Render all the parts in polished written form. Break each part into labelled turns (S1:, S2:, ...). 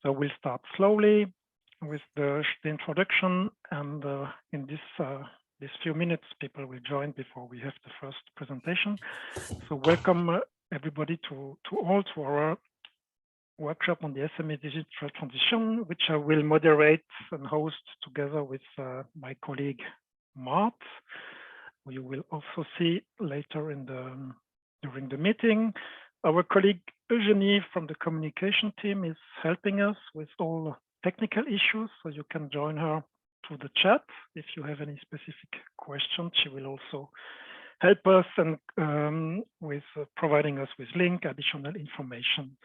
S1: So we'll start slowly with the introduction, and in these few minutes, people will join before we have the first presentation. So welcome everybody to our workshop on the SME digital transition, which I will moderate and host together with my colleague Mart, who you will also see later during the meeting. Our colleague Eugenie from the communication team is helping us with all technical issues, so you can join her through the chat if you have any specific questions. She will also help us and with providing us with link, additional information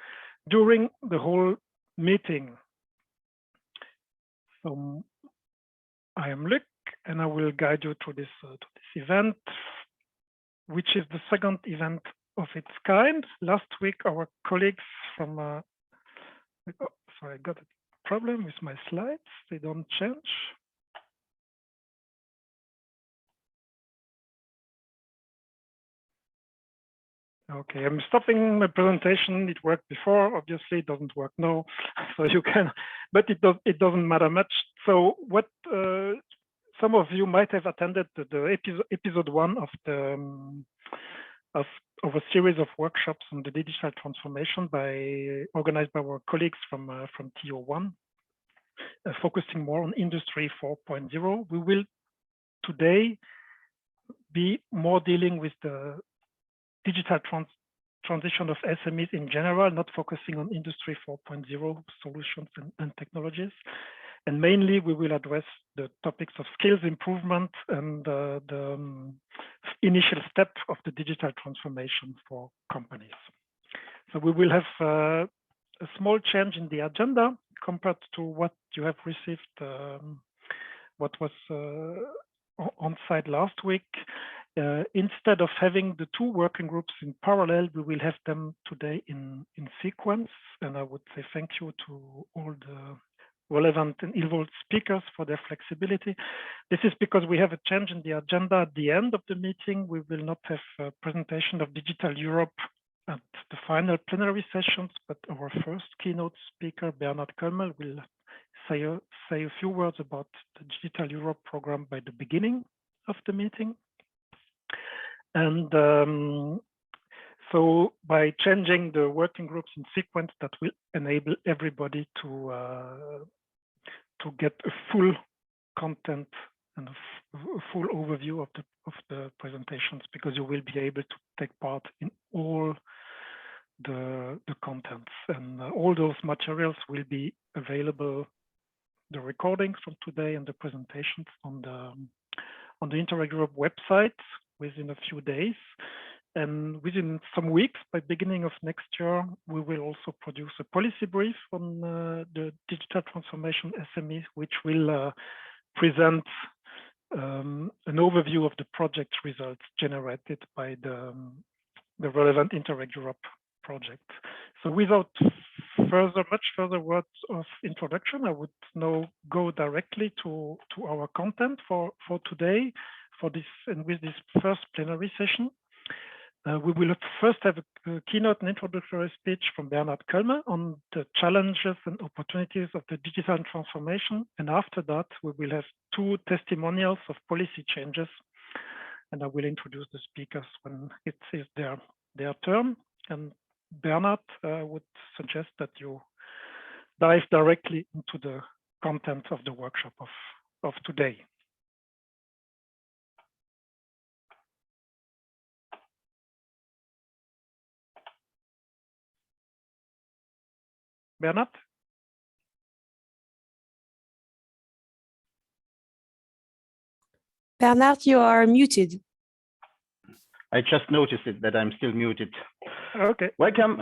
S1: during the whole meeting. So I am Luc, and I will guide you through this event, which is the second event of its kind. Last week, our colleagues from sorry, I got a problem with my slides. They don't change. Okay, I'm stopping my presentation. It worked before, obviously it doesn't work now. So you can, but it doesn't matter much. So what some of you might have attended the episode 1 of of a series of workshops on the digital transformation organized by our colleagues from TO1, focusing more on Industry 4.0. We will today be more dealing with the digital transition of SMEs in general, not focusing on Industry 4.0 solutions and technologies. And mainly we will address the topics of skills improvement and the initial step of the digital transformation for companies. So we will have a small change in the agenda compared to what you have received, what was on site last week. Instead of having the 2 working groups in parallel, we will have them today in sequence. And I would say thank you to all the relevant and involved speakers for their flexibility. This is because we have a change in the agenda at the end of the meeting. We will not have a presentation of Digital Europe at the final plenary sessions, but our first keynote speaker, Bernhard Kölmel, will say a few words about the Digital Europe program by the beginning of the meeting. And so by changing the working groups in sequence, that will enable everybody to get a full content and a full overview of the presentations, because you will be able to take part in all the contents, and all those materials will be available, the recordings from today and the presentations on the Interreg Europe website within a few days. And within some weeks, by beginning of next year, we will also produce a policy brief on the digital transformation SME, which will present an overview of the project results generated by the relevant Interreg Europe project. So without much further words of introduction, I would now go directly to our content for today, for this and with this first plenary session. We will first have a keynote and introductory speech from Bernhard Kölmel on the challenges and opportunities of the digital transformation. And after that, we will have 2 testimonials of policy changes. And I will introduce the speakers when it is their turn. And Bernhard, would suggest that you dive directly into the content of the workshop of today. Bernhard?
S2: Bernhard, you are muted.
S3: I just noticed it, that I'm still muted.
S1: Okay.
S3: Welcome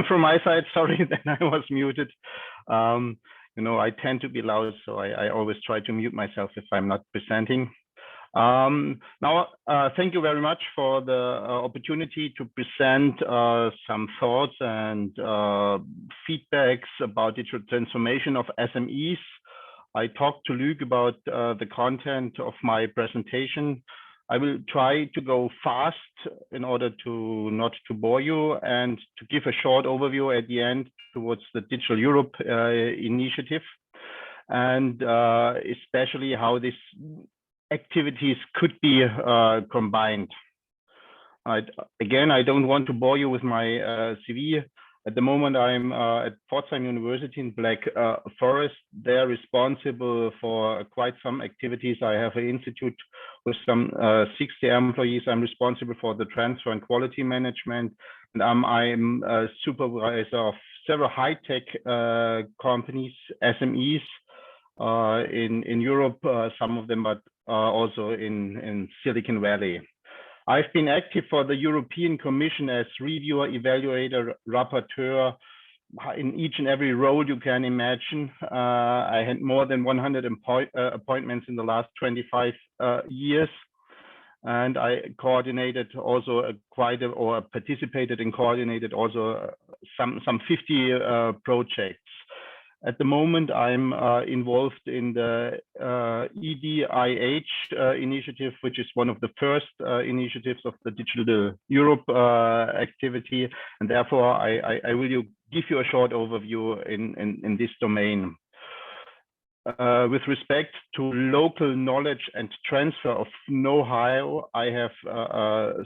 S3: from my side. Sorry that I was muted. You know, I tend to be loud, so I always try to mute myself if I'm not presenting. Now, thank you very much for the opportunity to present some thoughts and feedbacks about digital transformation of SMEs. I talked to Luc about the content of my presentation. I will try to go fast in order to not to bore you and to give a short overview at the end towards the Digital Europe initiative, and especially how these activities could be combined. Again, I don't want to bore you with my CV. At the moment, I'm at Pforzheim University in Black Forest. They're responsible for quite some activities. I have an institute with some 60 employees. I'm responsible for the transfer and quality management. And I'm a supervisor of several high-tech companies, SMEs in Europe, some of them, but also in Silicon Valley. I've been active for the European Commission as reviewer, evaluator, rapporteur in each and every role you can imagine. I had more than 100 appointments in the last 25 years. And I coordinated also participated and coordinated also some 50 projects. At the moment, I'm involved in the EDIH initiative, which is one of the first initiatives of the Digital Europe activity. And therefore, I will give you a short overview in this domain. With respect to local knowledge and transfer of know-how, I have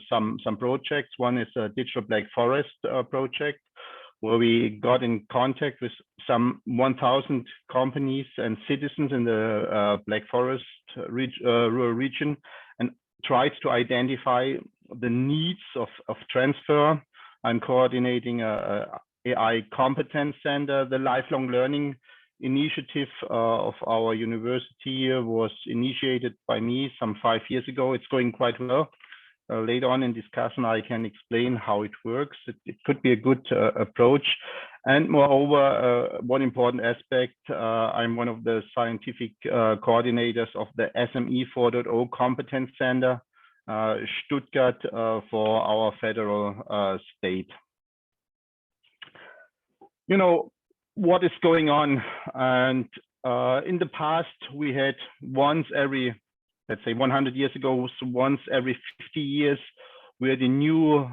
S3: some projects. One is a Digital Black Forest project, where we got in contact with some 1,000 companies and citizens in the Black Forest rural region and tried to identify the needs of transfer. I'm coordinating a AI Competence Center. The lifelong learning initiative of our university was initiated by me some 5 years ago. It's going quite well. Later on in discussion, I can explain how it works. It could be a good approach. And moreover, one important aspect, I'm one of the scientific coordinators of the SME 4.0 Competence Center, Stuttgart, for our federal state. You know, what is going on? And in the past, we had once every, let's say 100 years ago, so once every 50 years, we had a new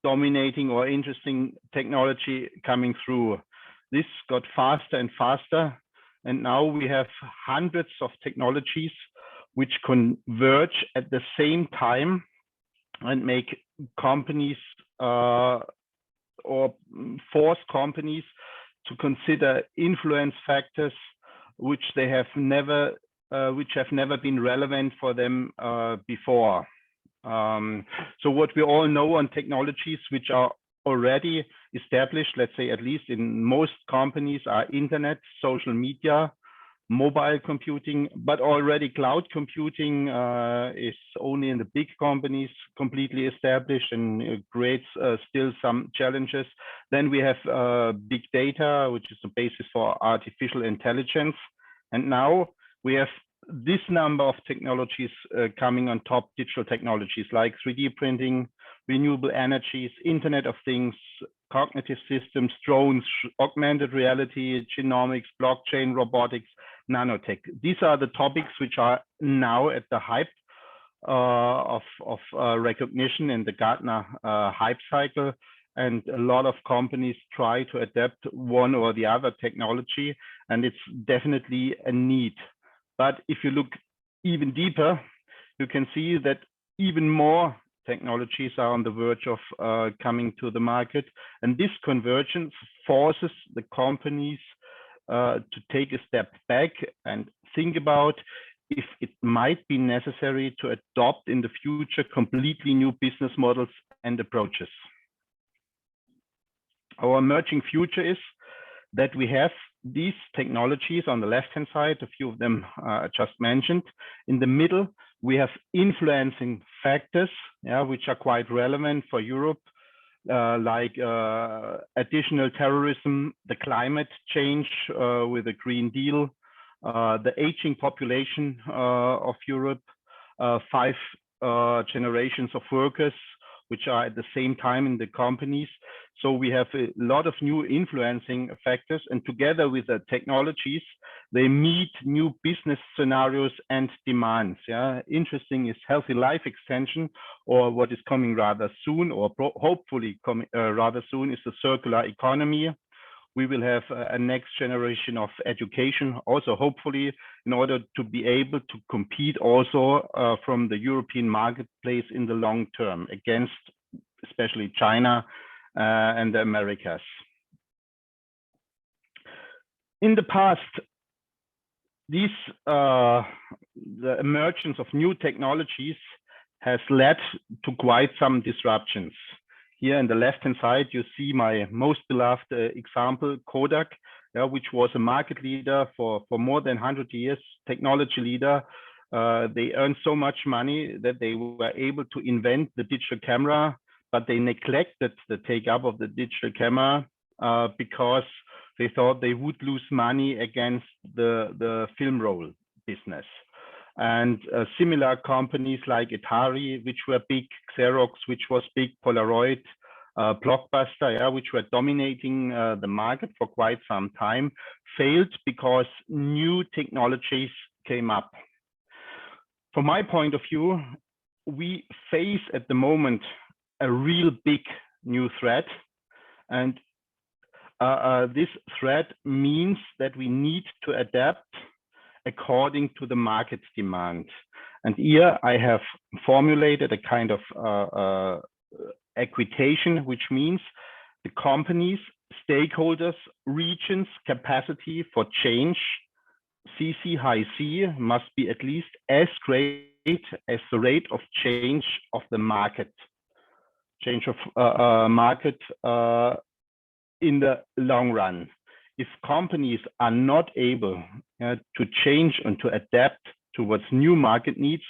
S3: dominating or interesting technology coming through. This got faster and faster. And now we have hundreds of technologies which converge at the same time and make companies or force companies to consider influence factors which they have never been relevant for them before. So what we all know on technologies which are already established, let's say at least in most companies, are internet, social media, mobile computing, but already cloud computing is only in the big companies completely established and it creates still some challenges. Then we have big data, which is the basis for artificial intelligence. And now we have this number of technologies coming on top, digital technologies like 3D printing, renewable energies, Internet of Things, cognitive systems, drones, augmented reality, genomics, blockchain, robotics, nanotech. These are the topics which are now at the hype of recognition in the Gartner hype cycle. And a lot of companies try to adapt one or the other technology, and it's definitely a need. But if you look even deeper, you can see that even more technologies are on the verge of coming to the market. And this convergence forces the companies to take a step back and think about if it might be necessary to adopt in the future completely new business models and approaches. Our emerging future is that we have these technologies on the left-hand side, a few of them just mentioned. In the middle, we have influencing factors, which are quite relevant for Europe, like additional terrorism, the climate change with the Green Deal, the aging population of Europe, 5 generations of workers, which are at the same time in the companies. So we have a lot of new influencing factors, and together with the technologies, they meet new business scenarios and demands. Yeah, interesting is healthy life extension, or what is coming rather soon, or hopefully coming rather soon, is the circular economy. We will have a next generation of education, also hopefully, in order to be able to compete also from the European marketplace in the long term against especially China and the Americas. In the past, the emergence of new technologies has led to quite some disruptions. Here on the left-hand side, you see my most beloved example, Kodak, which was a market leader for more than 100 years, technology leader. They earned so much money that they were able to invent the digital camera, but they neglected the take-up of the digital camera because they thought they would lose money against the film roll business. And similar companies like Atari, which were big, Xerox, which was big, Polaroid, Blockbuster, which were dominating the market for quite some time, failed because new technologies came up. From my point of view, we face at the moment a real big new threat. And this threat means that we need to adapt according to the market demand. And here I have formulated a kind of equitation, which means the companies, stakeholders, regions, capacity for change, CC high C, must be at least as great as the rate of change of the market. Change of market in the long run. If companies are not able to change and to adapt towards new market needs,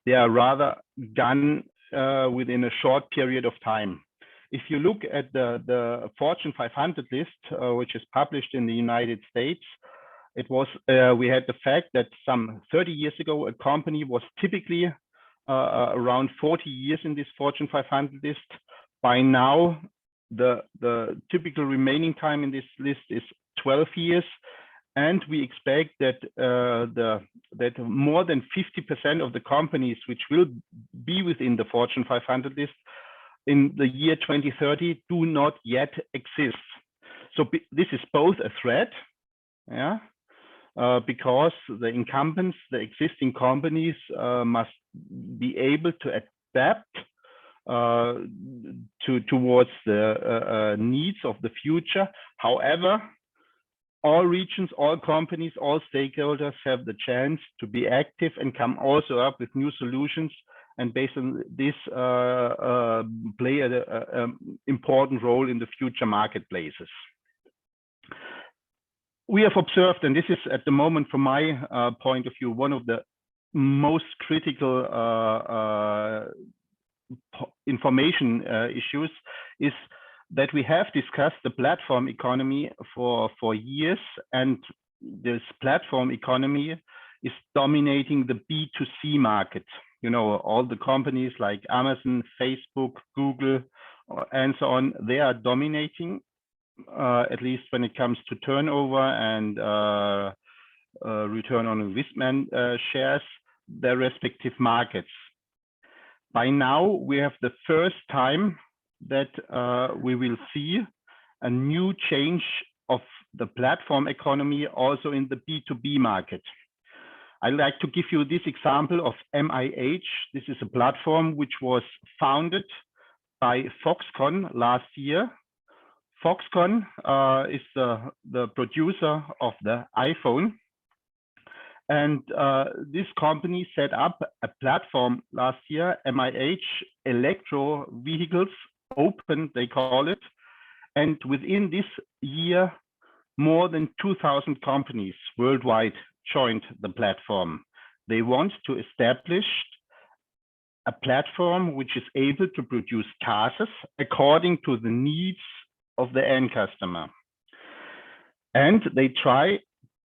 S3: they are rather gone within a short period of time. If you look at the Fortune 500 list, which is published in the United States, it was we had the fact that some 30 years ago, a company was typically around 40 years in this Fortune 500 list. By now, the typical remaining time in this list is 12 years, and we expect that that more than 50% of the companies which will be within the Fortune 500 list in the year 2030 do not yet exist. So this is both a threat, because the incumbents, the existing companies, must be able to adapt towards the needs of the future. However, all regions, all companies, all stakeholders have the chance to be active and come also up with new solutions, and based on this play an important role in the future marketplaces. We have observed, and this is at the moment from my point of view, one of the most critical information issues is that we have discussed the platform economy for years, and this platform economy is dominating the B2C market. You know, all the companies like Amazon, Facebook, Google, and so on, they are dominating, at least when it comes to turnover and return on investment shares, their respective markets. By now, we have the first time that we will see a new change of the platform economy also in the B2B market. I'd like to give you this example of MIH. This is a platform which was founded by Foxconn last year. Foxconn is the producer of the iPhone. And this company set up a platform last year, MIH Electro Vehicles Open, they call it. And within this year, more than 2,000 companies worldwide joined the platform. They want to establish a platform which is able to produce cars according to the needs of the end customer. And they try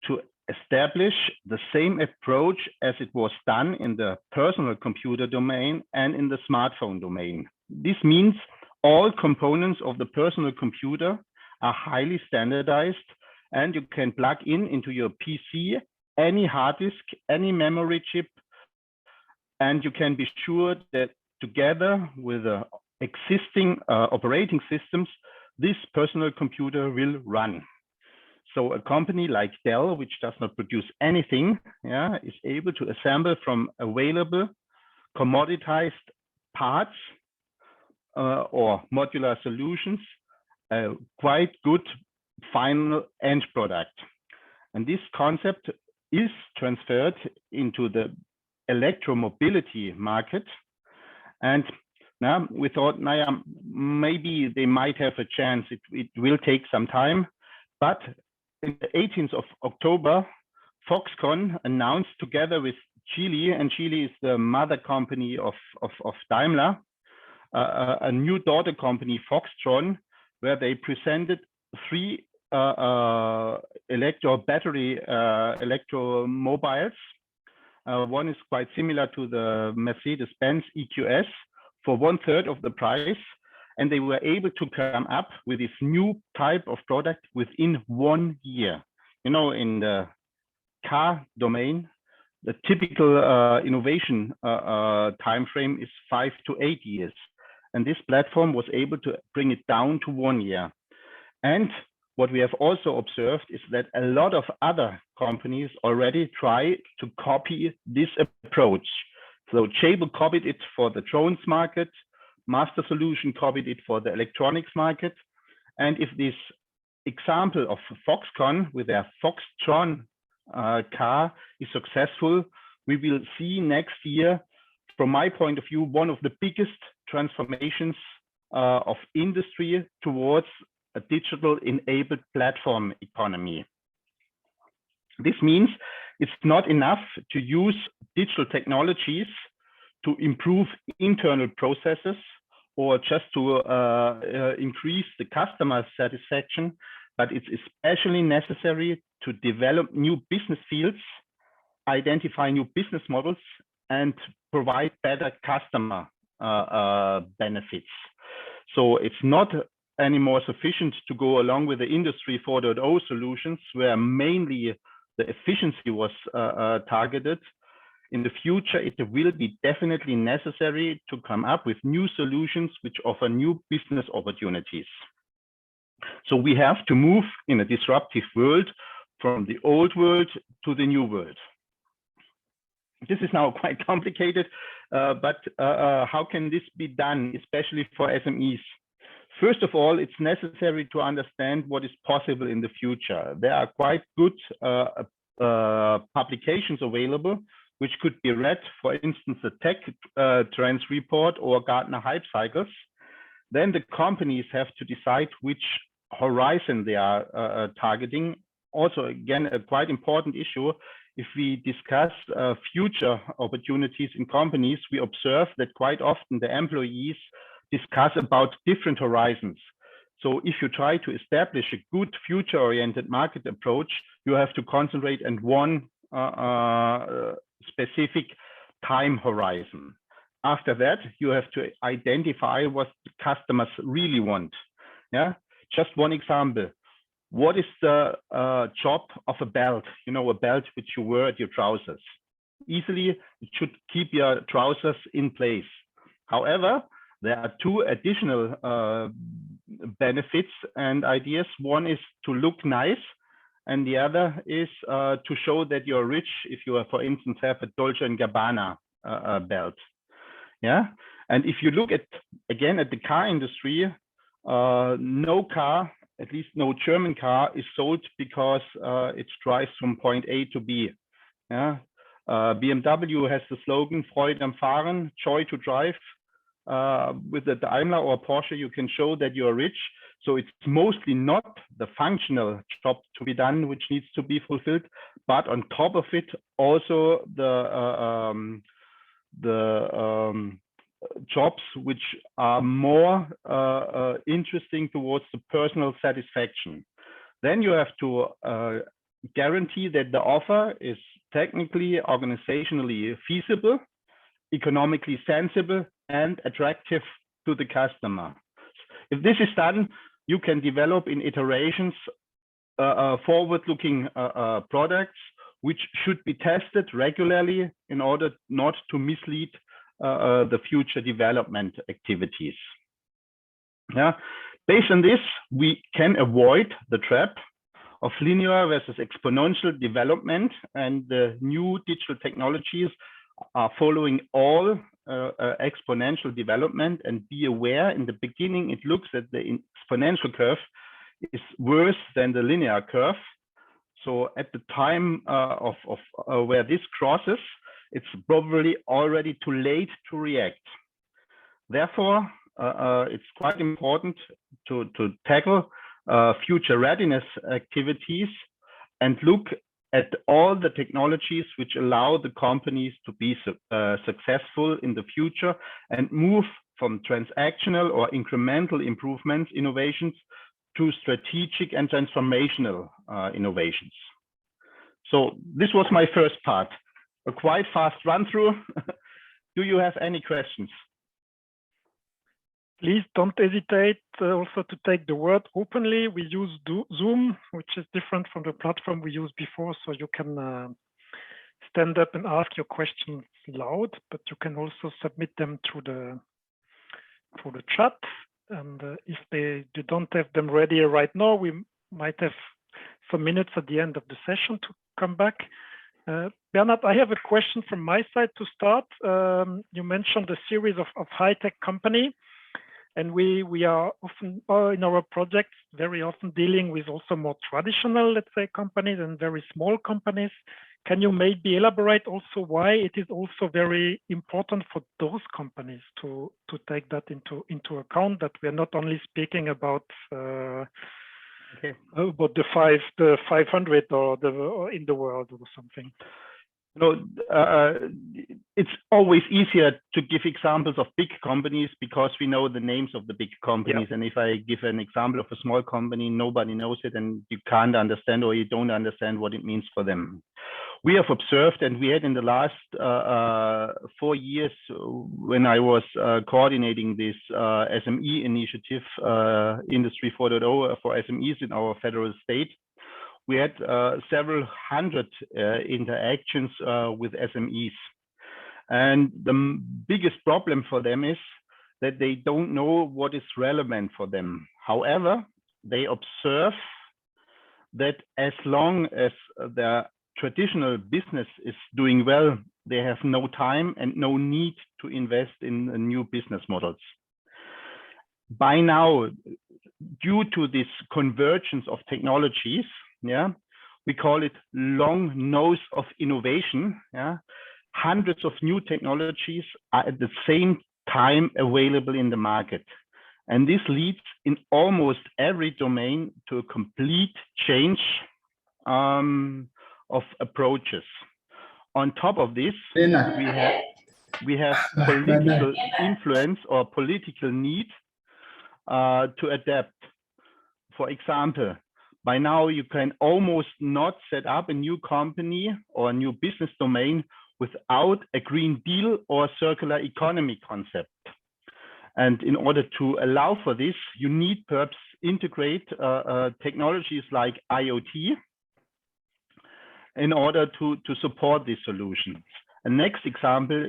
S3: to establish the same approach as it was done in the personal computer domain and in the smartphone domain. This means all components of the personal computer are highly standardized, and you can plug into your PC any hard disk, any memory chip, and you can be sure that together with the existing operating systems, this personal computer will run. So a company like Dell, which does not produce anything, is able to assemble from available commoditized parts or modular solutions a quite good final end product. And this concept is transferred into the electromobility market. And now we thought, maybe they might have a chance. It will take some time, but in the 18th of October, Foxconn announced together with Geely, and Geely is the mother company of Daimler, a new daughter company, Foxtron, where they presented 3 battery electromobiles. One is quite similar to the Mercedes-Benz EQS for 1/3 of the price. And they were able to come up with this new type of product within 1 year. You know, in the car domain, the typical innovation time frame is 5 to 8 years. And this platform was able to bring it down to 1 year. And what we have also observed is that a lot of other companies already try to copy this approach. So Jabil copied it for the drones market, Master Solution copied it for the electronics market. And if this example of Foxconn with their Foxtron car is successful, we will see next year, from my point of view, one of the biggest transformations of industry towards a digital enabled platform economy. This means it's not enough to use digital technologies to improve internal processes or just to increase the customer satisfaction, but it's especially necessary to develop new business fields, identify new business models, and provide better customer benefits. So it's not anymore sufficient to go along with the Industry 4.0 solutions, where mainly the efficiency was targeted. In the future, it will be definitely necessary to come up with new solutions which offer new business opportunities. So we have to move in a disruptive world from the old world to the new world. This is now quite complicated, but how can this be done, especially for SMEs? First of all, it's necessary to understand what is possible in the future. There are quite good publications available, which could be read, for instance, the Tech Trends Report or Gartner Hype Cycles. Then the companies have to decide which horizon they are targeting. Also, again, a quite important issue. If we discuss future opportunities in companies, we observe that quite often the employees discuss about different horizons. So if you try to establish a good future-oriented market approach, you have to concentrate on one specific time horizon. After that, you have to identify what the customers really want. Yeah, just one example. What is the job of a belt? You know, a belt which you wear at your trousers. Easily, it should keep your trousers in place. However, there are 2 additional benefits and ideas. One is to look nice, and the other is to show that you're rich if you are, for instance, have a Dolce & Gabbana belt. Yeah, and if you look at, again, at the car industry, no car, at least no German car, is sold because it drives from point A to B. Yeah, BMW has the slogan "Freude am Fahren," joy to drive. With the Daimler or Porsche, you can show that you're rich. So it's mostly not the functional job to be done, which needs to be fulfilled, but on top of it, also the jobs which are more interesting towards the personal satisfaction. Then you have to guarantee that the offer is technically, organizationally feasible, economically sensible, and attractive to the customer. If this is done, you can develop in iterations forward-looking products which should be tested regularly in order not to mislead the future development activities. Yeah. Based on this, we can avoid the trap of linear versus exponential development, and the new digital technologies are following all exponential development. And be aware, in the beginning, it looks that the exponential curve is worse than the linear curve. So at the time of where this crosses, it's probably already too late to react. Therefore, it's quite important to tackle future readiness activities and look at all the technologies which allow the companies to be successful in the future and move from transactional or incremental improvements, innovations, to strategic and transformational innovations. So this was my first part, a quite fast run through. Do you have any questions?
S1: Please don't hesitate also to take the word openly. We use Zoom, which is different from the platform we used before, so you can stand up and ask your questions loud, but you can also submit them through the chat. And if you don't have them ready right now, we might have some minutes at the end of the session to come back. Bernhard, I have a question from my side to start. You mentioned a series of high-tech company, and we are often in our projects very often dealing with also more traditional, let's say, companies and very small companies. Can you maybe elaborate also why it is also very important for those companies to take that into account, that we are not only speaking about about the 500 or in the world or something?
S3: No, it's always easier to give examples of big companies because we know the names of the big companies. Yeah. And if I give an example of a small company, nobody knows it, and you can't understand or you don't understand what it means for them. We have observed, and we had in the last 4 years when I was coordinating this SME initiative, Industry 4.0 for SMEs in our federal state, we had several hundred interactions with SMEs. And the biggest problem for them is that they don't know what is relevant for them. However, they observe that as long as their traditional business is doing well, they have no time and no need to invest in new business models. By now, due to this convergence of technologies, we call it long nose of innovation. Hundreds of new technologies are at the same time available in the market. And this leads in almost every domain to a complete change of approaches. On top of this, we have political influence or political need to adapt. For example, by now you can almost not set up a new company or a new business domain without a Green Deal or circular economy concept. And in order to allow for this, you need perhaps integrate technologies like IoT in order to support these solutions. A next example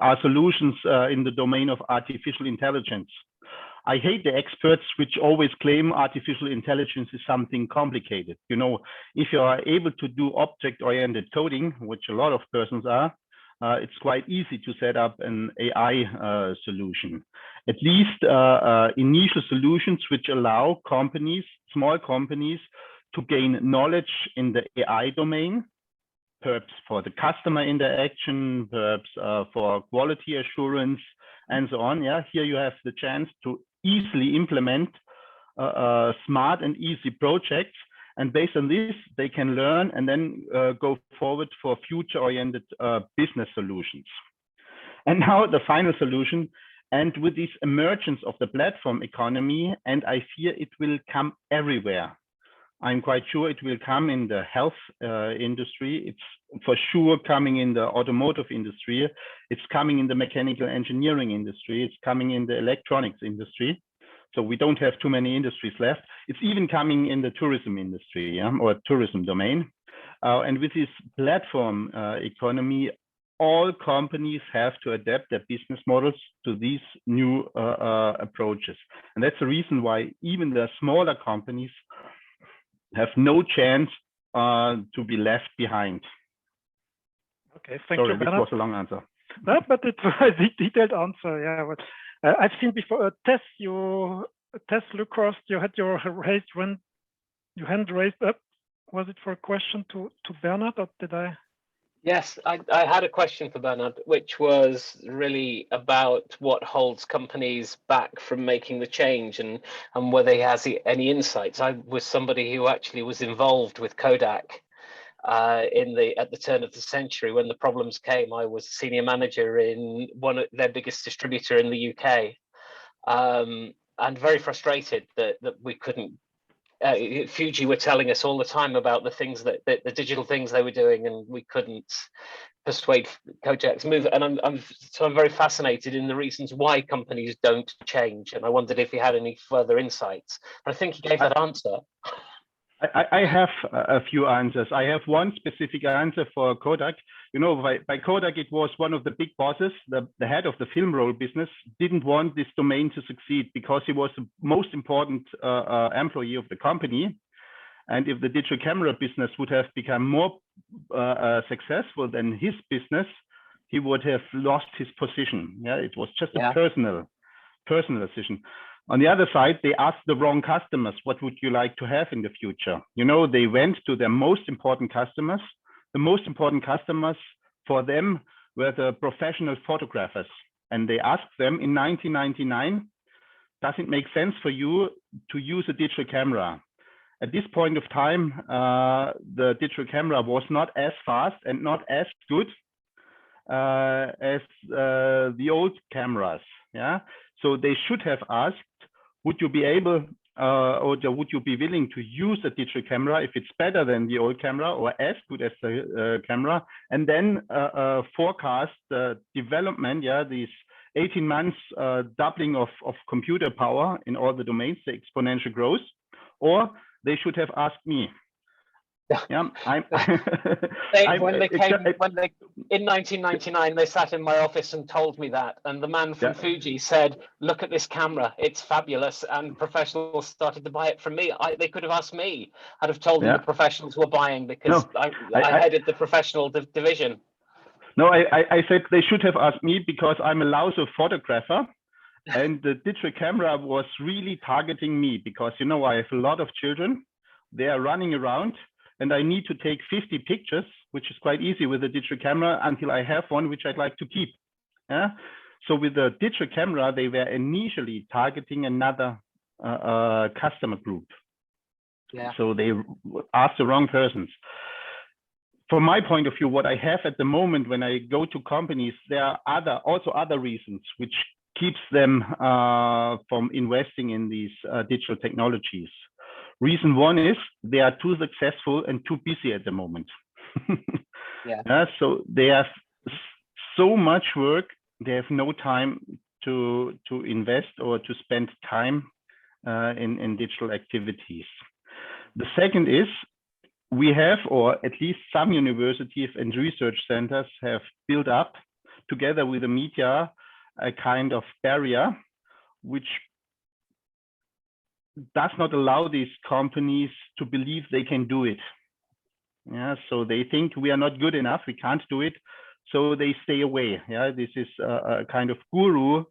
S3: are solutions in the domain of artificial intelligence. I hate the experts which always claim artificial intelligence is something complicated. You know, if you are able to do object-oriented coding, which a lot of persons are, it's quite easy to set up an AI solution. At least initial solutions which allow companies, small companies, to gain knowledge in the AI domain, perhaps for the customer interaction, perhaps for quality assurance, and so on. Here you have the chance to easily implement smart and easy projects. And based on this, they can learn and then go forward for future-oriented business solutions. And now the final solution, and with this emergence of the platform economy, and I fear it will come everywhere, I'm quite sure it will come in the health industry. It's for sure coming in the automotive industry. It's coming in the mechanical engineering industry. It's coming in the electronics industry. So we don't have too many industries left. It's even coming in the tourism industry, yeah, or tourism domain. And with this platform economy, all companies have to adapt their business models to these new approaches. And that's the reason why even the smaller companies have no chance to be left behind.
S1: Okay, thank
S3: Sorry,
S1: you,
S3: this
S1: Bernhard.
S3: was a long answer.
S1: No, but it's a detailed answer. Yeah, but I've seen before. Tess, Lucas, you had your hand raised up. Was it for a question to Bernhard, or did I?
S4: Yes, I had a question for Bernhard, which was really about what holds companies back from making the change and whether he has any insights. I was somebody who actually was involved with Kodak at the turn of the century when the problems came. I was senior manager in one of their biggest distributor in the UK, and very frustrated that we couldn't. Fuji were telling us all the time about the things that the digital things they were doing, and we couldn't persuade Kodak to move. And I'm very fascinated in the reasons why companies don't change. And I wondered if he had any further insights. But I think he gave that answer.
S3: I have a few answers. I have one specific answer for Kodak. You know, by Kodak, it was one of the big bosses, the head of the film roll business, didn't want this domain to succeed because he was the most important employee of the company. And if the digital camera business would have become more successful than his business, he would have lost his position. Yeah, it was just a personal decision. On the other side, they asked the wrong customers, what would you like to have in the future? You know, they went to their most important customers. The most important customers for them were the professional photographers. And they asked them in 1999, does it make sense for you to use a digital camera? At this point of time, the digital camera was not as fast and not as good as the old cameras. Yeah, so they should have asked, would you be able or would you be willing to use a digital camera if it's better than the old camera or as good as the camera, and then forecast the development, yeah, these 18 months doubling of computer power in all the domains, the exponential growth, or they should have asked me. Yeah,
S4: in 1999, they sat in my office and told me that, and the man from Fuji said, "Look at this camera; it's fabulous." And professionals started to buy it from me. They could have asked me. I'd have told them the professionals were buying because I headed the professional division.
S3: No, I said they should have asked me because I'm a lousy photographer, and the digital camera was really targeting me because, you know, I have a lot of children. They are running around. And I need to take 50 pictures, which is quite easy with a digital camera until I have one which I'd like to keep. Yeah. So with the digital camera, they were initially targeting another customer group. Yeah. So they asked the wrong persons. From my point of view, what I have at the moment when I go to companies, there are also other reasons which keeps them from investing in these digital technologies. Reason one is they are too successful and too busy at the moment. So they have so much work, they have no time to invest or to spend time in digital activities. The second is we have, or at least some universities and research centers have built up together with the media a kind of barrier which does not allow these companies to believe they can do it. Yeah, so they think we are not good enough, we can't do it, so they stay away. Yeah, this is a kind of guru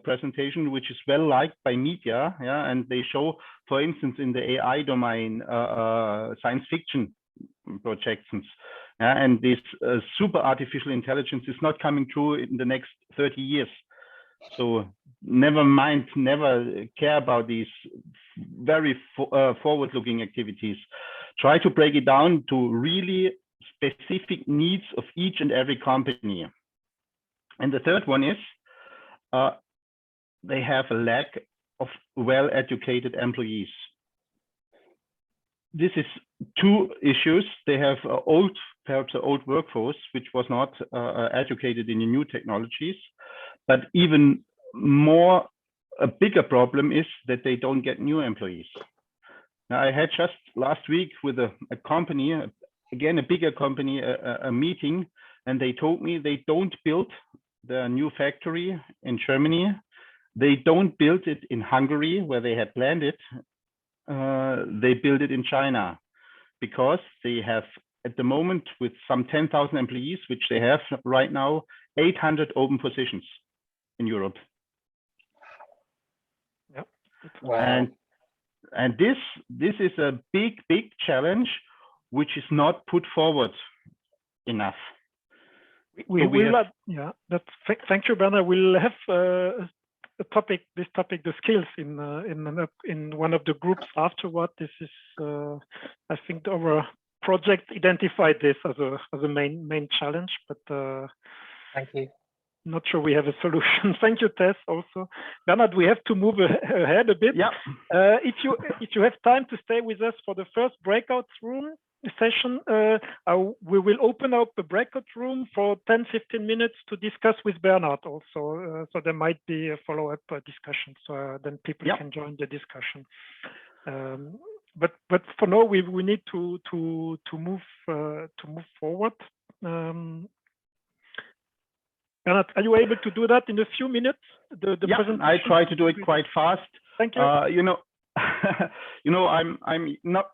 S3: presentation which is well liked by media. Yeah, and they show, for instance, in the AI domain, science fiction projections. And this super artificial intelligence is not coming true in the next 30 years. So never mind, never care about these very forward-looking activities. Try to break it down to really specific needs of each and every company. And the third one is they have a lack of well-educated employees. this is two issues. They have perhaps an old workforce, which was not educated in the new technologies, but even more, a bigger problem is that they don't get new employees. Now, I had just last week with a company, again, a bigger company, a meeting, and they told me they don't build the new factory in Germany. They don't build it in Hungary, where they had planned it. They build it in China, because they have, at the moment, with some 10,000 employees, which they have right now, 800 open positions in Europe.
S1: Yep.
S4: Wow.
S3: And this is a big challenge, which is not put forward enough.
S1: We will have, yeah. Thank you, Bernhard. We'll have this topic, the skills, in one of the groups afterward. This is, I think, our project identified this as a main challenge, but
S4: thank you.
S1: Not sure we have a solution. Thank you, Tess. Also, Bernhard, we have to move ahead a bit.
S3: Yeah.
S1: If you have time to stay with us for the first breakout room session, we will open up a breakout room for 10-15 minutes to discuss with Bernhard also. So there might be a follow-up discussion, so then people can join the discussion. But for now, we need to move forward. Bernhard, are you able to do that in a few minutes? The presentation?
S3: I try to do it quite fast.
S1: Thank you.
S3: I'm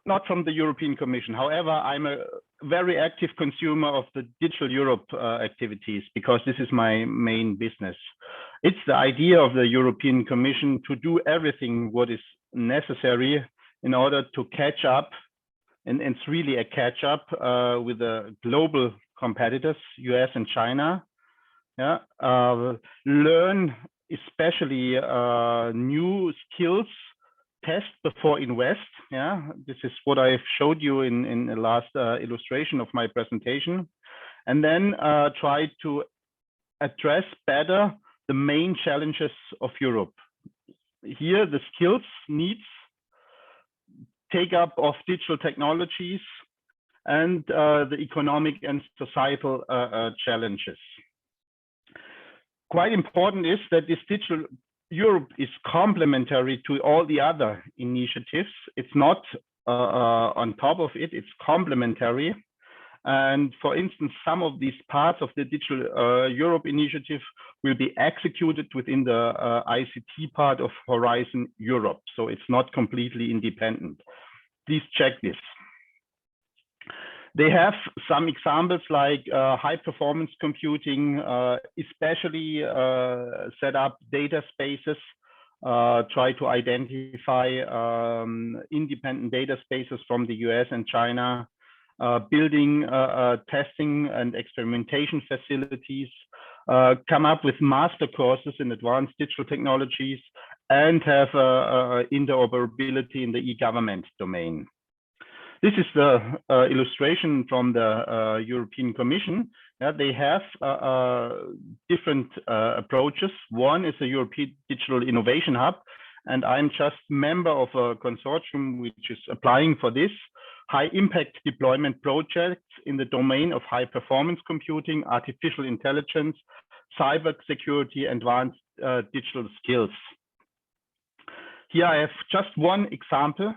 S3: not from the European Commission. However, I'm a very active consumer of the Digital Europe activities, because this is my main business. It's the idea of the European Commission to do everything what is necessary in order to catch up, and it's really a catch up with the global competitors, US and China. Learn especially new skills, test before invest. This is what I've showed you in the last illustration of my presentation, and then try to address better the main challenges of Europe. Here, the skills needs, take up of digital technologies, and the economic and societal challenges. Quite important is that this Digital Europe is complementary to all the other initiatives. It's not on top of it, it's complementary. And for instance, some of these parts of the Digital Europe initiative will be executed within the ICT part of Horizon Europe. So it's not completely independent. Please check this. They have some examples like high performance computing, especially set up data spaces, try to identify independent data spaces from the US and China, building testing and experimentation facilities, come up with master courses in advanced digital technologies, and have interoperability in the e-government domain. This is the illustration from the European Commission. They have different approaches. One is a European Digital Innovation Hub, and I'm just member of a consortium which is applying for this high impact deployment projects in the domain of high performance computing, artificial intelligence, cyber security, and advanced digital skills. Here I have just one example.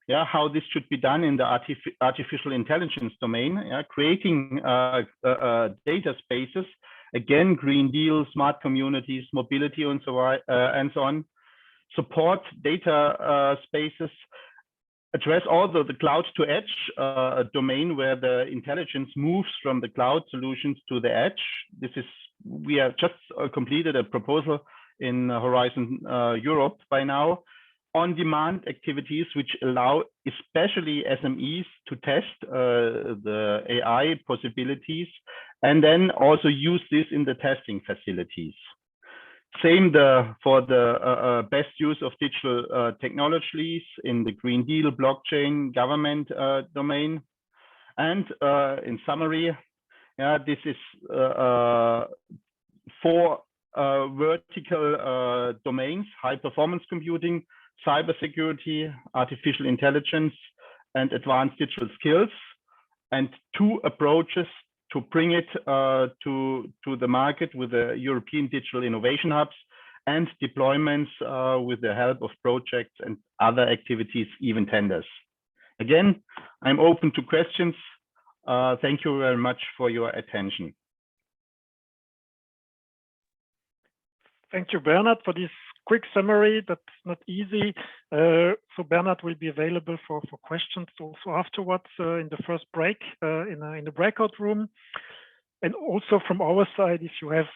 S3: How this should be done in the artificial intelligence domain, creating data spaces, again, Green Deal, smart communities, mobility, and so on, support data spaces, address also the cloud to edge domain where the intelligence moves from the cloud solutions to the edge. We have just completed a proposal in Horizon Europe by now. On-demand activities which allow especially SMEs to test the AI possibilities, and then also use this in the testing facilities. Same for the best use of digital technologies in the Green Deal, blockchain, government domain. And in summary, this is 4 vertical domains: high performance computing, cybersecurity, artificial intelligence, and advanced digital skills, and 2 approaches to bring it to the market with the European digital innovation hubs and deployments with the help of projects and other activities, even tenders. Again, I'm open to questions. Thank you very much for your attention.
S1: Thank you, Bernhard, for this quick summary. That's not easy. So Bernhard will be available for questions also afterwards in the first break in the breakout room. And also from our side, if you have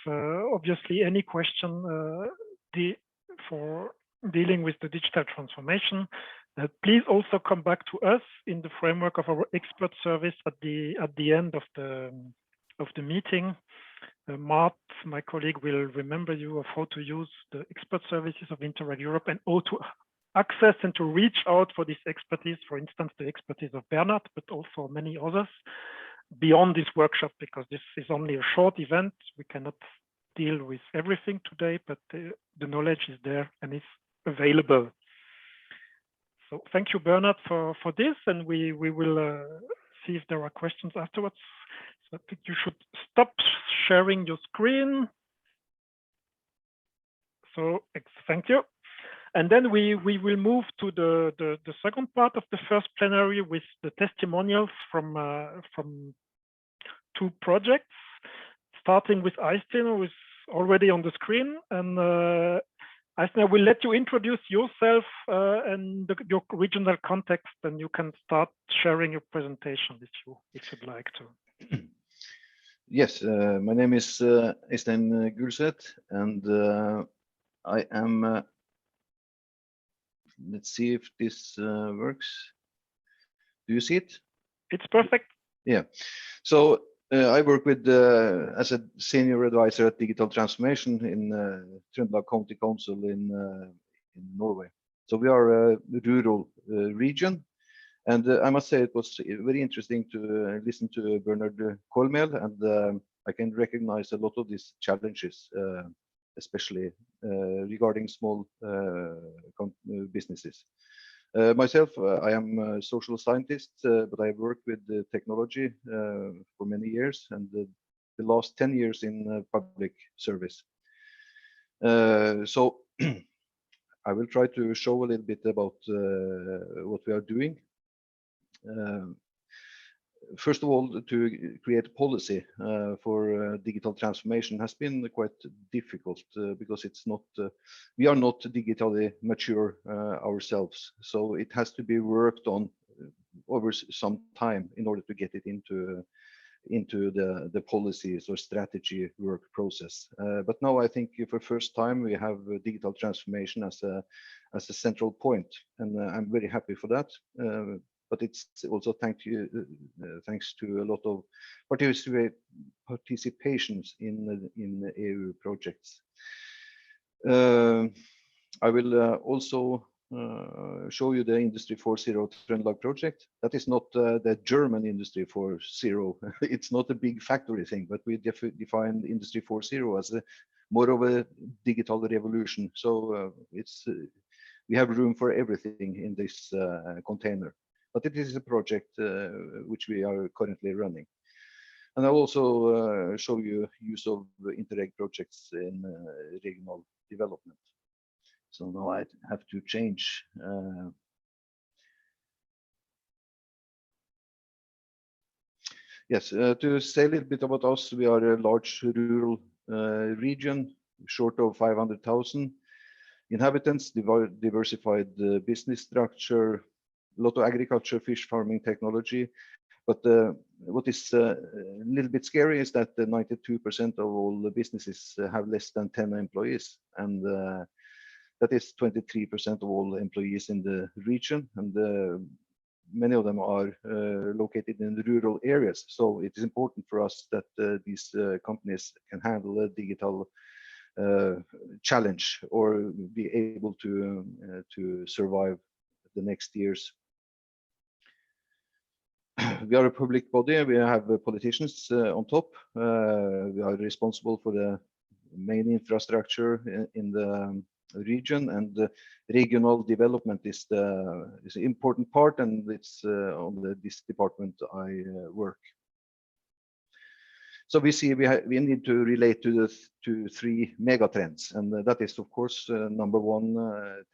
S1: obviously any question for dealing with the digital transformation, please also come back to us in the framework of our expert service at the end of the meeting. Mart, my colleague, will remember you of how to use the expert services of Interreg Europe and how to access and to reach out for this expertise, for instance, the expertise of Bernhard, but also many others beyond this workshop, because this is only a short event. We cannot deal with everything today, but the knowledge is there and is available. So thank you, Bernhard, for this, and we will see if there are questions afterwards. So I think you should stop sharing your screen. So thank you. And then we will move to the second part of the first plenary with the testimonials from 2 projects, starting with Eistein, who is already on the screen. And Eistein, I will let you introduce yourself and your regional context, and you can start sharing your presentation if you'd like to.
S5: Yes, my name is Eistein Guldseth, and I am, let's see if this works. Do you see it?
S1: It's perfect.
S5: Yeah, so I work with as a senior advisor at Digital Transformation in Trøndelag County Council in Norway. So we are a rural region. And I must say it was very interesting to listen to Bernhard Kölmel, and I can recognize a lot of these challenges, especially regarding small businesses. Myself, I am a social scientist, but I worked with technology for many years, and the last 10 years in public service. So I will try to show a little bit about what we are doing. First of all, to create policy for digital transformation has been quite difficult because it's not we are not digitally mature ourselves, so it has to be worked on over some time in order to get it into the policies or strategy work process. But now I think for the first time we have digital transformation as a central point, and I'm very happy for that. But it's also thanks to a lot of participations in the EU projects. I will also show you the Industry 4.0 Trøndelag project. That is not the German Industry 4.0. It's not a big factory thing, but we define Industry 4.0 as more of a digital revolution. So we have room for everything in this container. But it is a project which we are currently running. And I'll also show you use of Interreg projects in regional development. So now I have to change. Yes, to say a little bit about us, we are a large rural region, short of 500,000 inhabitants, diversified business structure, a lot of agriculture, fish farming technology. But what is a little bit scary is that 92% of all the businesses have less than 10 employees. And that is 23% of all employees in the region. And many of them are located in the rural areas. So it is important for us that these companies can handle a digital challenge or be able to survive the next years. We are a public body. We have politicians on top. We are responsible for the main infrastructure in the region, and regional development is an important part, and it's on this department I work. So we see we need to relate to three mega trends, and that is of course number one,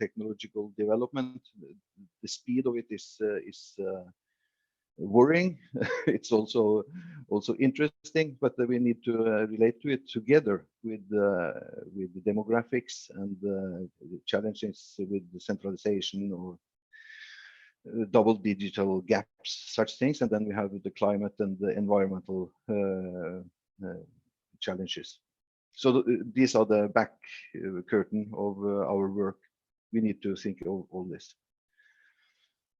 S5: technological development. The speed of it is worrying. It's also interesting, but we need to relate to it together with the demographics and the challenges with the centralization or double digital gaps, such things, and then we have the climate and the environmental challenges. So these are the back curtain of our work. We need to think of all this.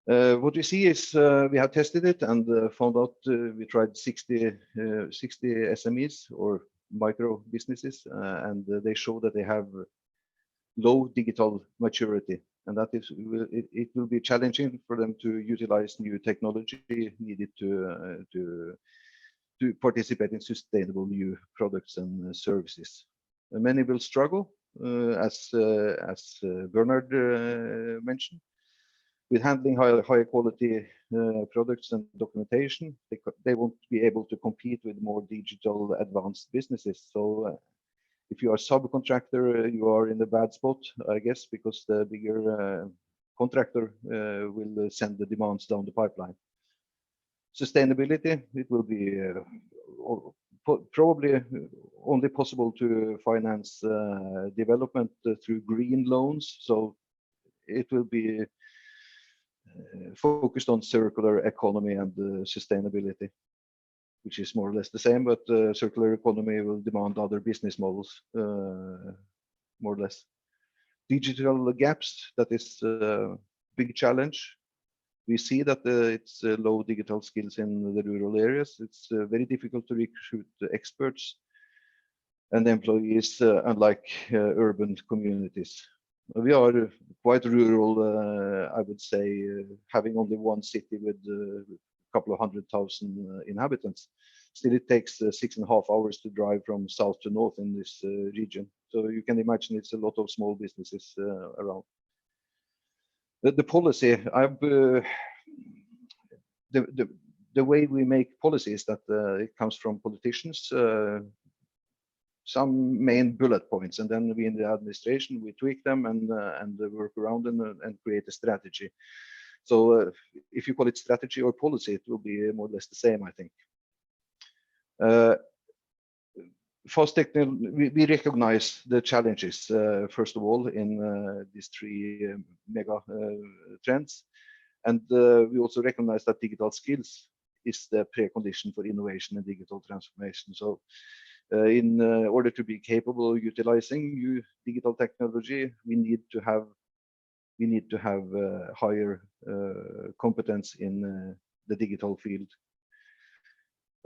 S5: What we see is we have tested it and found out we tried 60 SMEs or micro businesses, and they show that they have low digital maturity, and that is it will be challenging for them to utilize new technology needed to participate in sustainable new products and services. And many will struggle, as Bernhard mentioned, with handling high quality products and documentation. They won't be able to compete with more digital advanced businesses. So if you are a subcontractor, you are in a bad spot, I guess, because the bigger contractor will send the demands down the pipeline. Sustainability, it will be probably only possible to finance development through green loans. So it will be focused on circular economy and sustainability, which is more or less the same, but circular economy will demand other business models, more or less. Digital gaps, that is a big challenge. We see that it's low digital skills in the rural areas. It's very difficult to recruit experts and employees, unlike urban communities. We are quite rural, I would say, having only one city with a couple of 100,000 inhabitants. Still, it takes 6.5 hours to drive from south to north in this region. So you can imagine it's a lot of small businesses around. The policy, the way we make policy is that it comes from politicians, some main bullet points, and then we in the administration, we tweak them and work around them and create a strategy. So if you call it strategy or policy, it will be more or less the same, I think. Fast technology, we recognize the challenges, first of all, in these three mega trends. And we also recognize that digital skills is the precondition for innovation and digital transformation. So in order to be capable of utilizing new digital technology, we need to have higher competence in the digital field.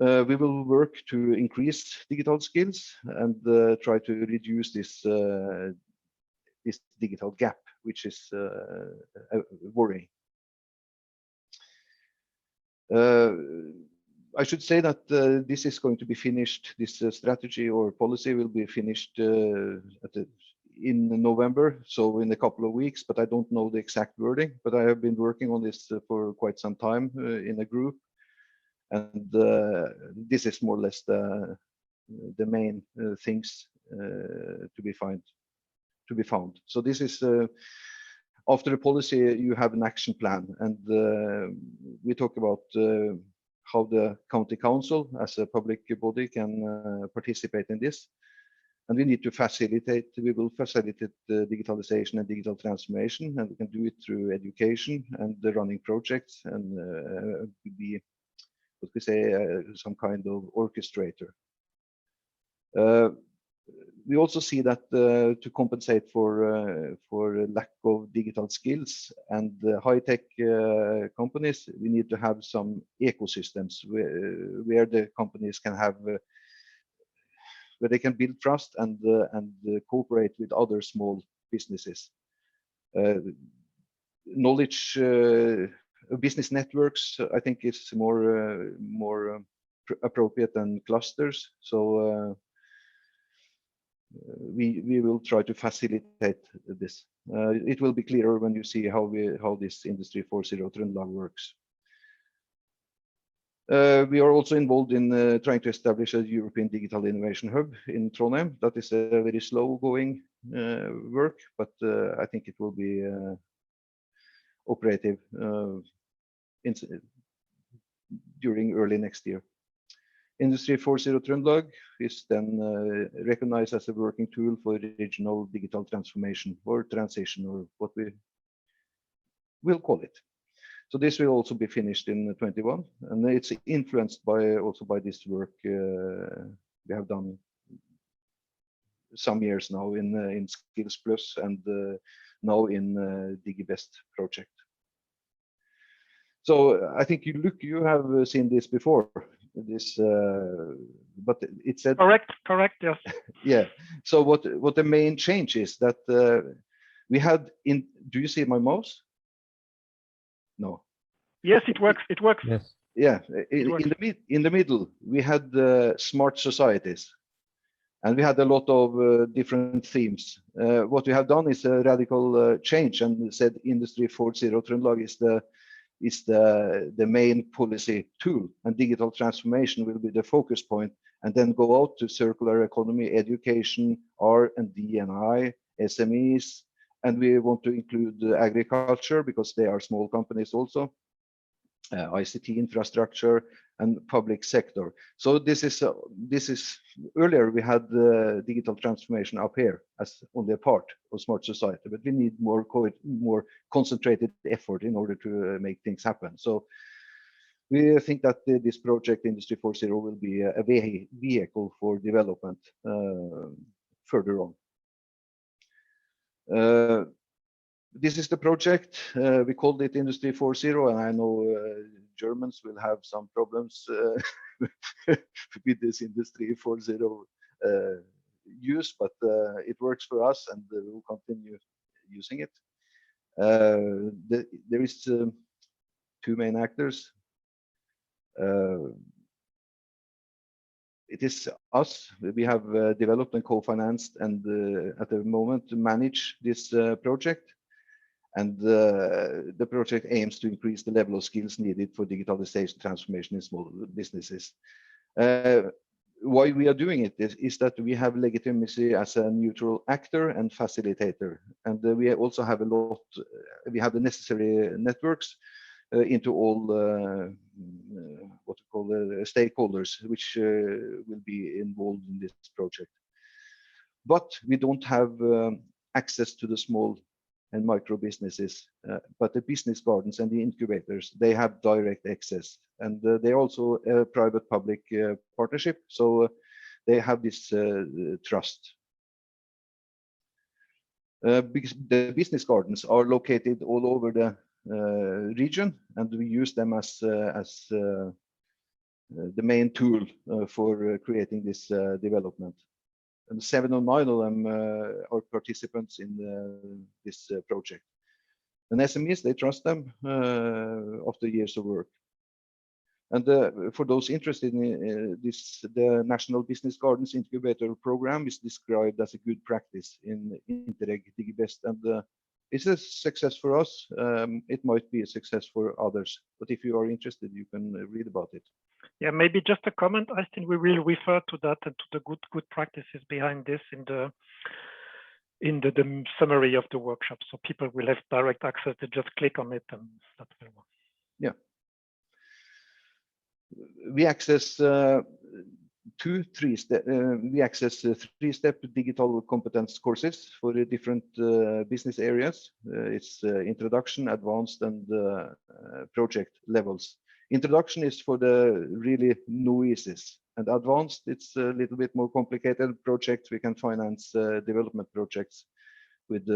S5: We will work to increase digital skills and try to reduce this digital gap, which is worrying. I should say that this is going to be finished. This strategy or policy will be finished in November, so in a couple of weeks. But I don't know the exact wording. But I have been working on this for quite some time in a group. And this is more or less the main things to be found. So this is after the policy, you have an action plan, and we talk about how the county council, as a public body, can participate in this. And we need to facilitate. We will facilitate the digitalization and digital transformation, and we can do it through education and the running projects, and be, what we say, some kind of orchestrator. We also see that to compensate for lack of digital skills and high-tech companies, we need to have some ecosystems where the companies can have, where they can build trust and cooperate with other small businesses. Knowledge. Business networks, I think, is more appropriate than clusters. So we will try to facilitate this. It will be clearer when you see how this Industry 4.0 Trøndelag works. We are also involved in trying to establish a European Digital Innovation Hub in Trondheim. That is a very slow-going work, but I think it will be operative during early next year. Industry 4.0 Trøndelag is then recognized as a working tool for regional digital transformation or transition, or what we will call it. So this will also be finished in 21, and it's influenced also by this work we have done some years now in Skills Plus and now in DigiBEST project. So I think you have seen this before. This, but it said
S1: correct, yes.
S5: Yeah. So what the main change is that we had in. Do you see my mouse? No.
S1: Yes, it works. It works.
S6: Yes.
S5: Yeah. In the middle, we had smart societies, and we had a lot of different themes. What we have done is a radical change, and said Industry 4.0 Trøndelag is the main policy tool, and digital transformation will be the focus point, and then go out to circular economy, education, R&D and I, SMEs, and we want to include agriculture because they are small companies also, ICT infrastructure and public sector. So this is earlier we had digital transformation up here as only a part of smart society, but we need more concentrated effort in order to make things happen. So we think that this project Industry 4.0 will be a vehicle for development further on. This is the project. We called it Industry 4.0, and I know Germans will have some problems with this Industry 4.0 use, but it works for us, and we will continue using it. There is two main actors. It is us. We have developed and co-financed, and at the moment manage this project. And the project aims to increase the level of skills needed for digitalization transformation in small businesses. Why we are doing it is that we have legitimacy as a neutral actor and facilitator, and we also have we have the necessary networks into all what we call stakeholders, which will be involved in this project. But we don't have access to the small and micro businesses, but the business gardens and the incubators, they have direct access, and they're also a private-public partnership, so they have this trust. Because the business gardens are located all over the region, and we use them as the main tool for creating this development. And 7 or 9 of them are participants in this project. And SMEs, they trust them after years of work. And for those interested in this, the National Business Gardens Incubator Program is described as a good practice in Interreg DigiBEST, and it's a success for us. It might be a success for others, but if you are interested, you can read about it.
S1: Yeah, maybe just a comment. I think we will refer to that and to the good practices behind this in the summary of the workshop, so people will have direct access. They just click on it, and that will work.
S5: Yeah, we access three-step digital competence courses for the different business areas. It's introduction, advanced, and project levels. Introduction is for the really novices, and advanced, it's a little bit more complicated projects. We can finance development projects with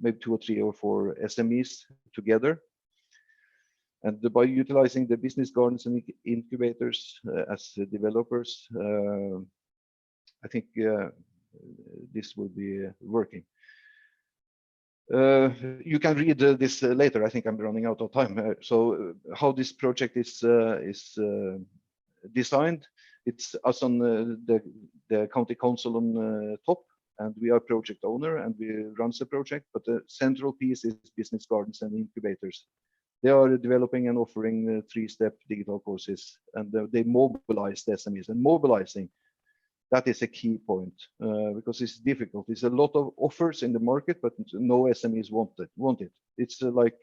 S5: maybe 2 or 3 or 4 SMEs together. And by utilizing the business gardens and incubators as developers, I think this will be working. You can read this later. I think I'm running out of time. So how this project is designed, It's us on the county council on top, and we are project owner and we run the project, but the central piece is business gardens and incubators. They are developing and offering 3-step digital courses, and they mobilize the SMEs. And mobilizing, that is a key point, because it's difficult. There's a lot of offers in the market, but no SMEs want it. It's like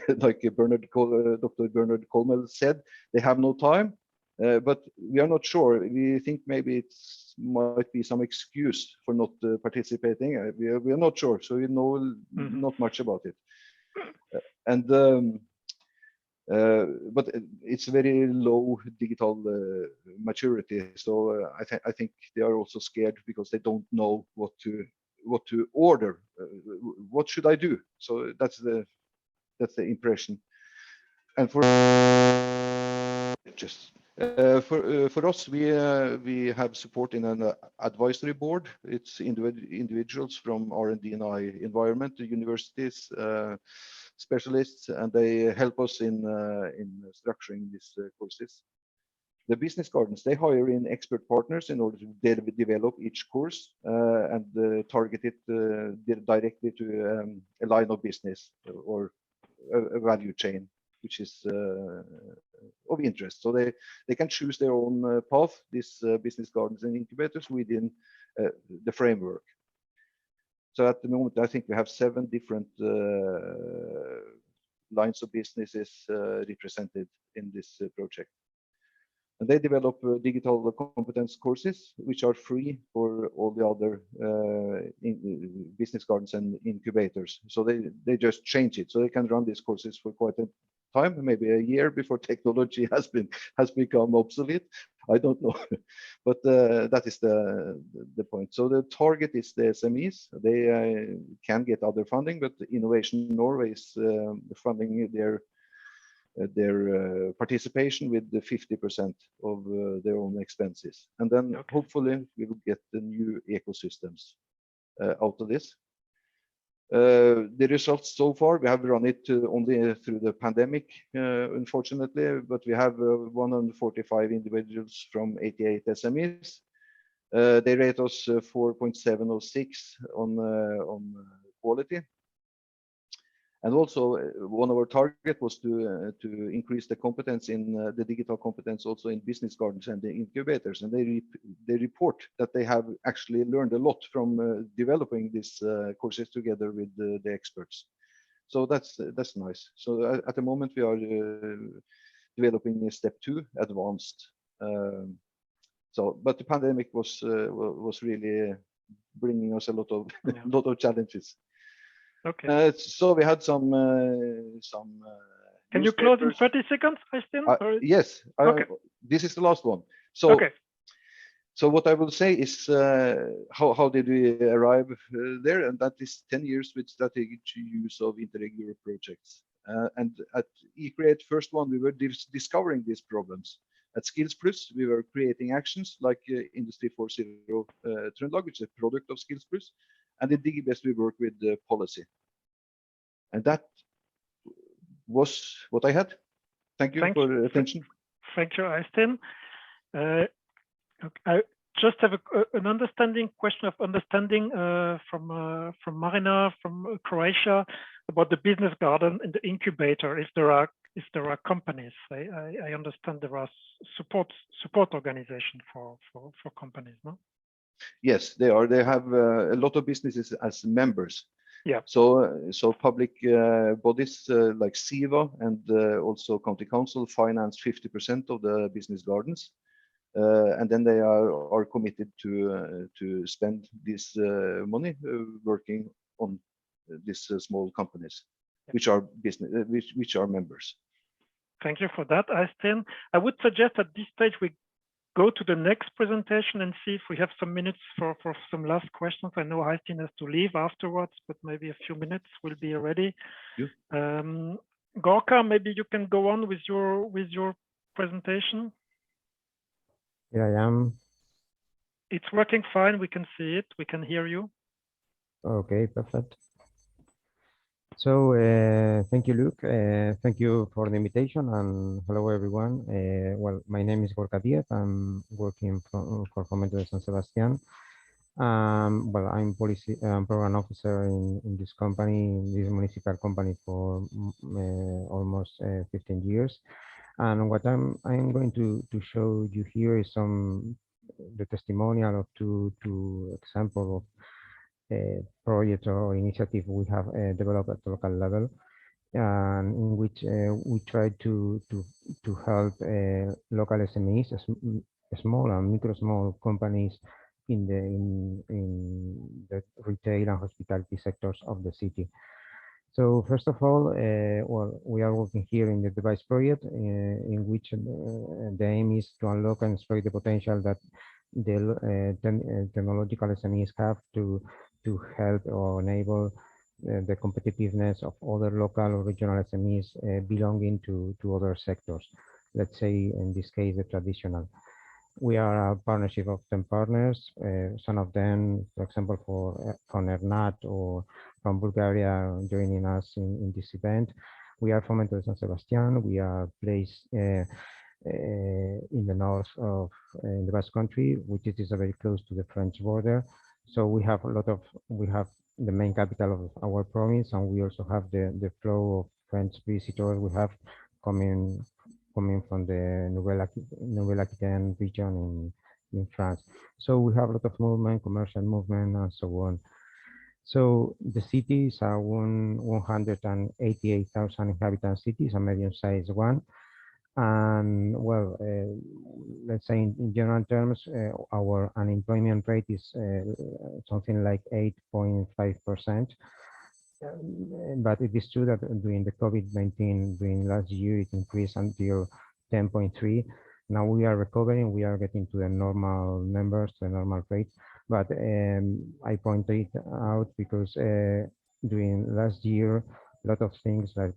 S5: like Dr. Bernhard Kölmel said, they have no time, but we are not sure. We think maybe it might be some excuse for not participating. We are not sure, so we know not much about it. But it's very low digital maturity, so I think they are also scared because they don't know what to order. What should I do? So that's the impression. And for us, we have support in an advisory board. It's individuals from R&D and I environment, the universities, specialists, and they help us in structuring these courses. The business gardens, they hire in expert partners in order to develop each course and target it directly to a line of business or a value chain, which is of interest. So they can choose their own path, these business gardens and incubators, within the framework. So at the moment, I think we have 7 different lines of businesses represented in this project. And they develop digital competence courses, which are free for all the other business gardens and incubators. So they just change it. So they can run these courses for quite a time, maybe a year before technology has become obsolete. I don't know, but that is the point. So the target is the SMEs. They can get other funding, but Innovation Norway is funding their participation with the 50% of their own expenses, and then hopefully we will get the new ecosystems out of this. The results so far, we have run it only through the pandemic, unfortunately, but we have 145 individuals from 88 SMEs. They rate us 4.706 on quality. And also one of our target was to increase the competence in the digital competence also in business gardens and the incubators. And they report that they have actually learned a lot from developing these courses together with the experts. So that's nice. So at the moment we are developing step 2, advanced. But the pandemic was really bringing us a lot of challenges.
S1: Okay.
S5: So we had some.
S1: Can you close in 30 seconds, Eistein?
S5: Yes.
S1: Okay.
S5: This is the last one. So.
S1: Okay.
S5: So what I will say is how did we arrive there, and that is 10 years with strategic use of Interreg Europe projects. And at eCreate first one, we were discovering these problems. At Skills Plus, we were creating actions like Industry 4.0 Trøndelag, which is a product of Skills Plus. And in DigiBEST, we work with the policy. And that was what I had. Thank you for your attention.
S1: Thank you, Eistein. I just have an question of understanding from Marina from Croatia about the business garden and the incubator. If there are companies, I understand there are support organizations for companies, no?
S5: Yes, they are. They have a lot of businesses as members.
S1: Yeah.
S5: So public bodies like SIVA and also County Council finance 50% of the business gardens, and then they are committed to spend this money working on these small companies, which are which are members.
S1: Thank you for that, Eistein. I would suggest at this stage we go to the next presentation and see if we have some minutes for some last questions. I know Eistein has to leave afterwards, but maybe a few minutes will be ready. Yeah. Gorka, maybe you can go on with your presentation.
S6: Here I am.
S1: It's working fine. We can see it. We can hear you.
S6: Okay, perfect. So thank you, Luke. Thank you for the invitation, and hello, everyone. Well, my name is Gorka Diaz. I'm working for Competence San Sebastian. Well, I'm program officer in this company, in this municipal company for almost 15 years. And what I'm going to show you here is the testimonial of two examples of projects or initiative we have developed at local level, and in which we try to help local SMEs, small and small companies in the retail and hospitality sectors of the city. So first of all, well, we are working here in the DigiBEST project, in which the aim is to unlock and exploit the potential that the technological SMEs have to help or enable the competitiveness of other local or regional SMEs belonging to other sectors. Let's say, in this case, the traditional. We are a partnership of 10 partners. Some of them, for example, from Bernhard or from Bulgaria, joining us in this event. We are from San Sebastian. We are placed in the north of the Basque Country, which is very close to the French border. So we have the main capital of our province, and we also have the flow of French visitors we have coming from the Nouvelle Aquitaine region in France. So we have a lot of movement, commercial movement, and so on. So the cities are 188,000 inhabitant cities, a medium-sized one. And well, let's say in general terms, our unemployment rate is something like 8.5%. But it is true that during the COVID-19, during last year, it increased until 10.3. Now we are recovering, we are getting to the normal numbers, the normal rate. But I point it out because during last year, a lot of things like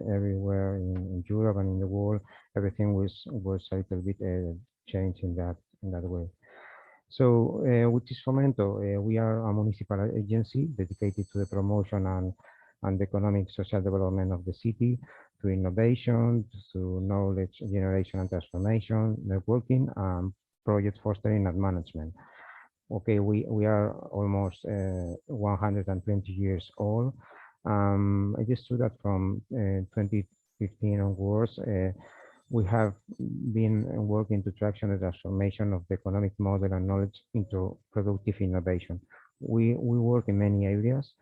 S6: everywhere in Europe and in the world, everything was a little bit changed in that way. So, which is Fomento? We are a municipal agency dedicated to the promotion and the economic social development of the city, to innovation, to knowledge generation and transformation, networking, and project fostering and management. Okay, we are almost 120 years old. I just saw that from 2015 onwards, we have been working to traction the transformation of the economic model and knowledge into productive innovation. We work in many areas.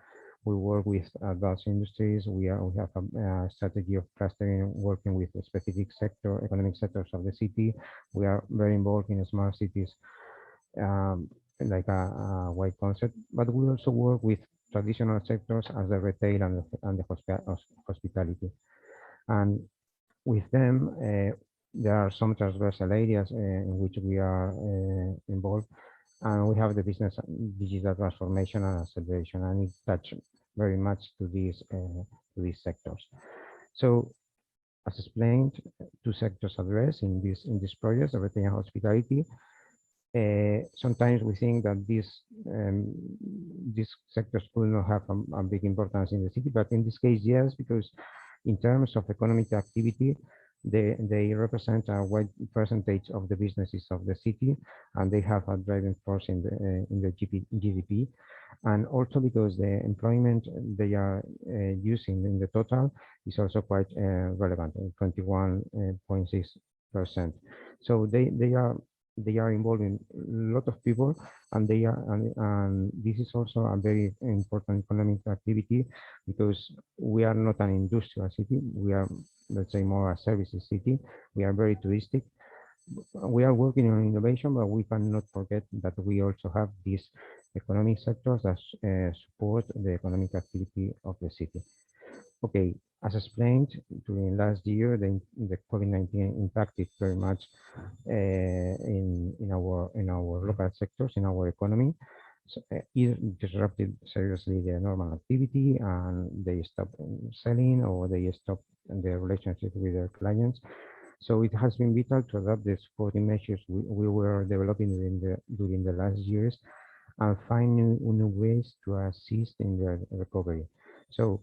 S6: We work with advanced industries. We have a strategy of clustering, working with a specific economic sectors of the city. We are very involved in smart cities, like a wide concept. But we also work with traditional sectors as the retail and the hospitality. And with them, there are some transversal areas in which we are involved, and we have the business digital transformation and acceleration, and it touches very much to these sectors. So, as explained, two sectors addressed in this project, retail and hospitality. Sometimes we think that these sectors could not have a big importance in the city, but in this case, yes, because in terms of economic activity, they represent a wide percentage of the businesses of the city, and they have a driving force in the GDP, and also because the employment they are using in the total is also quite relevant, 21.6%. So they are involving a lot of people, and this is also a very important economic activity, because we are not an industrial city. We are, let's say, more a services city. We are very touristic. We are working on innovation, but we cannot forget that we also have these economic sectors that support the economic activity of the city. Okay, as explained, during last year, the COVID-19 impacted very much in our local sectors, in our economy. So, it disrupted seriously their normal activity, and they stopped selling, or they stopped their relationship with their clients. So it has been vital to adapt the supporting measures we were developing during the last years, and find new ways to assist in their recovery. So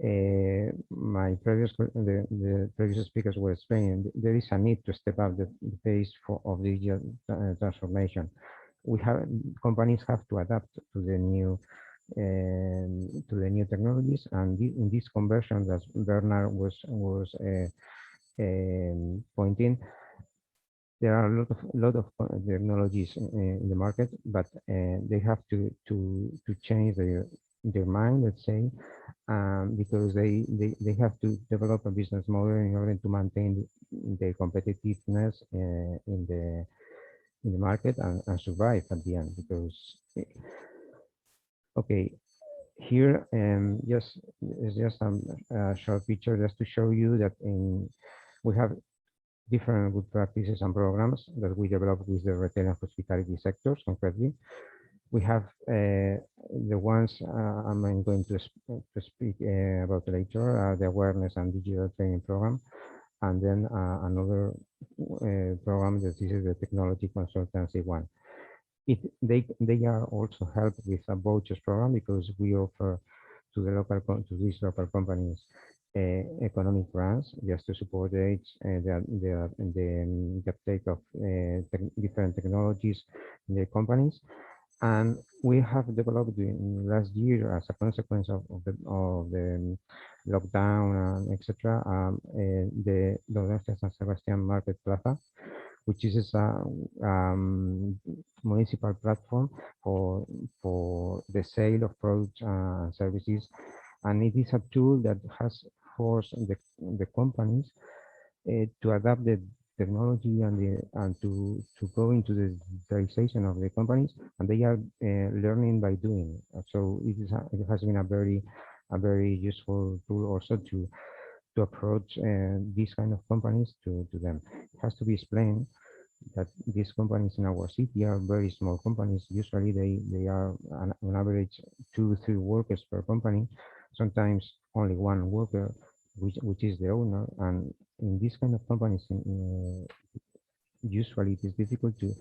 S6: My the previous speakers were explaining, there is a need to step up the pace of digital transformation. Companies have to adapt to the new technologies, and in this conversion that Bernhard was pointing, there are a lot of technologies in the market, but they have to change their mind, let's say, because they have to develop a business model in order to maintain their competitiveness in the market and survive at the end. Because okay, here it's just a short picture just to show you that we have different good practices and programs that we develop with the retail and hospitality sectors concretely. We have the ones I'm going to speak about later, the awareness and digital training program, and then another program that is the technology consultancy one. They are also helped with a vouchers program because we offer to these local companies economic grants just to support the uptake of different technologies in the companies. And we have developed in last year, as a consequence of the lockdown and etc., the Guldseth San Sebastian Market Plaza, which is a municipal platform for the sale of products and services, and it is a tool that has forced the companies to adapt the technology and to go into the digitalization of the companies, and they are learning by doing. So it has been a very useful tool also to approach these kind of companies to them. It has to be explained that these companies in our city are very small companies. Usually they are on average 2-3 workers per company, sometimes only one worker, which is the owner. And in these kind of companies, usually it is difficult to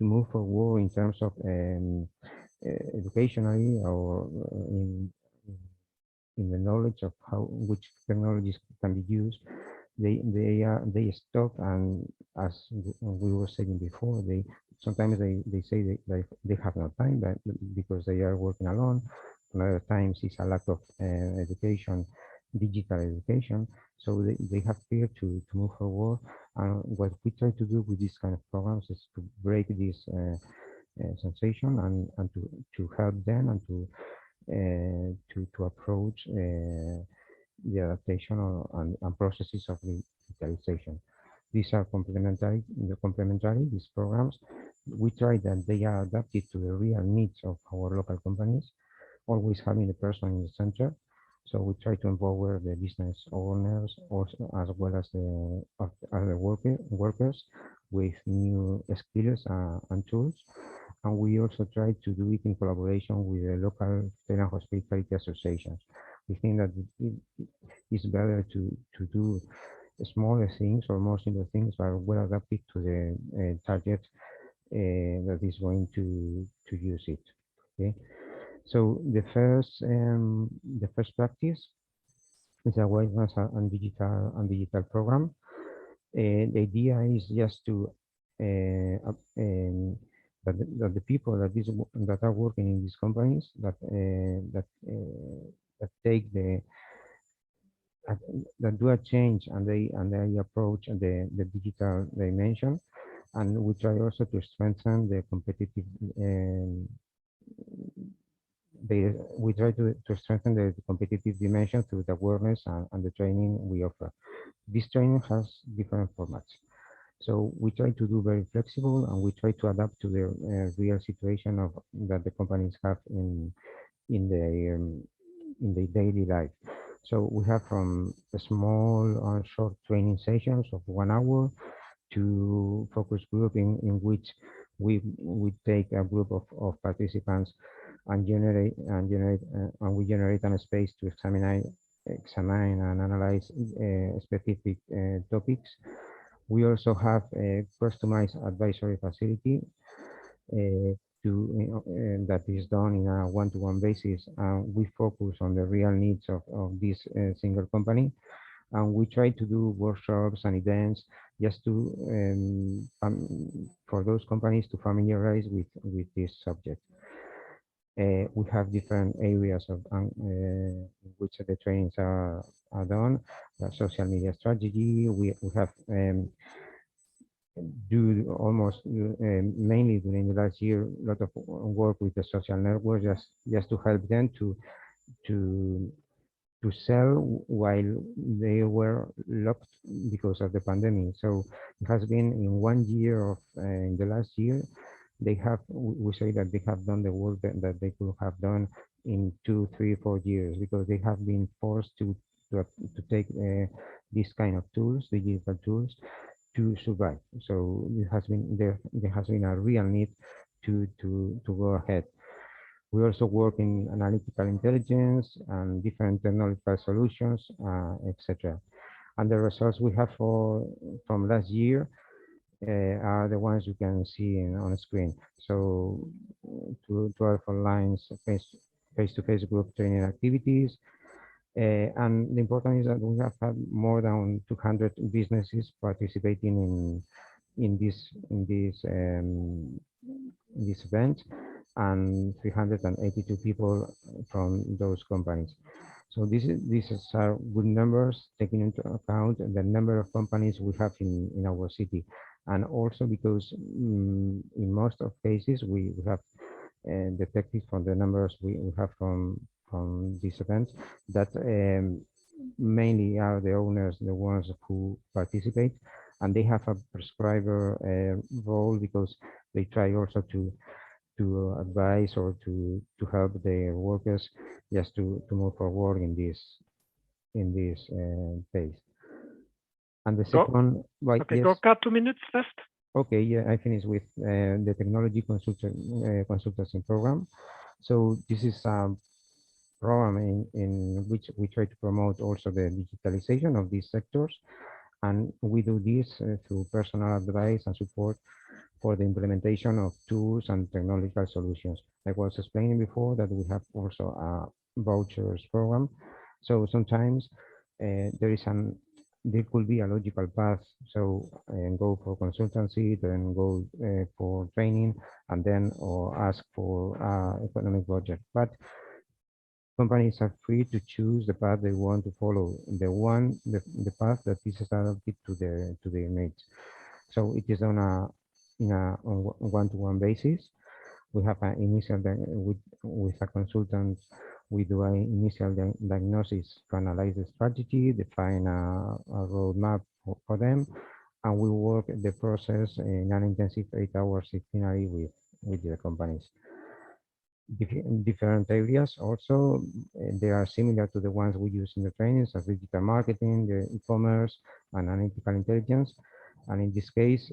S6: move forward in terms of educationally or in the knowledge of which technologies can be used. They stop, and as we were saying before, sometimes they say they have no time, but because they are working alone. Other times it's a lack of education, digital education, so they have fear to move forward. And what we try to do with these kind of programs is to break this sensation and to help them and to approach the adaptation and processes of digitalization. These are complementary, these programs. We try that they are adapted to the real needs of our local companies, always having the person in the center. So we try to empower the business owners also, as well as the other workers with new skills and tools. And we also try to do it in collaboration with the local tenant hospitality associations. We think that it's better to do smaller things or more simple things, but well adapted to the target that is going to use it. Okay, so the first practice is awareness and digital program. The idea is just to that the people that are working in these companies that take that do a change and they approach the digital dimension, and we try also to strengthen the competitive. We try to strengthen the competitive dimension through the awareness and the training we offer. This training has different formats. So we try to do very flexible, and we try to adapt to the real situation that the companies have in their daily life. So we have from small and short training sessions of 1 hour to focus group in which we take a group of participants and we generate a space to examine and analyze specific topics. We also have a customized advisory facility that is done in a one-to-one basis. We focus on the real needs of this single company, and we try to do workshops and events just to for those companies to familiarize with this subject. We have different areas of which the trainings are done. Social media strategy. We have do almost mainly during the last year a lot of work with the social network just to help them to sell while they were locked because of the pandemic. So it has been in 1 year of in the last year, they have, we say that they have done the work that they could have done in 2, 3, 4 years, because they have been forced to take this kind of tools, digital tools, to survive. So it has been there has been a real need to go ahead. We also work in analytical intelligence and different technological solutions, etc. And the results we have from last year are the ones you can see on the screen. So 12 online face-to-face group training activities. And the important is that we have had more than 200 businesses participating in this event, and 382 people from those companies. So these are good numbers, taking into account the number of companies we have in our city, and also because in most of cases we have detected from the numbers we have from these events that mainly are the owners, the ones who participate, and they have a prescriber role, because they try also to advise or to help their workers just to move forward in this phase. And the second, right?
S1: Okay,
S6: Yes.
S1: Gorka, 2 minutes left.
S6: Okay, yeah, I finished with the technology consultancy program. So this is a program in which we try to promote also the digitalization of these sectors, and we do this through personal advice and support for the implementation of tools and technological solutions. I was explaining before that we have also a vouchers program. So sometimes there could be a logical path. So go for consultancy, then go for training, and then or ask for economic budget. But companies are free to choose the path they want to follow, the path that is adapted to their needs. So it is on a one-to-one basis. We have an initial with a consultant. We do an initial diagnosis to analyze the strategy, define a roadmap for them, and we work the process in an intensive 8-hour itinerary with the companies. Different areas also, they are similar to the ones we use in the trainings, as digital marketing, the e-commerce, and analytical intelligence. And in this case,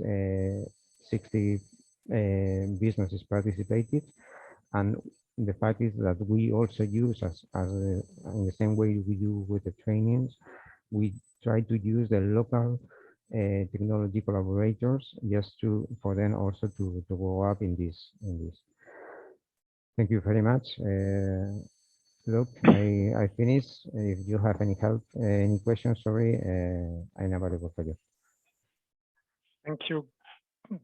S6: 60 businesses participated. And the fact is that we also use, in the same way we do with the trainings, we try to use the local technology collaborators just for them also to go up in this. Thank you very much. Look, I finished. If you have any questions, sorry, I'm available for you.
S1: Thank you,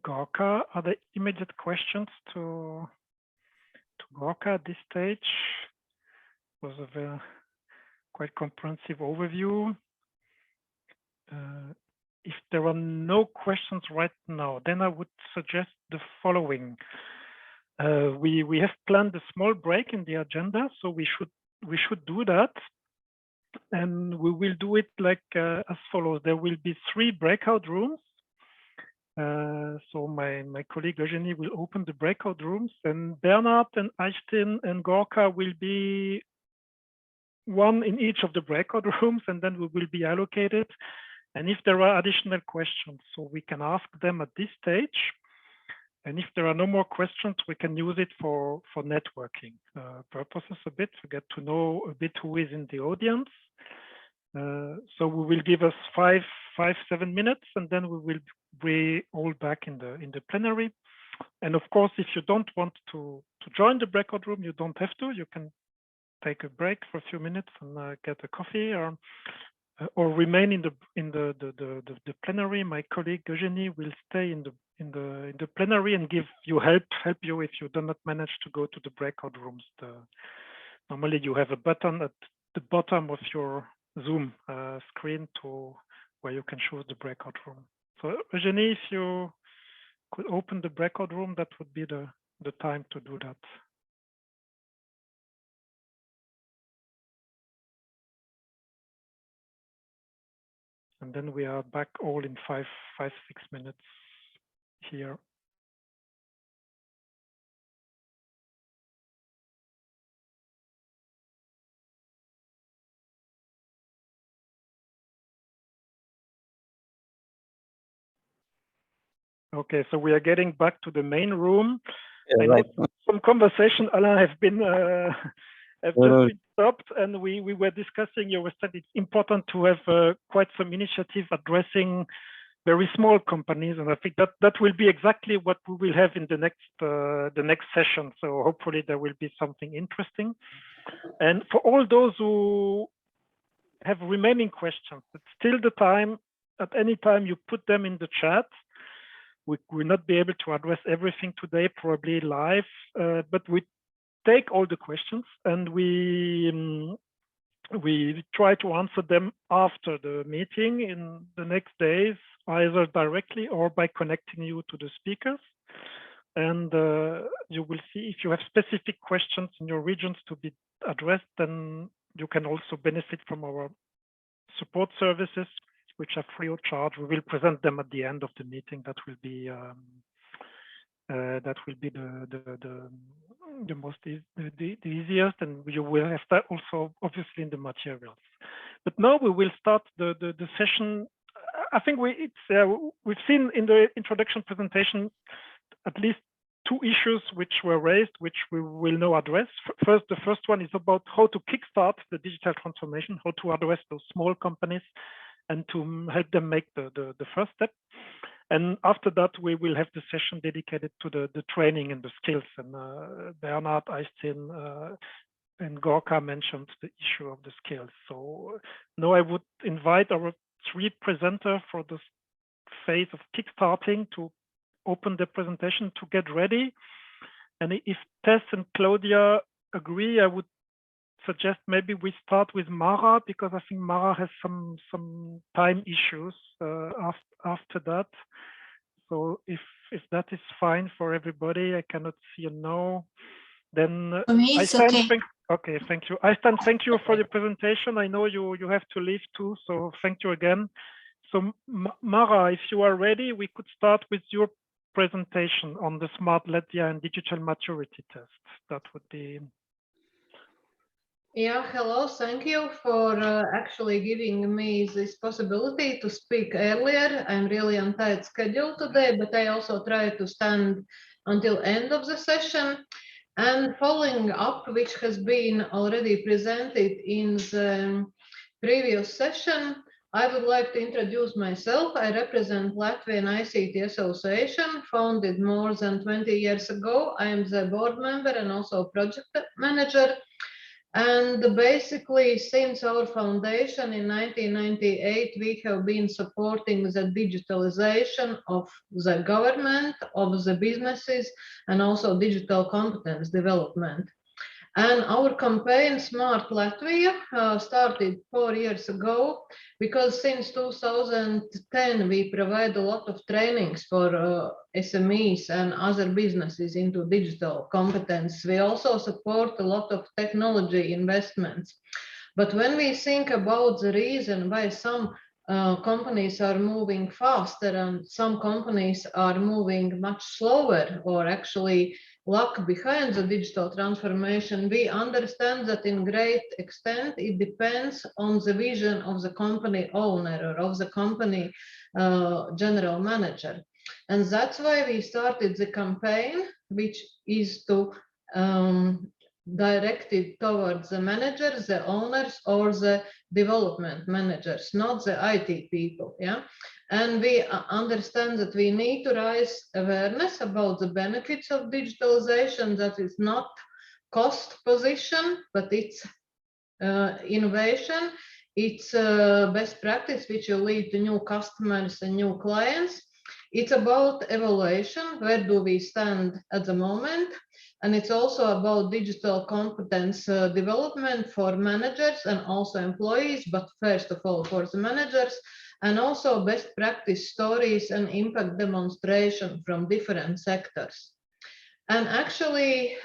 S1: Gorka. Are there immediate questions to Gorka at this stage? It was a very quite comprehensive overview. If there are no questions right now, then I would suggest the following. We have planned a small break in the agenda, so we should do that, and we will do it like as follows. There will be 3 breakout rooms. So my colleague Eugenie will open the breakout rooms, and Bernhard and Eistein and Gorka will be one in each of the breakout rooms, and then we will be allocated. And if there are additional questions, so we can ask them at this stage. And if there are no more questions, we can use it for networking purposes a bit, to get to know a bit who is in the audience. So we will give us 5-7 minutes, and then we will be all back in the plenary. And of course, if you don't want to join the breakout room, you don't have to. You can take a break for a few minutes and get a coffee, or remain in the plenary. My colleague Eugenie will stay in the plenary and give you help you if you do not manage to go to the breakout rooms. Normally you have a button at the bottom of your Zoom screen where you can choose the breakout room. So Eugenie, if you could open the breakout room, that would be the time to do that. And then we are back all in 5, 6 minutes here. Okay, so we are getting back to the main room.
S7: Yeah,
S1: I know some conversation, Alain, have been just been stopped, and we were discussing. You were saying it's important to have quite some initiative addressing very small companies, and I think that will be exactly what we will have in the next session. So hopefully there will be something interesting. And for all those who have remaining questions, it's still the time. At any time you put them in the chat. We will not be able to address everything today, probably live, but we take all the questions and we try to answer them after the meeting in the next days, either directly or by connecting you to the speakers. And you will see if you have specific questions in your regions to be addressed, then you can also benefit from our support services, which are free of charge. We will present them at the end of the meeting. That will be the easiest, and you will have that also obviously in the materials. But now we will start the session. I think we've seen in the introduction presentation at least 2 issues which were raised, which we will now address. First, the first one is about how to kickstart the digital transformation, how to address those small companies and to help them make the first step. And after that, we will have the session dedicated to the training and the skills. And Bernhard, Eistein, and Gorka mentioned the issue of the skills. So now I would invite our 3 presenters for this phase of kickstarting to open the presentation, to get ready. And if Tess and Claudia agree, I would suggest maybe we start with Mara, because I think Mara has some time issues after that. So if that is fine for everybody, I cannot see a no. Then
S2: For me, it's okay.
S1: Okay, thank you. Eistein, thank you for the presentation. I know you have to leave too, so thank you again. So Mara, if you are ready, we could start with your presentation on the Smart Latvia and digital maturity test. That would be.
S8: Yeah, hello. Thank you for actually giving me this possibility to speak earlier. I'm really on tight schedule today, but I also try to stand until end of the session. And following up, which has been already presented in the previous session, I would like to introduce myself. I represent Latvian ICT Association, founded more than 20 years ago. I am the board member and also project manager. And basically, since our foundation in 1998, we have been supporting the digitalization of the government, of the businesses, and also digital competence development. And our campaign, Smart Latvia, started 4 years ago, because since 2010, we provide a lot of trainings for SMEs and other businesses into digital competence. We also support a lot of technology investments. But when we think about the reason why some companies are moving faster and some companies are moving much slower, or actually lag behind the digital transformation, we understand that in great extent it depends on the vision of the company owner or of the company general manager. And that's why we started the campaign, which is to directed towards the managers, the owners, or the development managers, not the IT people. Yeah, and we understand that we need to raise awareness about the benefits of digitalization. That is not cost position, but it's innovation. It's best practice which will lead to new customers and new clients. It's about evaluation. Where do we stand at the moment? And it's also about digital competence development for managers and also employees, but first of all for the managers, and also best practice stories and impact demonstration from different sectors. And actually,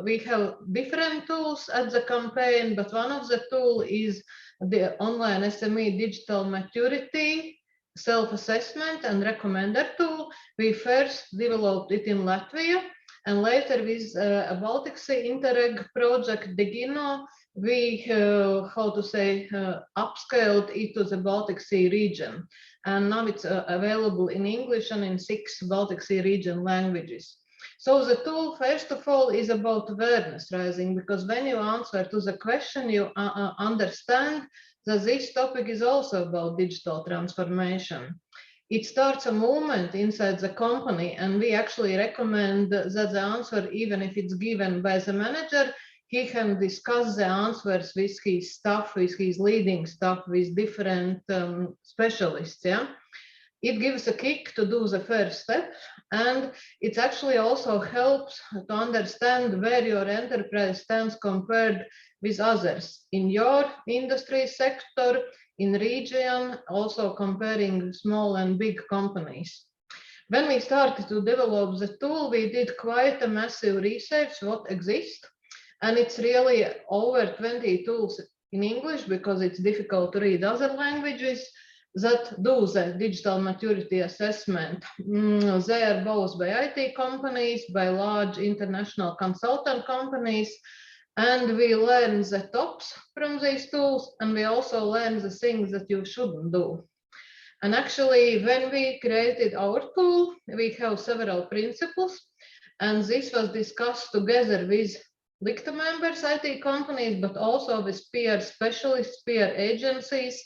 S8: we have different tools at the campaign, but one of the tools is the online SME digital maturity self-assessment and recommender tool. We first developed it in Latvia, and later with a Baltic Sea Interreg project, Keynote, we, upscaled it to the Baltic Sea region. And now it's available in English and in 6 Baltic Sea region languages. So the tool, first of all, is about awareness raising, because when you answer to the question, you understand that this topic is also about digital transformation. It starts a movement inside the company, and we actually recommend that the answer, even if it's given by the manager, he can discuss the answers with his staff, with his leading staff, with different specialists. Yeah, it gives a kick to do the first step, and it actually also helps to understand where your enterprise stands compared with others in your industry sector, in region, also comparing small and big companies. When we started to develop the tool, we did quite a massive research what exists, and it's really over 20 tools in English because it's difficult to read other languages that do the digital maturity assessment. They are both by IT companies, by large international consultant companies, and we learn the tops from these tools, and we also learn the things that you shouldn't do. And actually, when we created our tool, we have several principles, and this was discussed together with LICTA members, IT companies, but also with peer specialists, peer agencies,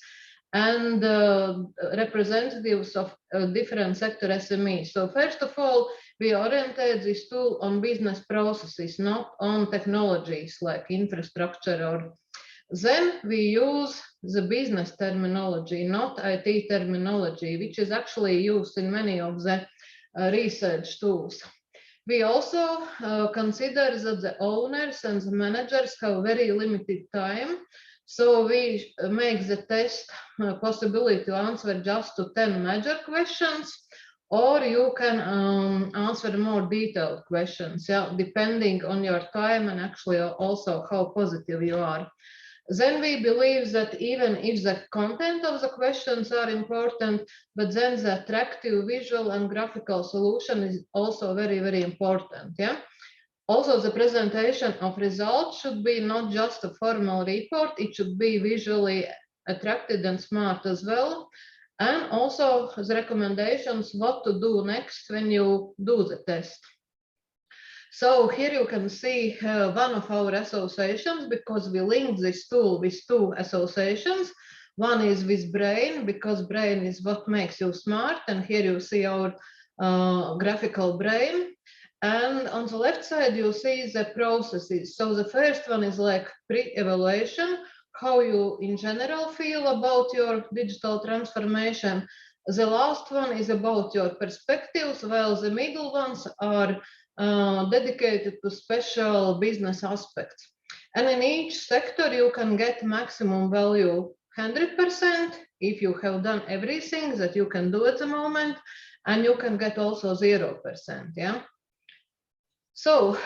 S8: and representatives of different sector SMEs. So first of all, we oriented this tool on business processes, not on technologies like infrastructure. Or then we use the business terminology, not IT terminology, which is actually used in many of the research tools. We also consider that the owners and the managers have very limited time. So we make the test possibility to answer just to 10 major questions, or you can answer more detailed questions, yeah, depending on your time and actually also how positive you are. Then we believe that even if the content of the questions are important, but then the attractive visual and graphical solution is also very, very important. Yeah. Also, the presentation of results should be not just a formal report, it should be visually attractive and smart as well. And also the recommendations what to do next when you do the test. So here you can see one of our associations, because we linked this tool with 2 associations. One is with brain, because brain is what makes you smart. And here you see our graphical brain. And on the left side, you see the processes. So the first one is like pre-evaluation, how you in general feel about your digital transformation. The last one is about your perspectives, while the middle ones are dedicated to special business aspects. And in each sector, you can get maximum value 100% if you have done everything that you can do at the moment, and you can get also 0%. Yeah. So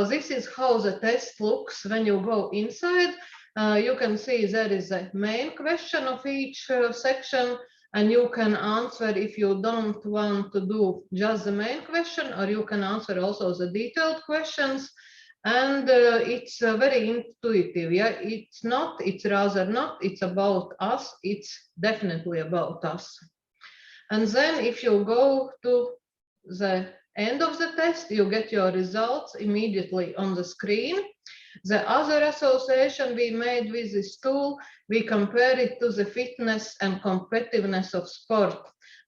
S8: this is how the test looks when you go inside. You can see there is a main question of each section, and you can answer if you don't want to do just the main question, or you can answer also the detailed questions. And it's very intuitive. Yeah, it's rather not, it's about us. It's definitely about us. And then if you go to the end of the test, you get your results immediately on the screen. The other association we made with this tool, we compare it to the fitness and competitiveness of sport.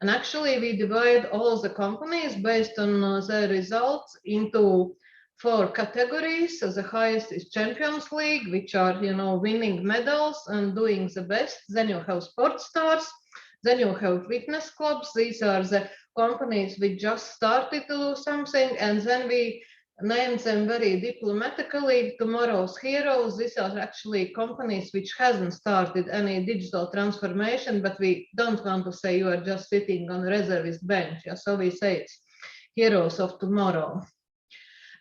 S8: And actually, we divide all the companies based on their results into 4 categories. So the highest is Champions League, which are, winning medals and doing the best. Then you have sports stars. Then you have fitness clubs. These are the companies which just started to do something. And then we named them very diplomatically tomorrow's heroes. These are actually companies which hasn't started any digital transformation, but we don't want to say you are just sitting on a reservist bench. Yeah? So we say it's heroes of tomorrow.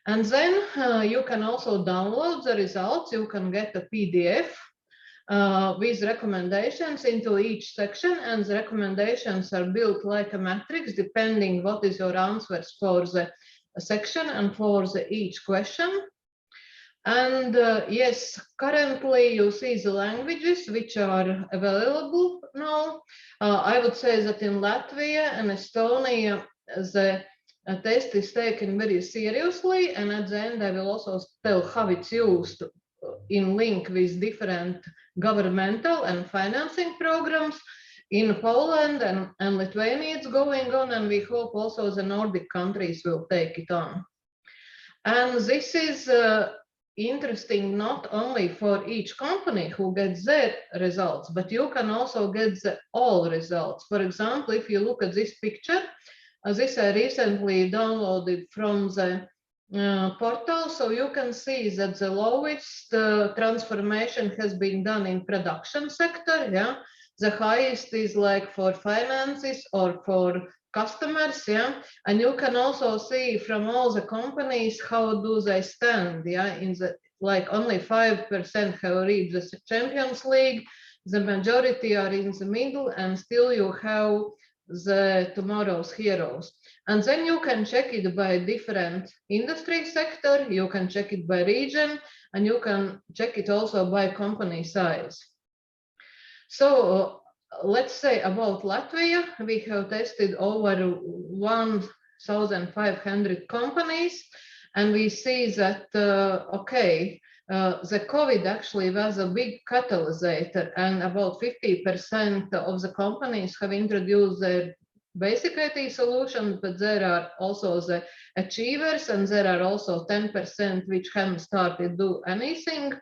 S8: And then you can also download the results. You can get a PDF with recommendations into each section, and the recommendations are built like a matrix depending what is your answers for the section and for each question. And yes, currently you see the languages which are available now. I would say that in Latvia and Estonia, the test is taken very seriously, and at the end I will also tell how it's used in link with different governmental and financing programs. In Poland and Lithuania it's going on, and we hope also the Nordic countries will take it on. And this is interesting not only for each company who gets their results, but you can also get all results. For example, if you look at this picture, this I recently downloaded from the portal, so you can see that the lowest transformation has been done in production sector. Yeah, the highest is like for finances or for customers. Yeah, and you can also see from all the companies how do they stand. Yeah, in the like only 5% have reached the Champions League. The majority are in the middle, and still you have the tomorrow's heroes. And then you can check it by different industry sector, you can check it by region, and you can check it also by company size. So let's say about Latvia, we have tested over 1,500 companies, and we see that, okay, the COVID actually was a big catalyst, and about 50% of the companies have introduced their basic IT solutions, but there are also the achievers, and there are also 10% which haven't started to do anything.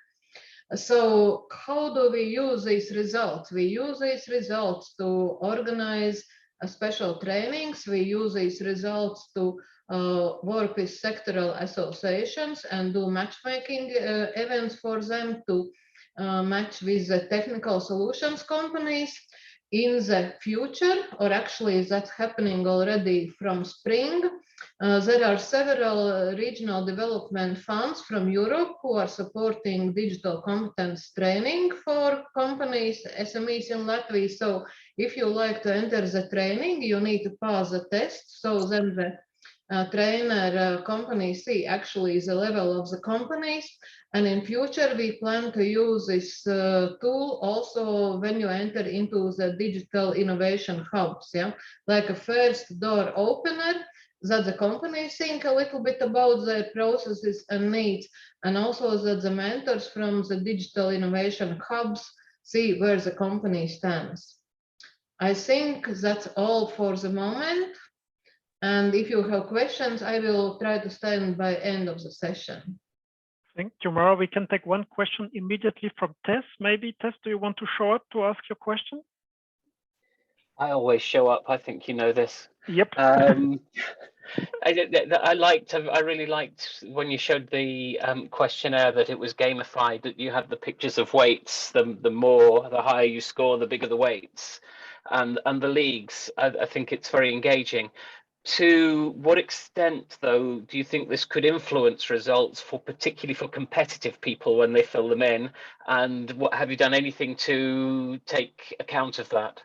S8: So how do we use these results? We use these results to organize special trainings. We use these results to work with sectoral associations and do matchmaking events for them to match with the technical solutions companies. In the future, or actually that's happening already from spring, there are several regional development funds from Europe who are supporting digital competence training for companies, SMEs in Latvia. So if you like to enter the training, you need to pass the test. So then the trainer companies see actually the level of the companies. And in future, we plan to use this tool also when you enter into the digital innovation hubs, yeah, like a first door opener that the companies think a little bit about their processes and needs, and also that the mentors from the digital innovation hubs see where the company stands. I think that's all for the moment. And if you have questions, I will try to stand by end of the session.
S1: Thank you, Mara. We can take one question immediately from Tess. Maybe, Tess, do you want to show up to ask your question?
S4: I always show up. I think you know this.
S1: Yep.
S4: I really liked when you showed the questionnaire that it was gamified, that you had the pictures of weights. The higher you score, the bigger the weights, and the leagues. I think it's very engaging. To what extent, though, do you think this could influence results particularly for competitive people when they fill them in? And what have you done anything to take account of that?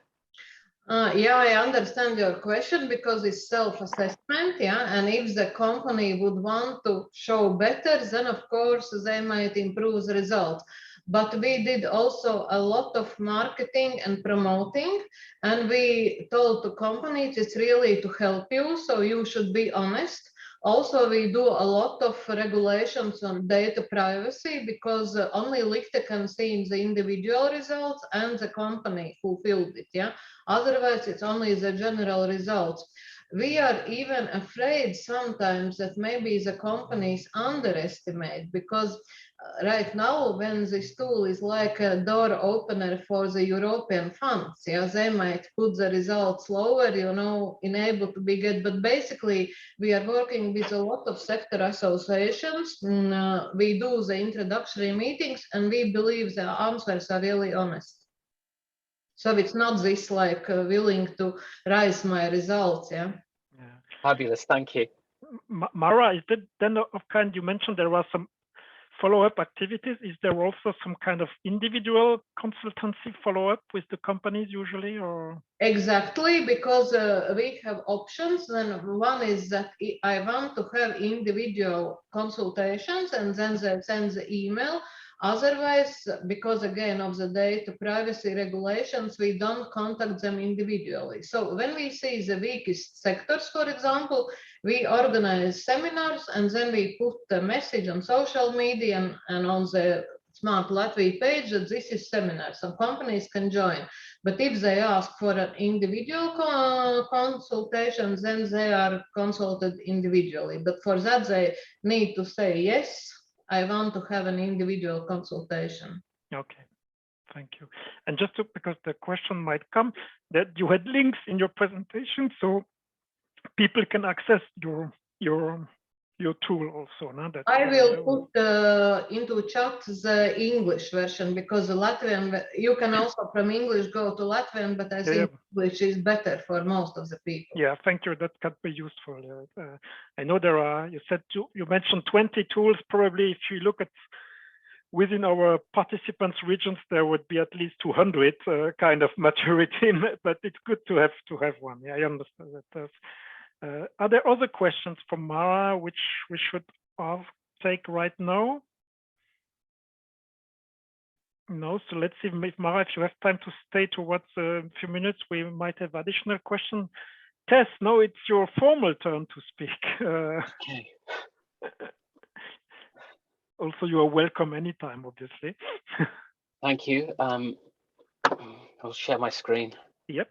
S8: Yeah, I understand your question because it's self-assessment, yeah. And if the company would want to show better, then of course they might improve the result. but we did also a lot of marketing and promoting, and we told the companies it's really to help you, so you should be honest. Also, we do a lot of regulations on data privacy, because only Lichte can see the individual results and the company who filled it. Yeah, otherwise it's only the general results. We are even afraid sometimes that maybe the companies underestimate, because right now, when this tool is like a door opener for the European funds, yeah, they might put the results lower, you know, enable to be good. But basically, we are working with a lot of sector associations. We do the introductory meetings, and we believe the answers are really honest. So it's not this like willing to rise my results, yeah.
S4: Fabulous, thank you.
S1: Mara, is that then of kind, you mentioned there was some follow-up activities. Is there also some kind of individual consultancy follow-up with the companies usually, or?
S8: Exactly, because we have options. And one is that I want to have individual consultations, and then they send the email. Otherwise, because again of the data privacy regulations, we don't contact them individually. So when we see the weakest sectors, for example, we organize seminars, and then we put the message on social media and on the Smart Latvia page that this is seminar, so companies can join. But if they ask for an individual consultation, then they are consulted individually. But for that, they need to say, yes, I want to have an individual consultation.
S1: Okay, thank you. And just because the question might come, that you had links in your presentation, so people can access your tool also. No? That,
S8: I will put into chat the English version, because the Latvian, you can also from English go to Latvian, but I think English is better for most of the people.
S1: Yeah, thank you. That can be useful. I know there are, you mentioned 20 tools. Probably if you look at within our participants regions, there would be at least 200 kind of maturity, but it's good to have one. Yeah, I understand that. Are there other questions from Mara which we should take right now? No, so let's see if Mara, if you have time to stay towards a few minutes, we might have additional questions. Tess, no, it's your formal turn to speak.
S4: Okay.
S1: Also, you are welcome anytime, obviously.
S4: Thank you. I'll share my screen.
S1: Yep.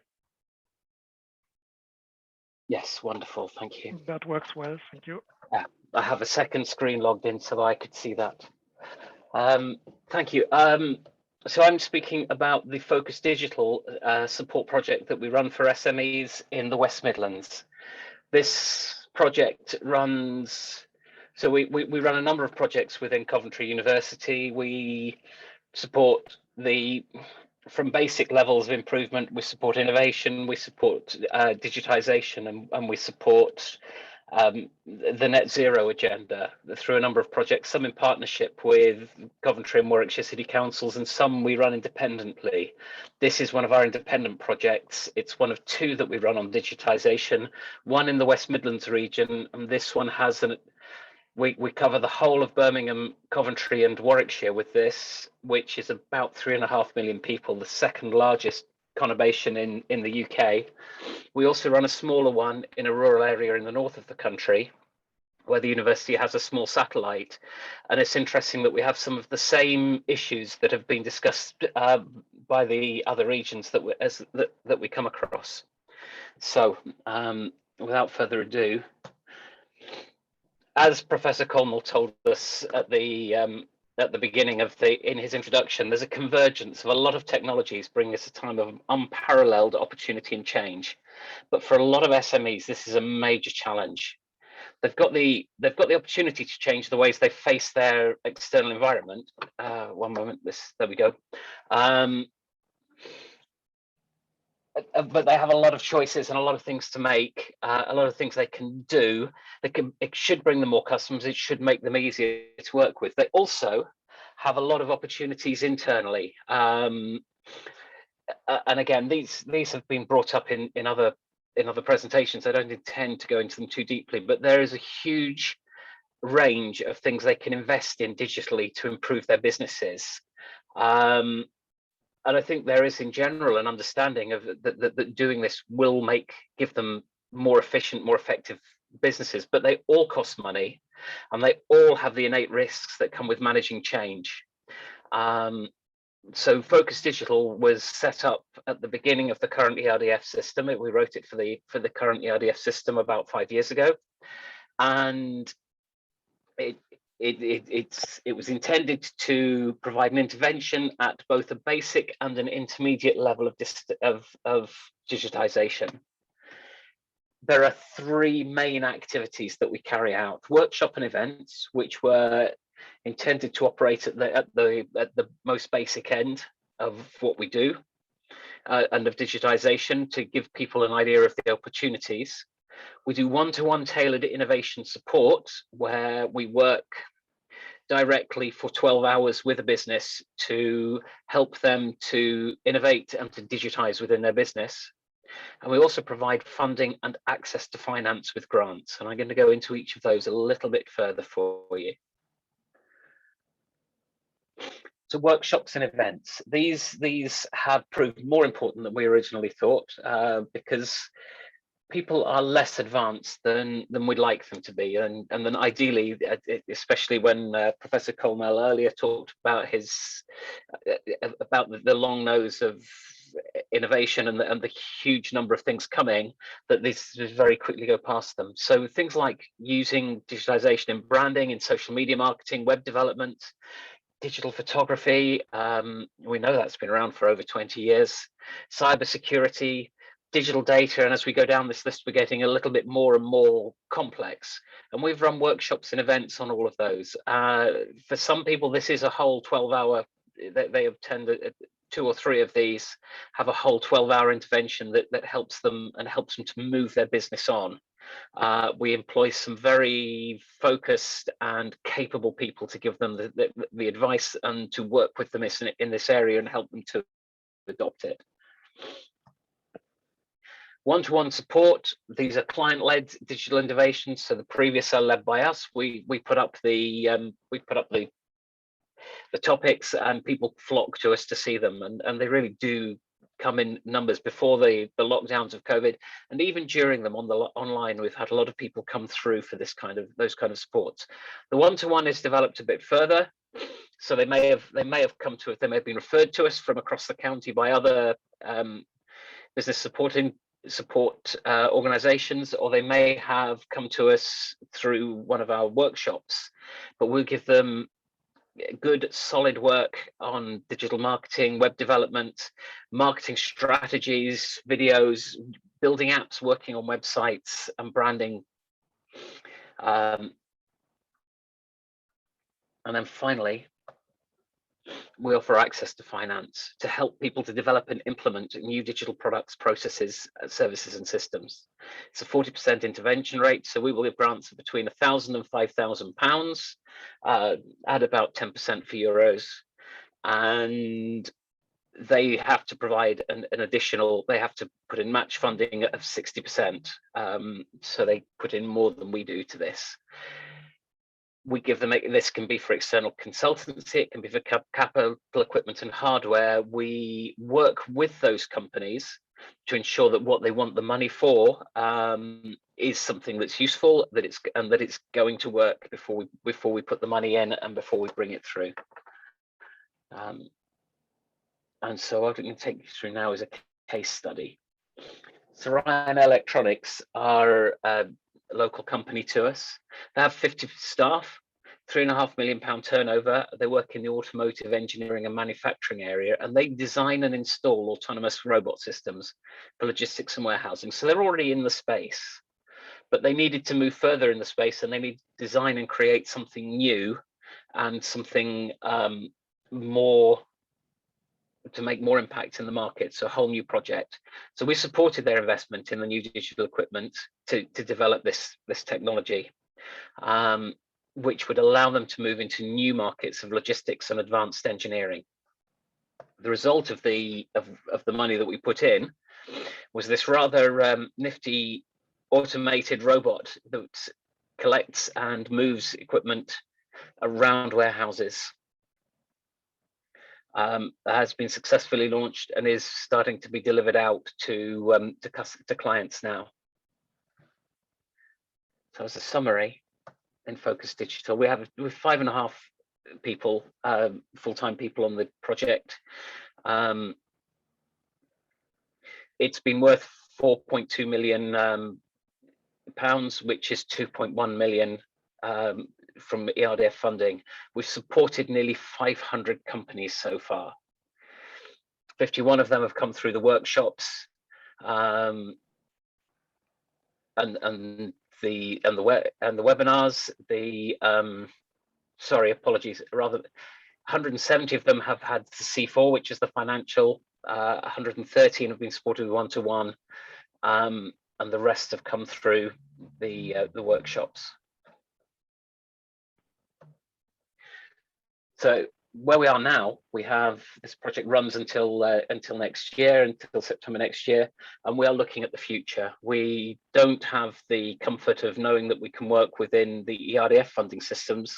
S4: Yes, wonderful. Thank you.
S1: That works well. Thank you.
S4: Yeah, I have a second screen logged in so I could see that. Thank you. So I'm speaking about the Focus Digital support project that we run for SMEs in the West Midlands. This project runs, so we run a number of projects within Coventry University. We support from basic levels of improvement, we support innovation, we support digitization, and we support the net zero agenda through a number of projects, some in partnership with Coventry and Warwickshire City Councils, and some we run independently. This is one of our independent projects. It's one of two that we run on digitization, one in the West Midlands region, and this one has we cover the whole of Birmingham, Coventry and Warwickshire with this, which is about 3.5 million people, the second largest conurbation in the UK. We also run a smaller one in a rural area in the north of the country, where the university has a small satellite. And it's interesting that we have some of the same issues that have been discussed by the other regions that we come across. So without further ado, as Professor Kölmel told us at the beginning of in his introduction, there's a convergence of a lot of technologies bringing us a time of unparalleled opportunity and change. But for a lot of SMEs, this is a major challenge. They've got the opportunity to change the ways they face their external environment. One moment, there we go. But they have a lot of choices and a lot of things to make, a lot of things they can do. It should bring them more customers. It should make them easier to work with. They also have a lot of opportunities internally. And again, these have been brought up in other presentations. I don't intend to go into them too deeply, but there is a huge range of things they can invest in digitally to improve their businesses. And I think there is in general an understanding of that doing this will give them more efficient, more effective businesses, but they all cost money and they all have the innate risks that come with managing change. So Focus Digital was set up at the beginning of the current ERDF system. We wrote it for the current ERDF system about 5 years ago, and it was intended to provide an intervention at both a basic and an intermediate level of digitization. There are 3 main activities that we carry out: workshop and events, which were intended to operate at the most basic end of what we do and of digitization, to give people an idea of the opportunities. We do one-to-one tailored innovation support, where we work directly for 12 hours with a business to help them to innovate and to digitize within their business. And we also provide funding and access to finance with grants. And I'm going to go into each of those a little bit further for you. So workshops and events, these have proved more important than we originally thought, because people are less advanced than we'd like them to be, and then ideally, especially when Professor Kölmel earlier talked about the long nose of innovation and the huge number of things coming, that this very quickly go past them. So things like using digitization in branding, in social media marketing, web development, digital photography, we know that's been around for over 20 years, cybersecurity, digital data, and as we go down this list, we're getting a little bit more and more complex. And we've run workshops and events on all of those. For some people, this is a whole 12-hour, they attend 2 or 3 of these, have a whole 12-hour intervention that helps them to move their business on. We employ some very focused and capable people to give them the advice and to work with them in this area and help them to adopt it. One-to-one support, these are client-led digital innovations. So the previous are led by us. We put up the topics, and people flock to us to see them, and they really do come in numbers. Before the lockdowns of COVID, and even during them online, we've had a lot of people come through for those kind of supports. The one-to-one is developed a bit further, so they may have come to it. They may have been referred to us from across the county by other business support organizations, or they may have come to us through one of our workshops. But we'll give them good solid work on digital marketing, web development, marketing strategies, videos, building apps, working on websites and branding. And then finally, we offer access to finance to help people to develop and implement new digital products, processes, services and systems. It's a 40% intervention rate, so we will give grants of between £1,000 and £5,000, at about 10% for euros, and they have to provide an additional, they have to put in match funding of 60%, so they put in more than we do to this. We give them, this can be for external consultancy, it can be for capital equipment and hardware. We work with those companies to ensure that what they want the money for is something that's useful, that it's going to work before we put the money in and before we bring it through. And so what I'm going to take you through now is a case study. Sorian Electronics are a local company to us. They have 50 staff, £3.5 million turnover. They work in the automotive engineering and manufacturing area, and they design and install autonomous robot systems for logistics and warehousing. So they're already in the space, but they needed to move further in the space, and they need to design and create something new and something more to make more impact in the market, so a whole new project. So we supported their investment in the new digital equipment to develop this technology, which would allow them to move into new markets of logistics and advanced engineering. The result of the money that we put in was this rather nifty automated robot that collects and moves equipment around warehouses. has been successfully launched and is starting to be delivered out to clients now. So as a summary, in Focus Digital, we have 5.5 people, full-time people on the project. It's been worth £4.2 million, which is 2.1 million from ERDF funding. We've supported nearly 500 companies so far. 51 of them have come through the workshops, and the webinars. Sorry, apologies. Rather, 170 of them have had the C4, which is the financial. 113 have been supported with one-to-one, and the rest have come through the workshops. So where we are now, we have this project runs until next year, until September next year, and we are looking at the future. We don't have the comfort of knowing that we can work within the ERDF funding systems.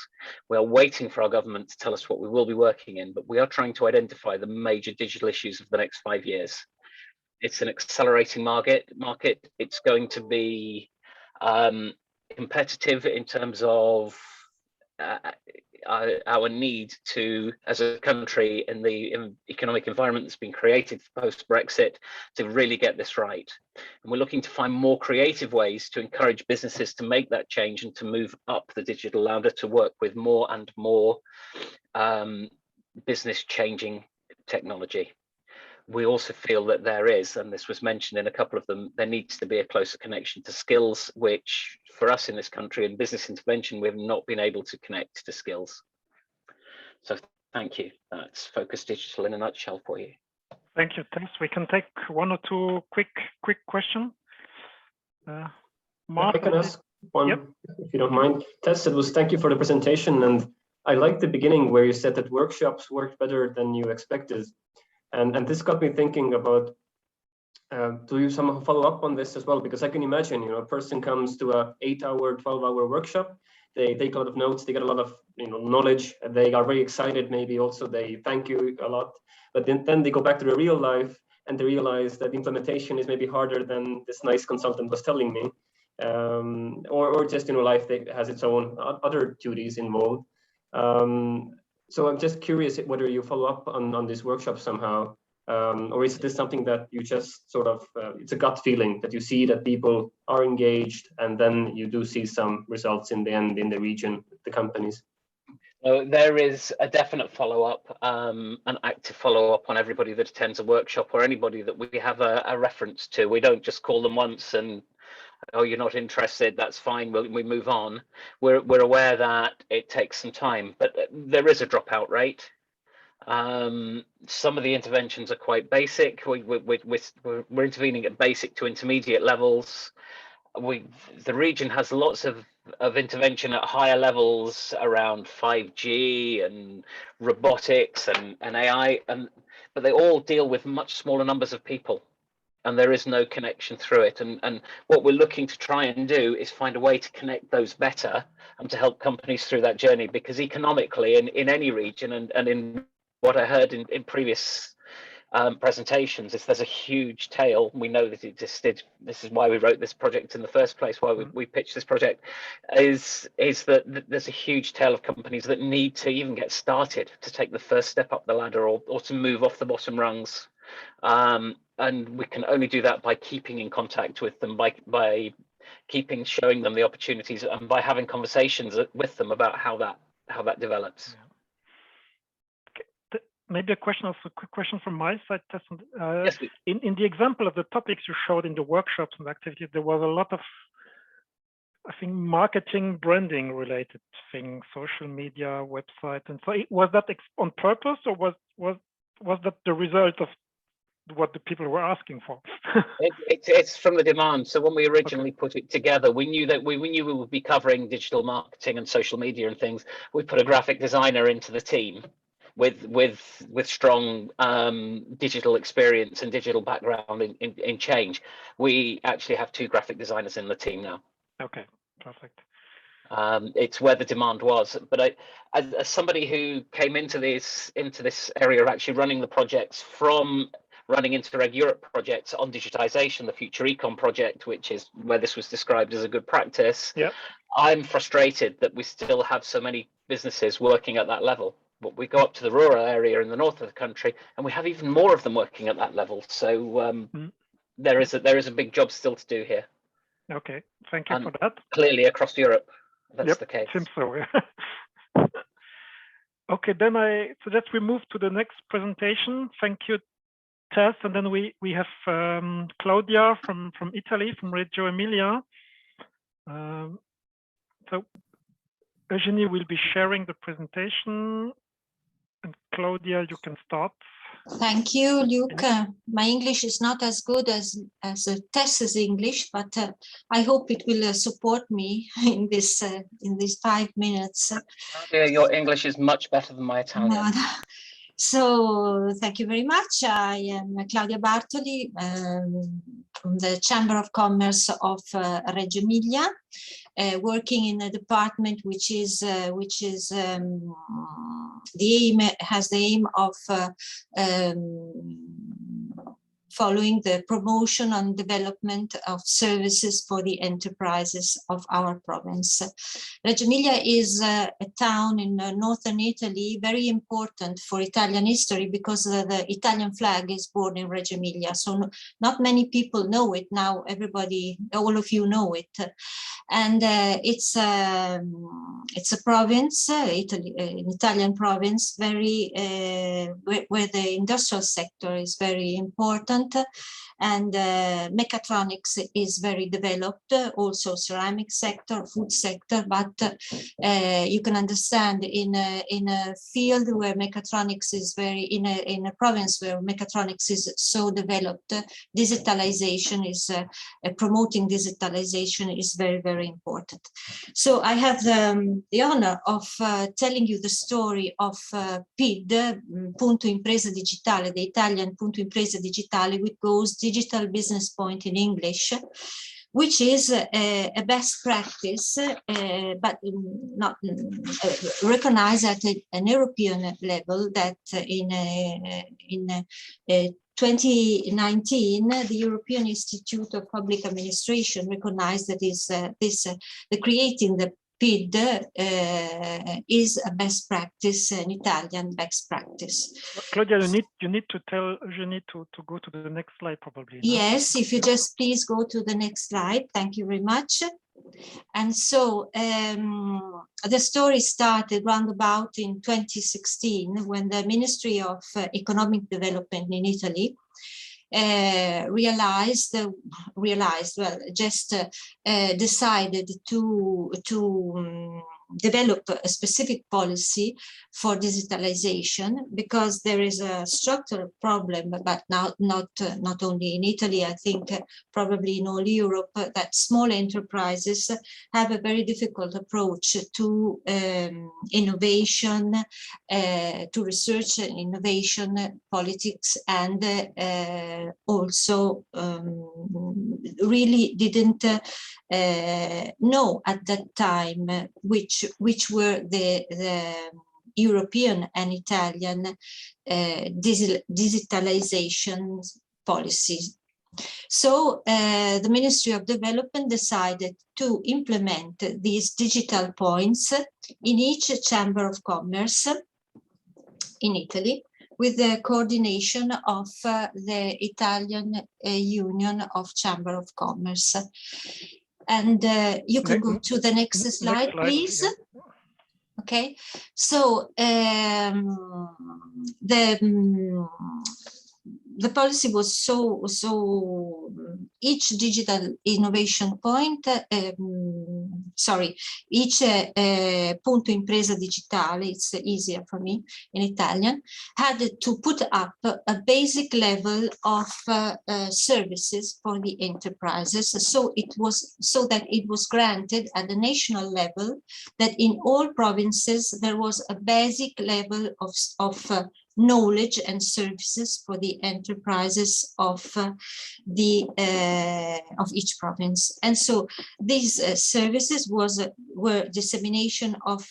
S4: We are waiting for our government to tell us what we will be working in, but we are trying to identify the major digital issues of the next 5 years. It's an accelerating market. It's going to be competitive in terms of our need to, as a country, in the economic environment that's been created post-Brexit, to really get this right. And we're looking to find more creative ways to encourage businesses to make that change and to move up the digital ladder, to work with more and more business-changing technology. We also feel that there is, and this was mentioned in a couple of them, there needs to be a closer connection to skills, which for us in this country in business intervention, we've not been able to connect to skills. So thank you. That's Focus Digital in a nutshell for you.
S1: Thank you. Thanks. We can take one or two quick questions. Mart,
S7: I can ask one,
S1: yep,
S7: if you don't mind. Tess, thank you for the presentation. And I like the beginning where you said that workshops worked better than you expected. And this got me thinking about, do you somehow follow up on this as well? Because I can imagine, a person comes to a 8-hour, 12-hour workshop, they take a lot of notes, they get a lot of knowledge, they are very excited, maybe also they thank you a lot, but then they go back to their real life and they realize that implementation is maybe harder than this nice consultant was telling me, or just life that has its own other duties involved. So I'm just curious whether you follow up on this workshop somehow, or is this something that you just sort of, it's a gut feeling that you see that people are engaged and then you do see some results in the end in the region, the companies?
S4: So there is a definite follow-up, an active follow-up on everybody that attends a workshop or anybody that we have a reference to. We don't just call them once and, oh, you're not interested, that's fine, we move on. We're aware that it takes some time, but there is a dropout rate. Some of the interventions are quite basic. We're intervening at basic to intermediate levels. The region has lots of intervention at higher levels around 5G and robotics and AI, but they all deal with much smaller numbers of people. And there is no connection through it. And what we're looking to try and do is find a way to connect those better and to help companies through that journey, because economically in any region, and in what I heard in previous presentations, is there's a huge tail. We know that it existed. This is why we wrote this project in the first place, why we pitched this project, is that there's a huge tail of companies that need to even get started, to take the first step up the ladder, or to move off the bottom rungs. And we can only do that by keeping in contact with them, by showing them the opportunities, and by having conversations with them about how that develops.
S1: Okay. Maybe a quick question from my side.
S4: Yes, please.
S1: In the example of the topics you showed in the workshops and activities, there was a lot of, I think, marketing, branding related things, social media, website, and so was that on purpose, or was that the result of what the people were asking for?
S4: It's from the demand. So when we originally put it together, we knew we would be covering digital marketing and social media and things. We put a graphic designer into the team with strong digital experience and digital background in change. We actually have 2 graphic designers in the team now.
S1: Okay, perfect.
S4: It's where the demand was. But as somebody who came into this area of actually running the projects from running Interreg Europe projects on digitization, the Future Econ project, which is where this was described as a good practice.
S1: Yep.
S4: I'm frustrated that we still have so many businesses working at that level. But we go up to the rural area in the north of the country, and we have even more of them working at that level. So there is a big job still to do here.
S1: Okay, thank you for that.
S4: Clearly across Europe, that's the case.
S1: Seems so. Okay, then I suggest we move to the next presentation. Thank you, Tess, and then we have Claudia from Italy, from Reggio Emilia. So Eugenie will be sharing the presentation, and Claudia, you can start.
S9: Thank you, Luke. My English is not as good as Tess's English, but I hope it will support me in these 5 minutes.
S4: Your English is much better than my Italian.
S9: So thank you very much. I am Claudia Bartoli from the Chamber of Commerce of Reggio Emilia, working in a department which has the aim of following the promotion and development of services for the enterprises of our province. Reggio Emilia is a town in northern Italy, very important for Italian history because the Italian flag is born in Reggio Emilia. So not many people know it now. Everybody, all of you know it. And it's a province, an Italian province, very where the industrial sector is very important. And mechatronics is very developed, also ceramic sector, food sector, but you can understand in a field where mechatronics is very, in a province where mechatronics is so developed, digitalization is, promoting digitalization is very, very important. So I have the honor of telling you the story of PID, Punto Impresa Digitale, the Italian Punto Impresa Digitale, which goes Digital Business Point in English, which is a best practice, but not recognized at an European level, that in 2019, the European Institute of Public Administration recognized that creating the PID is a best practice, an Italian best practice.
S1: Claudia, you need to tell Eugenie to go to the next slide, probably. No?
S9: Yes, if you just please go to the next slide. Thank you very much. And so the story started round about in 2016 when the Ministry of Economic Development in Italy decided to develop a specific policy for digitalization, because there is a structural problem, but not only in Italy, I think probably in all Europe, that small enterprises have a very difficult approach to innovation, to research and innovation, politics, and also really didn't know at that time which were the European and Italian digitalization policies. So the Ministry of Development decided to implement these digital points in each Chamber of Commerce in Italy, with the coordination of the Italian Union of Chamber of Commerce. And you can go to the next slide, please. Yeah. Okay, so the policy was so each digital innovation point, each punto impresa digitale, it's easier for me in Italian, had to put up a basic level of services for the enterprises. So that it was granted at the national level that in all provinces there was a basic level of knowledge and services for the enterprises of each province. And so these services were dissemination of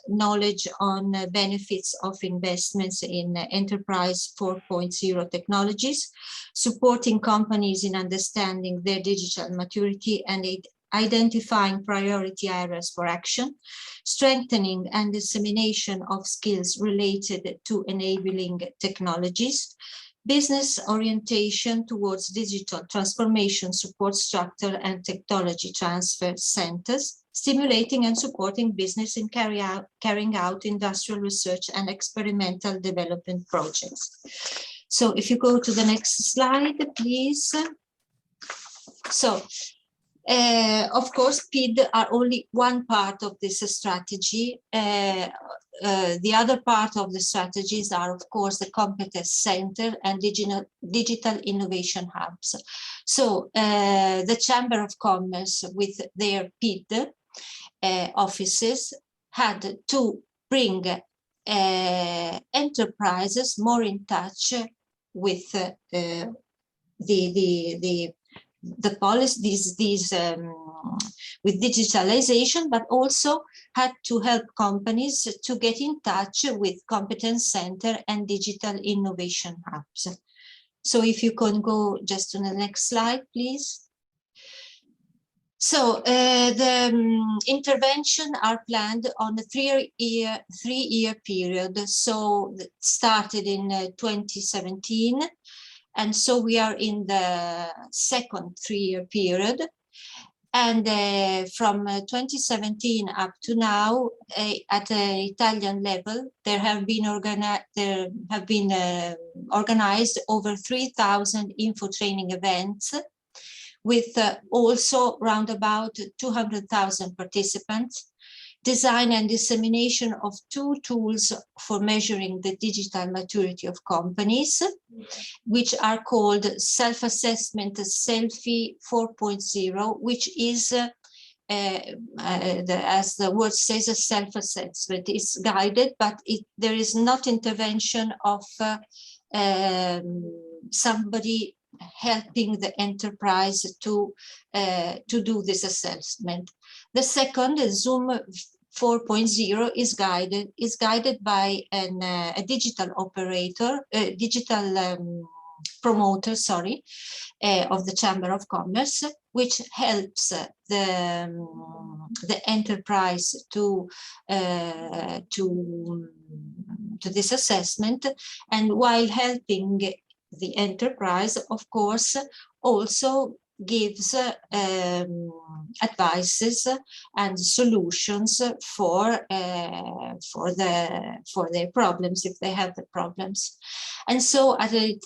S9: knowledge on benefits of investments in enterprise 4.0 technologies, supporting companies in understanding their digital maturity and identifying priority areas for action, strengthening and dissemination of skills related to enabling technologies, business orientation towards digital transformation support structure and technology transfer centers, stimulating and supporting business in carrying out industrial research and experimental development projects. So if you go to the next slide, please. So, of course, PID are only one part of this strategy. The other part of the strategies are, of course, the Competence Center and digital innovation hubs. So the Chamber of Commerce with their PID offices had to bring enterprises more in touch with the policies, with digitalization, but also had to help companies to get in touch with Competence Center and digital innovation hubs. So if you can go just to the next slide, please. So the intervention are planned on a three-year period. So it started in 2017. And so we are in the second three-year period. And from 2017 up to now, at an Italian level, there have been organized over 3,000 info training events, with also around about 200,000 participants, design and dissemination of 2 tools for measuring the digital maturity of companies, which are called self-assessment Selfie 4.0, which is, as the word says, a self-assessment. It's guided, but there is not intervention of somebody helping the enterprise to do this assessment. The second, Zoom 4.0, is guided by a digital operator, promoter, sorry, of the Chamber of Commerce, which helps the enterprise to this assessment, and while helping the enterprise, of course, also gives advices and solutions for their problems, if they have the problems. And so at a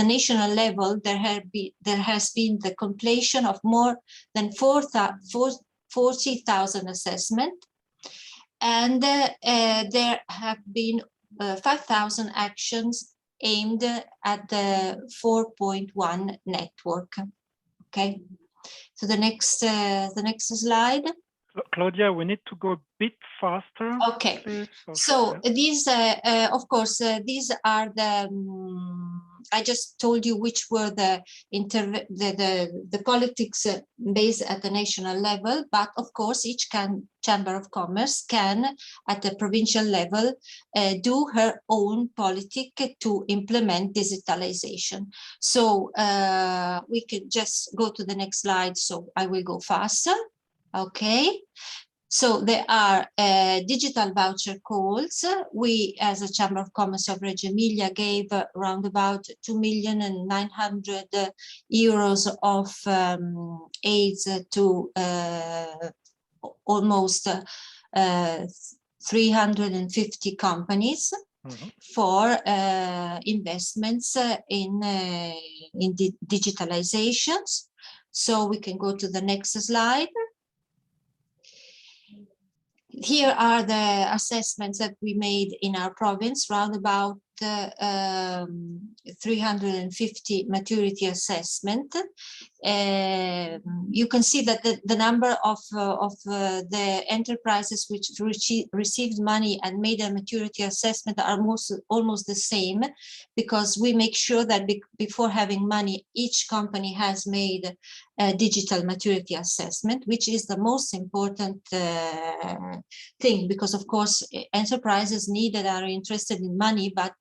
S9: national level, there has been the completion of more than 40,000 assessments, and there have been 5,000 actions aimed at the 4.1 network. Okay, so the next slide.
S1: Claudia, we need to go a bit faster.
S9: Okay, so these, of course, these are the. I just told you which were the politics based at the national level, but of course each Chamber of Commerce can, at the provincial level, do her own politic to implement digitalization. So we can just go to the next slide. So I will go faster. Okay. So there are digital voucher calls. We, as a Chamber of Commerce of Reggio Emilia, gave around about 2,900,000 euros of aids to almost 350 companies for investments in digitalizations. So we can go to the next slide. Here are the assessments that we made in our province, round about 350 maturity assessment. you can see that the number of the enterprises which received money and made a maturity assessment are almost the same, because we make sure that before having money, each company has made a digital maturity assessment, which is the most important thing, because of course enterprises that are interested in money, but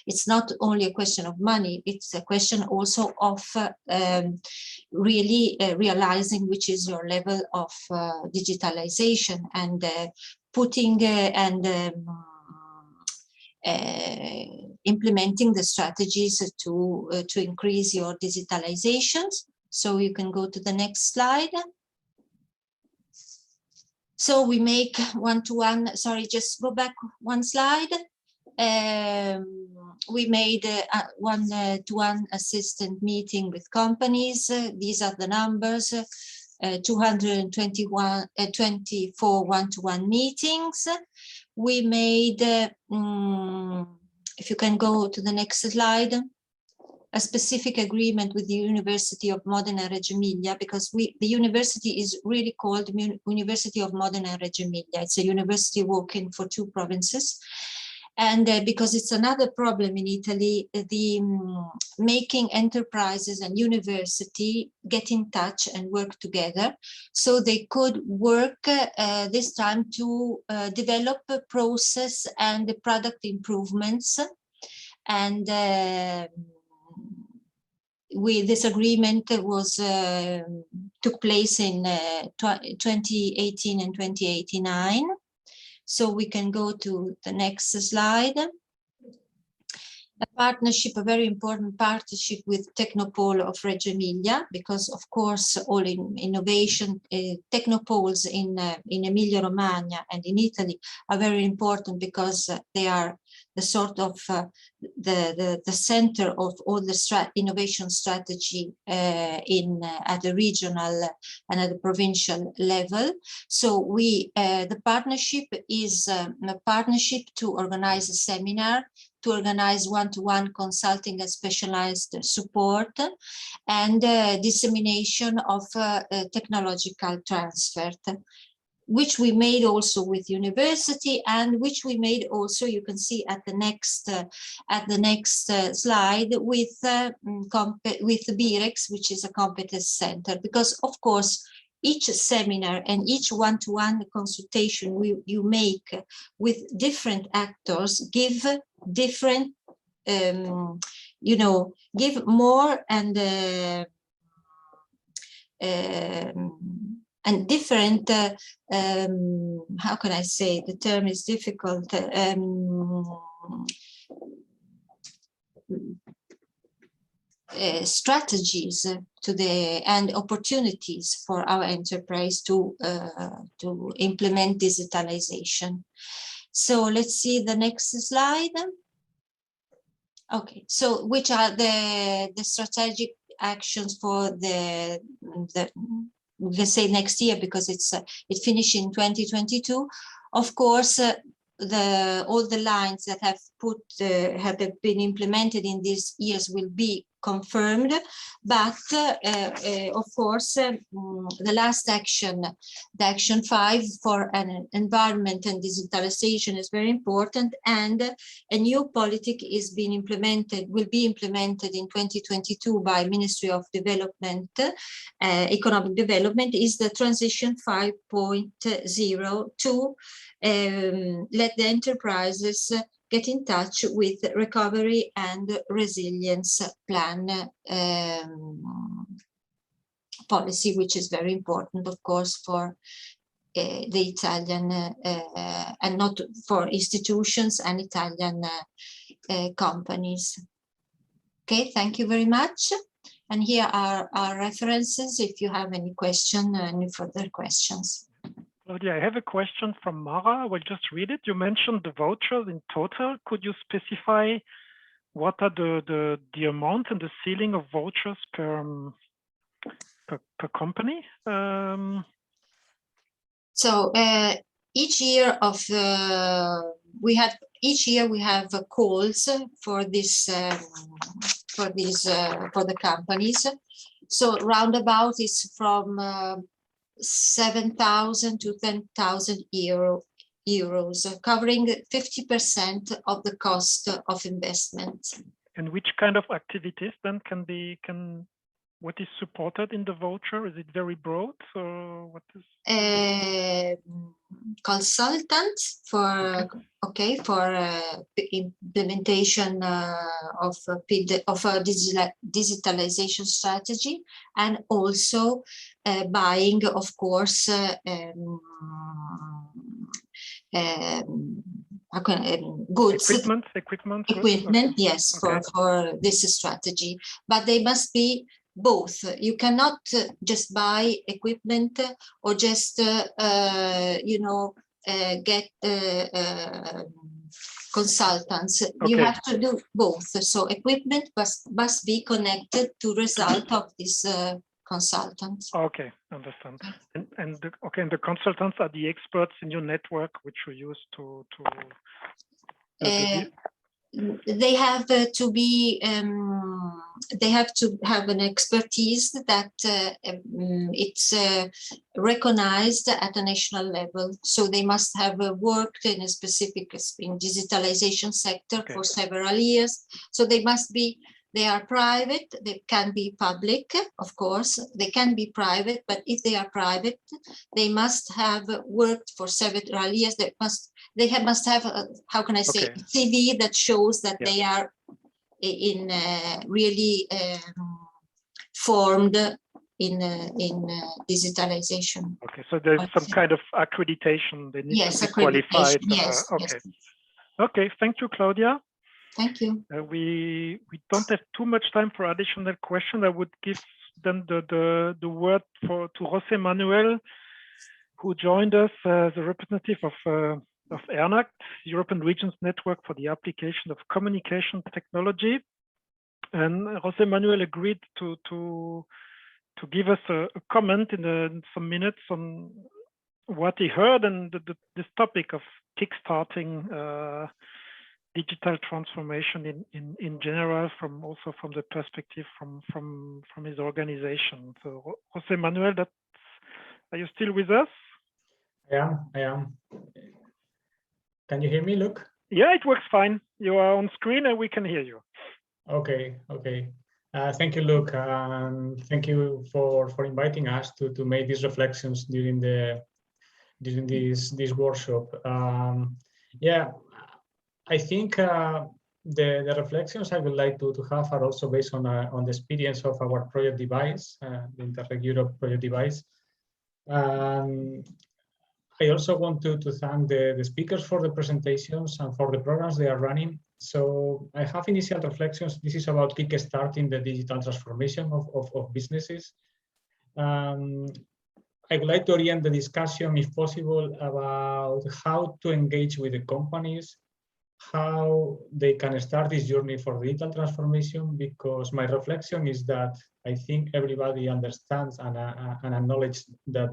S9: it's not only a question of money, it's a question also of really realizing which is your level of digitalization, and putting and implementing the strategies to increase your digitalizations. So you can go to the next slide. So we make one-to-one, sorry, just go back one slide. We made a one-to-one assistant meeting with companies. These are the numbers, 224 one-to-one meetings. We made, if you can go to the next slide, a specific agreement with the University of Modena and Reggio Emilia, because the university is really called University of Modena and Reggio Emilia. It's a university working for 2 provinces. And because it's another problem in Italy, the making enterprises and university get in touch and work together. So they could work this time to develop a process and the product improvements. And this agreement was took place in 2018 and 2089. So we can go to the next slide. A partnership, a very important partnership with Technopole of Reggio Emilia, because of course all in innovation, Technopoles in Emilia-Romagna and in Italy are very important, because they are the sort of the center of all the innovation strategy at the regional and at the provincial level. So the partnership is a partnership to organize a seminar, to organize one-to-one consulting and specialized support, and dissemination of technological transfer, which we made also with university, and which we made also, you can see at the next slide, with BIREX, which is a competence center, because of course each seminar and each one-to-one consultation you make with different actors give different, give more and different, how can I say, the term is difficult, strategies and opportunities for our enterprise to implement digitalization. So let's see the next slide. Okay, so which are the strategic actions for let's say next year, because it finished in 2022. Of course, all the lines that have been implemented in these years will be confirmed, but of course the last action, the action 5 for an environment and digitalization, is very important, and a new politic will be implemented in 2022 by Ministry of Development, Economic Development, is the transition 5.0 to let the enterprises get in touch with recovery and resilience plan policy, which is very important, of course, for the Italian and not for institutions and Italian companies. Okay, thank you very much. And here are our references if you have any further questions.
S1: Claudia, I have a question from Mara. I will just read it. You mentioned the vouchers in total. Could you specify what are the amount and the ceiling of vouchers per company?
S9: So each year we have calls for the companies. So roundabout is from 7,000 to 10,000 euros, covering 50% of the cost of investment.
S1: And which kind of activities then what is supported in the voucher? Is it very broad, or what is?
S9: Consultant for implementation of a digitalization strategy, and also buying, of course, goods,
S1: equipment,
S9: okay. Yes,
S1: okay.
S9: for this strategy, but they must be both. You cannot just buy equipment or just get consultants. Okay. You have to do both. So equipment must be connected to result of this consultant.
S1: Okay, understand. And the consultants are the experts in your network, which you use to
S9: they have to be they have to have an expertise that it's recognized at a national level. So they must have worked in a specific digitalization sector for several years. So they are private. They can be public, of course. They can be private, but if they are private, they must have worked for several years. They must have a, how can I say, a CV that shows that they are in really formed in digitalization.
S1: Okay, so there's some kind of accreditation. They need to be qualified.
S9: Yes,
S1: Okay, thank you, Claudia.
S9: Thank you.
S1: We don't have too much time for additional questions. I would give then the word to José Manuel, who joined us as a representative of ERNAC, European Regions Network for the Application of Communication Technology. And José Manuel agreed to give us a comment in some minutes on what he heard and this topic of kickstarting digital transformation in general, also from the perspective from his organization. So José Manuel, are you still with us?
S10: I am. Can you hear me, Luke?
S1: Yeah, it works fine. You are on screen and we can hear you.
S10: Okay. Thank you, Luke. Thank you for inviting us to make these reflections during this workshop. I think the reflections I would like to have are also based on the experience of our project device, the Interreg Europe project device. I also want to thank the speakers for the presentations and for the programs they are running. So I have initial reflections. This is about kickstarting the digital transformation of businesses. I would like to orient the discussion, if possible, about how to engage with the companies, how they can start this journey for digital transformation, because my reflection is that I think everybody understands and acknowledges that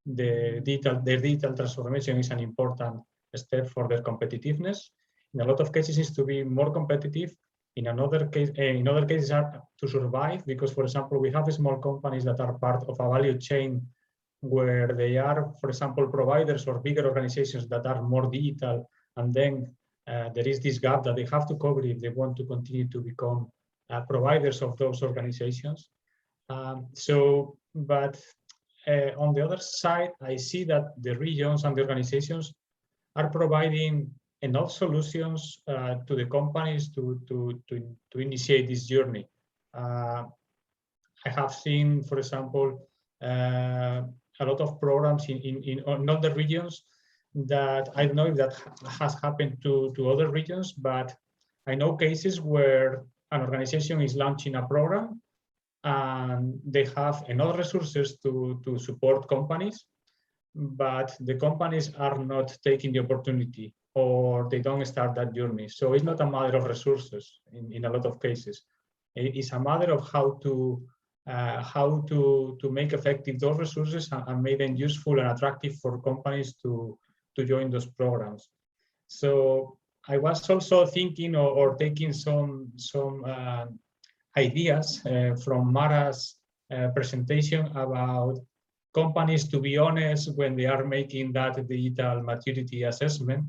S10: their digital transformation is an important step for their competitiveness. In a lot of cases, is to be more competitive. In other cases, are to survive, because, for example, we have small companies that are part of a value chain where they are, for example, providers or bigger organizations that are more digital, and then there is this gap that they have to cover if they want to continue to become providers of those organizations. But on the other side, I see that the regions and the organizations are providing enough solutions to the companies to initiate this journey. I have seen, for example, a lot of programs in other regions that I don't know if that has happened to other regions, but I know cases where an organization is launching a program and they have enough resources to support companies, but the companies are not taking the opportunity, or they don't start that journey. So it's not a matter of resources in a lot of cases. It's a matter of how to make effective those resources and make them useful and attractive for companies to join those programs. So I was also thinking or taking some ideas from Mara's presentation about companies to be honest when they are making that digital maturity assessment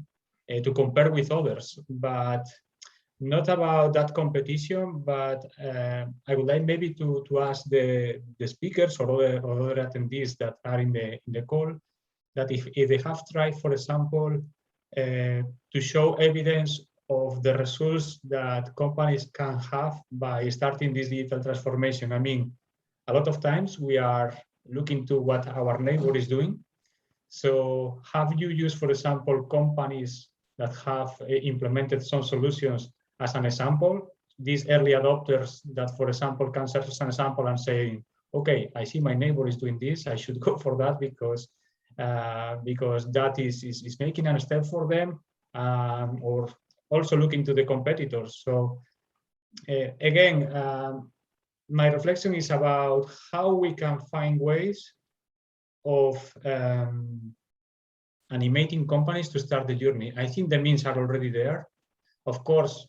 S10: to compare with others, but not about that competition, but I would like maybe to ask the speakers or other attendees that are in the call that if they have tried, for example, to show evidence of the results that companies can have by starting this digital transformation. I mean, a lot of times we are looking to what our neighbor is doing. So have you used, for example, companies that have implemented some solutions as an example, these early adopters that, for example, can serve as an example and saying, okay, I see my neighbor is doing this, I should go for that because that is making a step for them, or also looking to the competitors. So again, my reflection is about how we can find ways of animating companies to start the journey. I think the means are already there. Of course,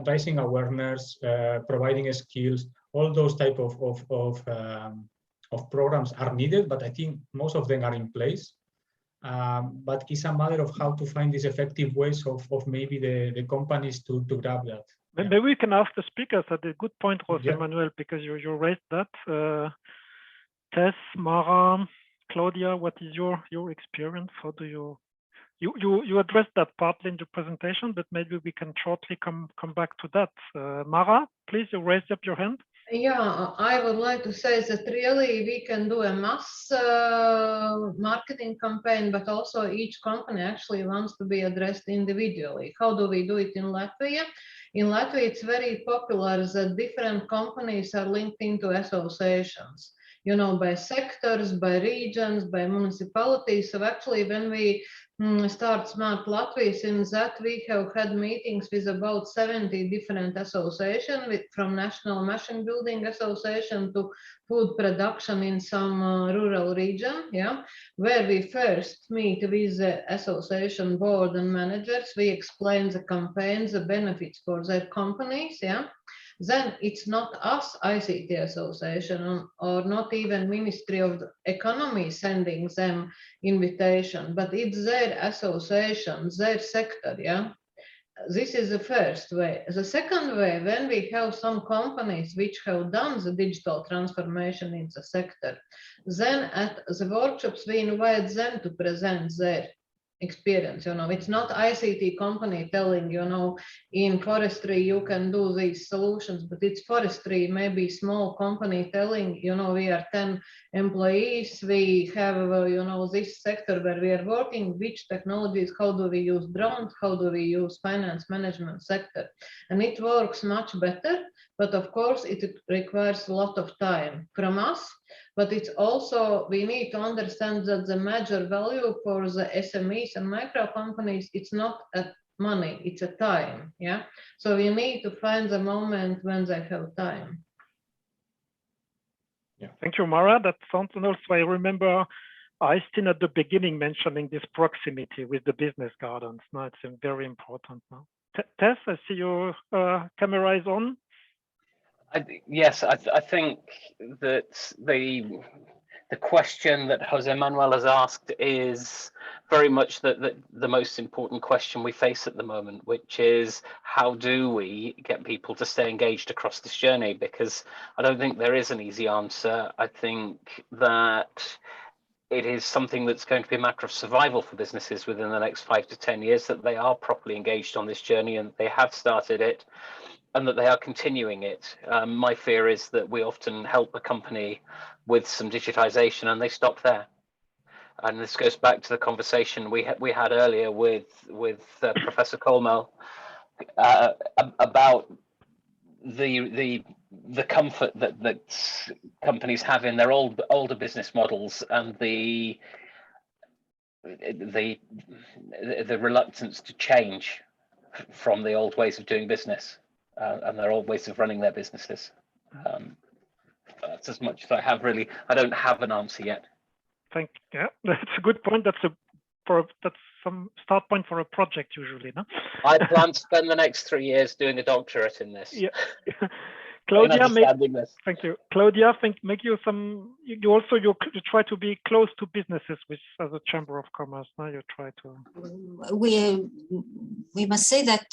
S10: raising awareness, providing skills, all those type of programs are needed, but I think most of them are in place. But it's a matter of how to find these effective ways of maybe the companies to grab that.
S1: Maybe we can ask the speakers at a good point, Jose
S10: Yeah.
S1: Manuel, because you raised that. Tess, Mara, Claudia, what is your experience? How do you addressed that partly in the presentation, but maybe we can shortly come back to that. Mara, please, you raised up your hand.
S8: Yeah, I would like to say that really we can do a mass marketing campaign, but also each company actually wants to be addressed individually. How do we do it in Latvia? In Latvia, it's very popular that different companies are linked into associations, you know, by sectors, by regions, by municipalities. So actually, when we start Smart Latvia, since that we have had meetings with about 70 different associations, from National Machine Building Association to food production in some rural region, yeah, where we first meet with the association board and managers. We explain the campaigns, the benefits for their companies, yeah. Then it's not us, ICT Association, or not even Ministry of the Economy sending them invitation, but it's their association, their sector, yeah. This is the first way. The second way, when we have some companies which have done the digital transformation in the sector, then at the workshops we invite them to present their experience. You know, it's not ICT company telling, you know, in forestry you can do these solutions, but it's forestry, maybe small company telling, you know, we are 10 employees, we have, you know, this sector where we are working, which technologies, how do we use drones, how do we use finance management sector, and it works much better. But of course, it requires a lot of time from us. But it's also, we need to understand that the major value for the SMEs and micro companies, it's not a money, it's a time. Yeah. So we need to find the moment when they have time.
S1: Yeah. Thank you, Mara. That sounds, and also I remember Eistein at the beginning mentioning this proximity with the business gardens. Now it's very important now. Tess, I see your camera is on.
S4: Yes, I think that the question that Jose Manuel has asked is very much the most important question we face at the moment, which is how do we get people to stay engaged across this journey? Because I don't think there is an easy answer. I think that it is something that's going to be a matter of survival for businesses within the next 5 to 10 years, that they are properly engaged on this journey and they have started it, and that they are continuing it. My fear is that we often help a company with some digitization and they stop there. And this goes back to the conversation we had earlier with Professor Kölmel about the comfort that companies have in their older business models and the reluctance to change from the old ways of doing business. And their old ways of running their businesses. That's as much as I have, really. I don't have an answer yet.
S1: Yeah, that's a good point. That's some start point for a project usually, no?
S4: I plan to spend the next 3 years doing a doctorate in this.
S1: Yeah. Claudia,
S4: understanding this.
S1: thank you. Claudia, make you some. You also you try to be close to businesses with as a Chamber of Commerce. Now you try to.
S9: We must say that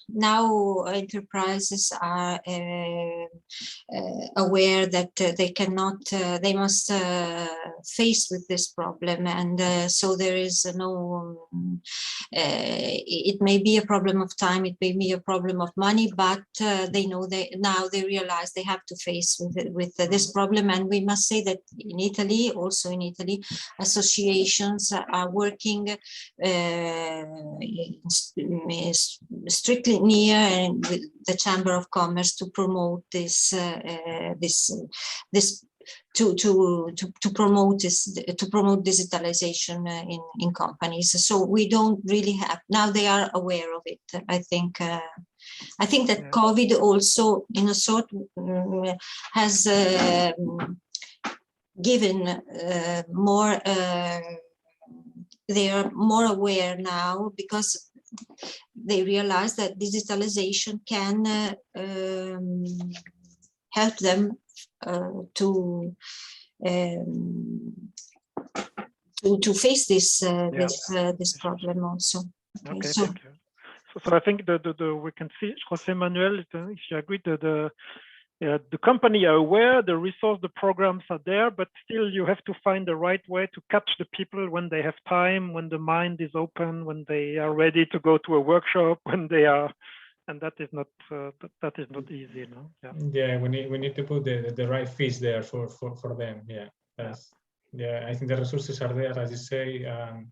S9: now enterprises are aware that they must face with this problem, and so there is no. It may be a problem of time, it may be a problem of money, but they know they realize they have to face with this problem. And we must say that in Italy, associations are working strictly near with the Chamber of Commerce to promote this to promote digitalization in companies. So we don't really have, now they are aware of it. I think that COVID also in a sort has given more, they are more aware now because they realize that digitalization can help them to face this problem also.
S1: Okay, so, thank you. So I think we can see, José Manuel, if you agree, the company are aware, the resource, the programs are there, but still you have to find the right way to catch the people when they have time, when the mind is open, when they are ready to go to a workshop, when they are. And that is not easy, no?
S10: Yeah, we need to put the right fees there for them. Yeah, yeah. I think the resources are there, as you say.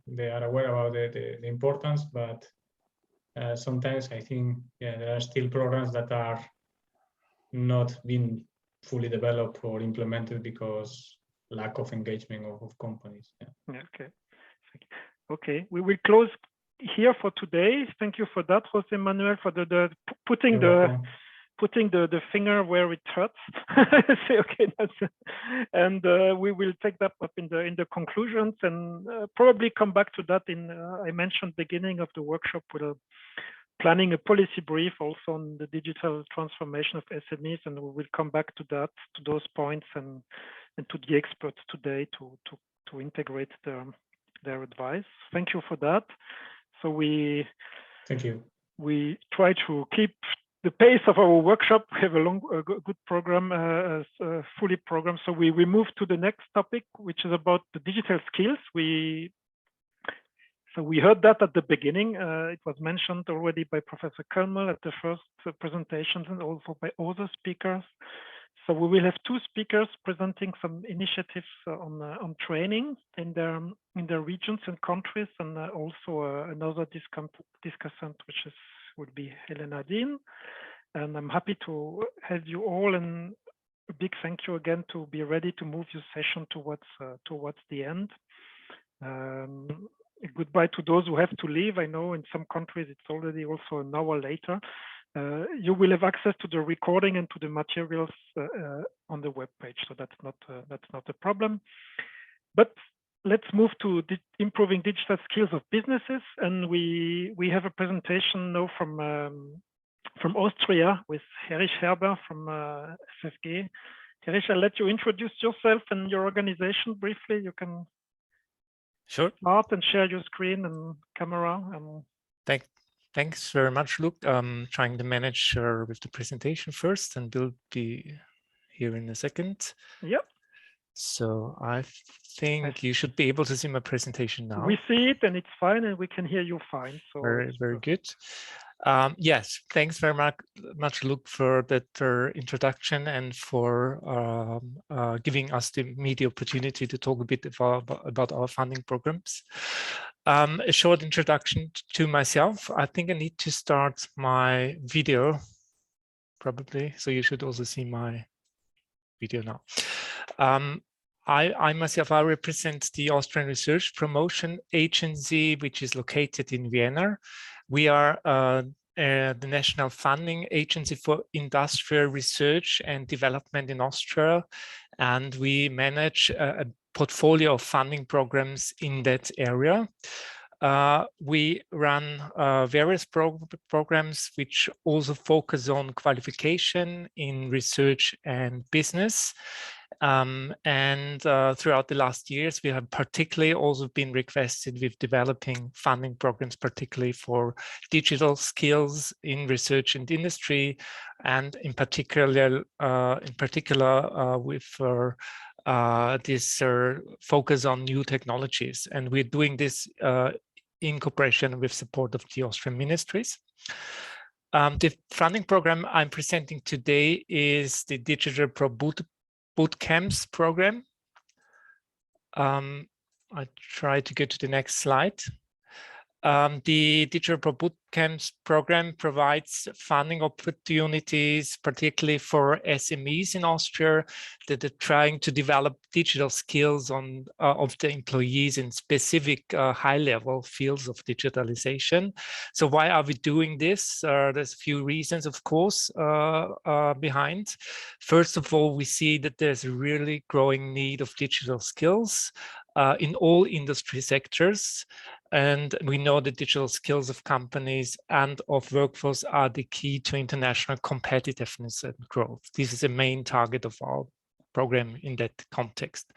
S10: They are aware about the importance, but sometimes I think there are still programs that are not being fully developed or implemented because lack of engagement of companies.
S1: Yeah. Okay. We will close here for today. Thank you for that, José Manuel, for putting the finger where it hurts. Say, okay, and we will take that up in the conclusions and probably come back to that in I mentioned beginning of the workshop with planning a policy brief also on the digital transformation of SMEs, and we will come back to that, to those points and to the experts today to integrate their advice. Thank you for that. So
S10: thank you.
S1: We try to keep the pace of our workshop. We have a good program, fully programmed. So we move to the next topic, which is about the digital skills. So we heard that at the beginning. It was mentioned already by Professor Kölmel at the first presentations and also by other speakers. So we will have two speakers presenting some initiatives on training in their regions and countries, and also another discussant, which would be Helena Dean. And I'm happy to have you all, and a big thank you again to be ready to move your session towards the end. Goodbye to those who have to leave. I know in some countries it's already also an hour later. You will have access to the recording and to the materials on the webpage, so that's not a problem. But let's move to improving digital skills of businesses, and we have a presentation now from Austria with Erich Schmerber from FFG. Erich, I'll let you introduce yourself and your organization briefly. You can start and share your screen and camera.
S11: Thanks very much, Luke. I'm trying to manage with the presentation first, and we'll be here in a second.
S1: Yep.
S11: So I think you should be able to see my presentation now.
S1: We see it and it's fine, and we can hear you fine. So
S11: very good. Yes, thanks very much, Luke, for that introduction and for giving us the opportunity to talk a bit about our funding programs. A short introduction to myself. I think I need to start my video, probably. So you should also see my video now. I myself, I represent the Austrian Research Promotion Agency, which is located in Vienna. We are the national funding agency for industrial research and development in Austria, and we manage a portfolio of funding programs in that area. we run various programs which also focus on qualification in research and business. Throughout the last years, we have particularly also been requested with developing funding programs, particularly for digital skills in research and industry, and in particular with this focus on new technologies. And we're doing this in cooperation with support of the Austrian ministries. The funding program I'm presenting today is the Digital Pro Bootcamps program. I try to get to the next slide. The Digital Pro Bootcamps program provides funding opportunities, particularly for SMEs in Austria that are trying to develop digital skills of the employees in specific high-level fields of digitalization. So why are we doing this? There's a few reasons, of course, behind. First of all, we see that there's a really growing need of digital skills in all industry sectors. And we know the digital skills of companies and of workforce are the key to international competitiveness and growth. This is the main target of our program in that context.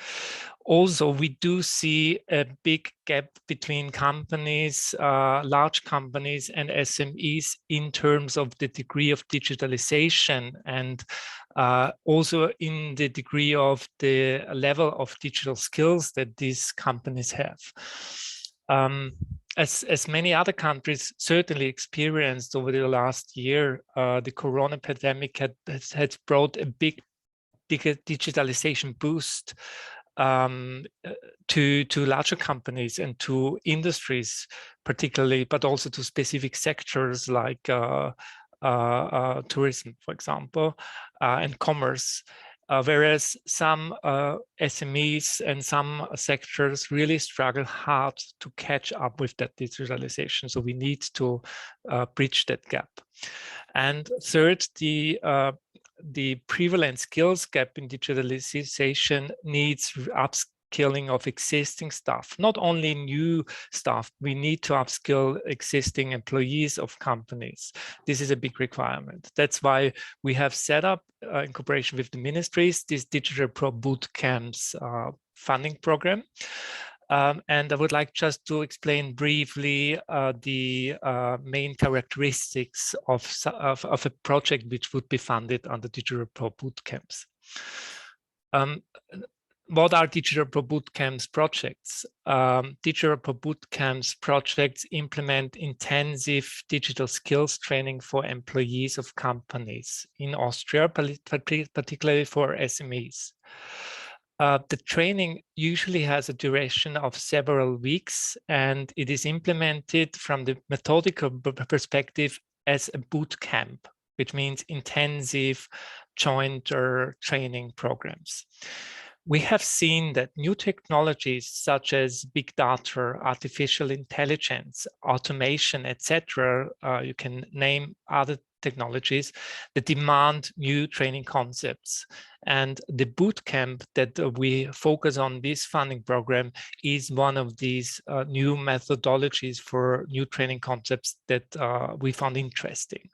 S11: Also, we do see a big gap between companies, large companies and SMEs in terms of the degree of digitalization and also in the degree of the level of digital skills that these companies have. As many other countries certainly experienced over the last year, the corona pandemic has brought a big digitalization boost to larger companies and to industries particularly, but also to specific sectors like tourism, for example, and commerce. Whereas some SMEs and some sectors really struggle hard to catch up with that digitalization. So we need to bridge that gap. And third, the prevalent skills gap in digitalization needs upskilling of existing staff, not only new staff. We need to upskill existing employees of companies. This is a big requirement. That's why we have set up, in cooperation with the ministries, this Digital Pro Bootcamps funding program. And I would like just to explain briefly the main characteristics of a project which would be funded under Digital Pro Bootcamps. What are Digital Pro Bootcamps projects? Digital Pro Bootcamps projects implement intensive digital skills training for employees of companies in Austria, particularly for SMEs. The training usually has a duration of several weeks, and it is implemented from the methodical perspective as a boot camp, which means intensive joint training programs. We have seen that new technologies such as big data, artificial intelligence, automation, etc., you can name other technologies that demand new training concepts. And the bootcamp that we focus on this funding program is one of these new methodologies for new training concepts that we found interesting.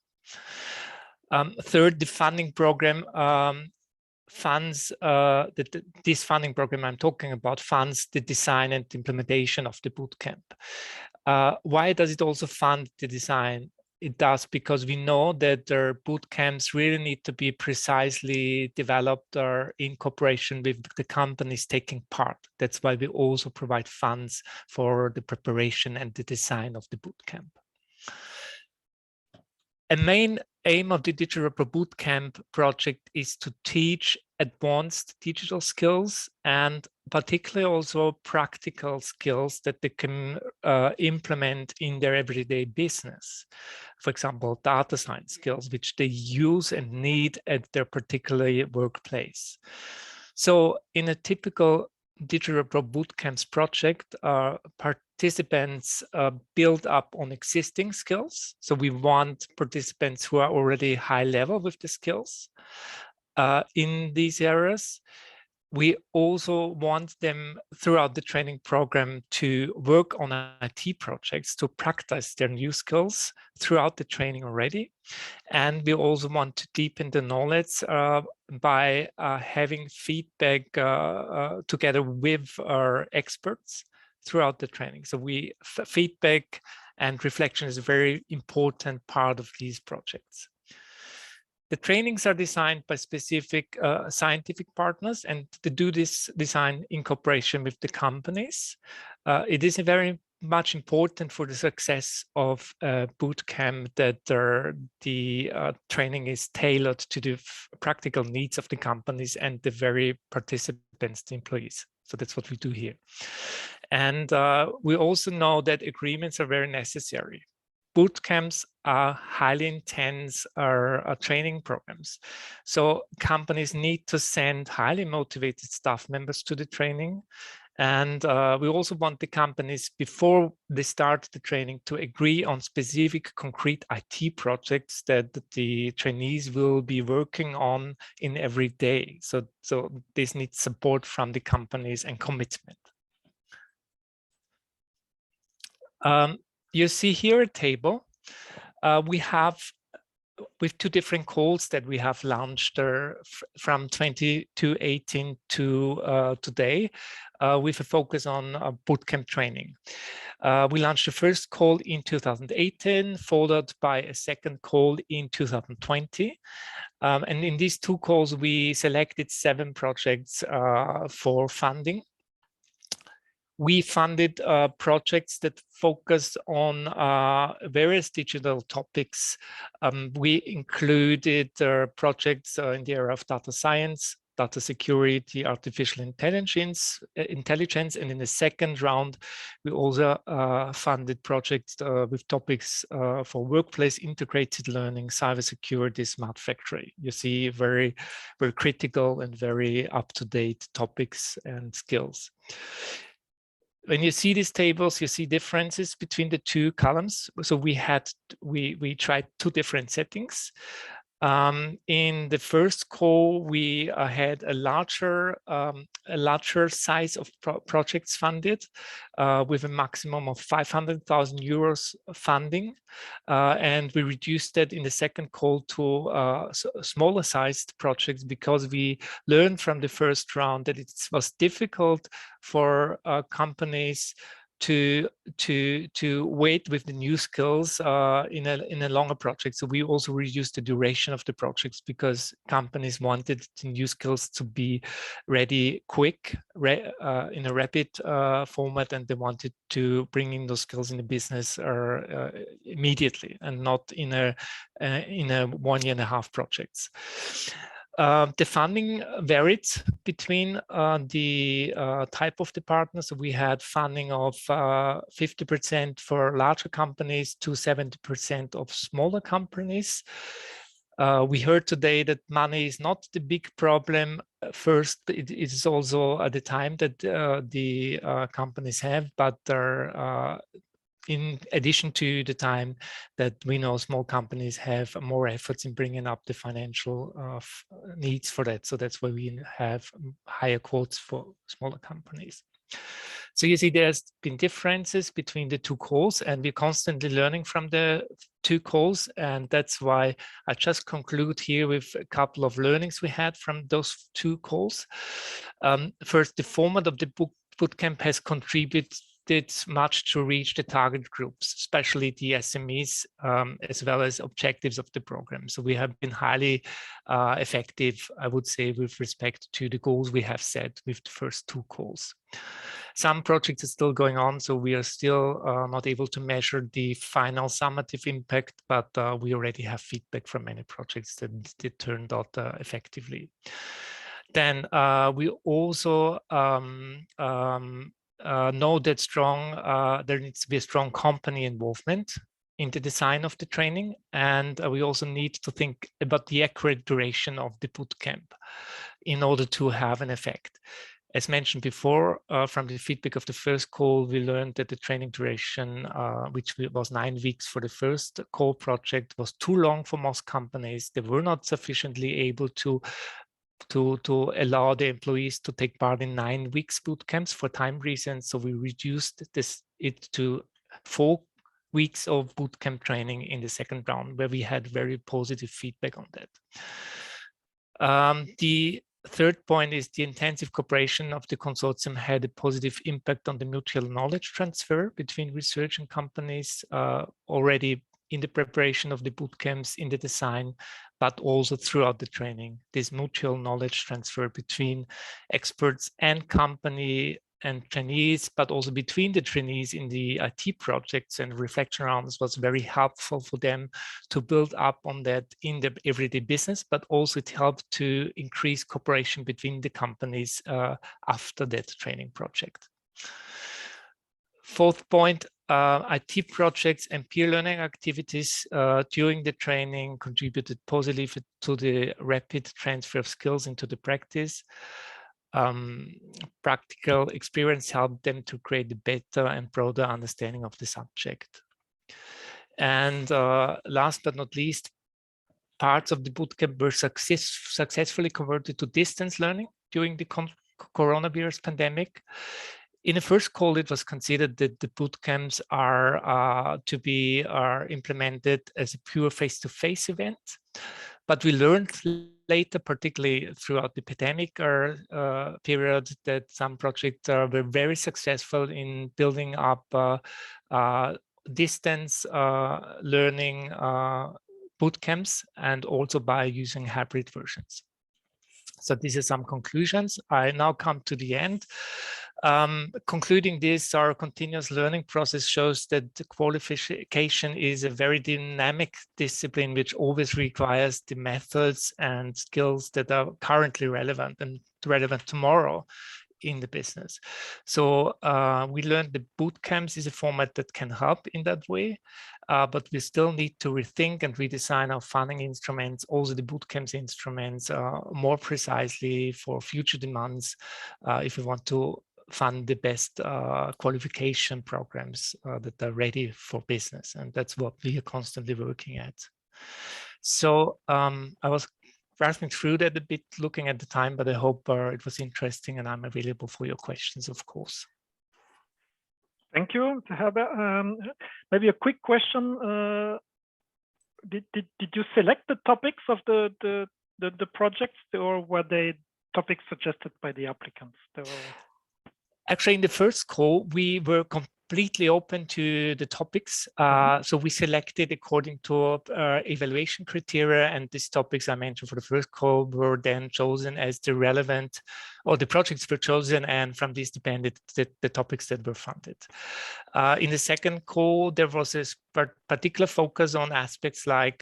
S11: Third, the funding program funds, this funding program I'm talking about funds the design and implementation of the bootcamp. Why does it also fund the design? It does because we know that their boot camps really need to be precisely developed or in cooperation with the companies taking part. That's why we also provide funds for the preparation and the design of the boot camp. A main aim of the Digital Pro Bootcamp project is to teach advanced digital skills and particularly also practical skills that they can implement in their everyday business. For example, data science skills, which they use and need at their particular workplace. So in a typical Digital Pro Bootcamps project, participants build up on existing skills. So we want participants who are already high level with the skills in these areas. We also want them throughout the training program to work on IT projects to practice their new skills throughout the training already. And we also want to deepen the knowledge by having feedback together with our experts throughout the training. So feedback and reflection is a very important part of these projects. The trainings are designed by specific scientific partners, and to do this design in cooperation with the companies. It is very much important for the success of boot camp that the training is tailored to the practical needs of the companies and the very participants, the employees. So that's what we do here. And we also know that agreements are very necessary. Boot camps are highly intense training programs. So companies need to send highly motivated staff members to the training. And we also want the companies, before they start the training, to agree on specific concrete IT projects that the trainees will be working on in every day. So this needs support from the companies and commitment. You see here a table. We have with two different calls that we have launched from 2018 to today, with a focus on bootcamp training. We launched the first call in 2018, followed by a second call in 2020. And in these two calls, we selected 7 projects for funding. We funded projects that focus on various digital topics. We included projects in the area of data science, data security, artificial intelligence, and in the second round, we also funded projects with topics for workplace integrated learning, cybersecurity, smart factory. You see very, very critical and very up-to-date topics and skills. When you see these tables, you see differences between the two columns. So we tried 2 different settings. In the first call, we had a larger size of projects funded with a maximum of 500,000 euros funding. And we reduced that in the second call to smaller sized projects because we learned from the first round that it was difficult for companies to wait with the new skills in a longer project. So we also reduced the duration of the projects because companies wanted the new skills to be ready quick, in a rapid format, and they wanted to bring in those skills in the business immediately and not in a 1.5 year projects. The funding varied between the type of the partners. So we had funding of 50% for larger companies to 70% of smaller companies. We heard today that money is not the big problem. First, it is also at the time that the companies have, but they're in addition to the time that we know small companies have more efforts in bringing up the financial needs for that. So that's why we have higher quotes for smaller companies. So you see there's been differences between the 2 calls, and we're constantly learning from the 2 calls. And that's why I just conclude here with a couple of learnings we had from those 2 calls. First, the format of the bootcamp has contributed much to reach the target groups, especially the SMEs, as well as objectives of the program. So we have been highly effective, I would say, with respect to the goals we have set with the first 2 calls. Some projects are still going on, so we are still not able to measure the final summative impact, but we already have feedback from many projects that it turned out effectively. Then we also know that there needs to be a strong company involvement in the design of the training, and we also need to think about the accurate duration of the bootcamp in order to have an effect. As mentioned before, from the feedback of the first call, we learned that the training duration, which was 9 weeks for the first call project, was too long for most companies. They were not sufficiently able to to allow the employees to take part in 9 weeks boot camps for time reasons. So we reduced it to 4 weeks of boot camp training in the second round, where we had very positive feedback on that. The third point is the intensive cooperation of the consortium had a positive impact on the mutual knowledge transfer between research and companies already in the preparation of the boot camps, in the design, but also throughout the training. This mutual knowledge transfer between experts and company and trainees, but also between the trainees in the IT projects and reflection rounds was very helpful for them to build up on that in the everyday business, but also it helped to increase cooperation between the companies after that training project. Fourth point, IT projects and peer learning activities during the training contributed positively to the rapid transfer of skills into the practice. Practical experience helped them to create a better and broader understanding of the subject. And last but not least, parts of the bootcamp were successfully converted to distance learning during the coronavirus pandemic. In the first call, it was considered that the bootcamps are to be implemented as a pure face-to-face event. But we learned later, particularly throughout the pandemic period, that some projects were very successful in building up distance learning bootcamps, and also by using hybrid versions. So these are some conclusions. I now come to the end. Concluding this, our continuous learning process shows that the qualification is a very dynamic discipline, which always requires the methods and skills that are currently relevant and relevant tomorrow in the business. So we learned the boot camps is a format that can help in that way, but we still need to rethink and redesign our funding instruments, also the boot camps instruments, more precisely for future demands if we want to fund the best qualification programs that are ready for business. And that's what we are constantly working at. So I was passing through that a bit, looking at the time, but I hope it was interesting, and I'm available for your questions, of course.
S1: Thank you, Herbert. Maybe a quick question. Did you select the topics of the projects, or were they topics suggested by the applicants?
S11: Actually, in the first call, we were completely open to the topics. So we selected according to evaluation criteria, and these topics I mentioned for the first call were then chosen as the relevant, or the projects were chosen, and from these depended the topics that were funded. In the second call, there was a particular focus on aspects like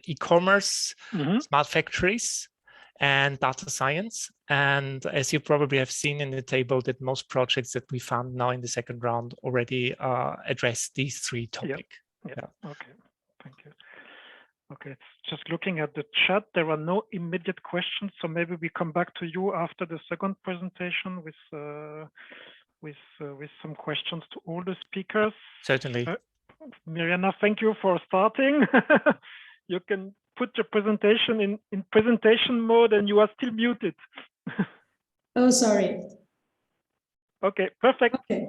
S11: e-commerce, smart factories, and data science. And as you probably have seen in the table, that most projects that we found now in the second round already address these three topics.
S1: Yeah. Okay, thank you. Okay, just looking at the chat, there are no immediate questions, so maybe we come back to you after the second presentation with some questions to all the speakers.
S11: Certainly.
S1: Mirjana, thank you for starting. You can put your presentation in presentation mode, and you are still muted.
S12: Oh, sorry.
S1: Okay, perfect.
S12: Okay.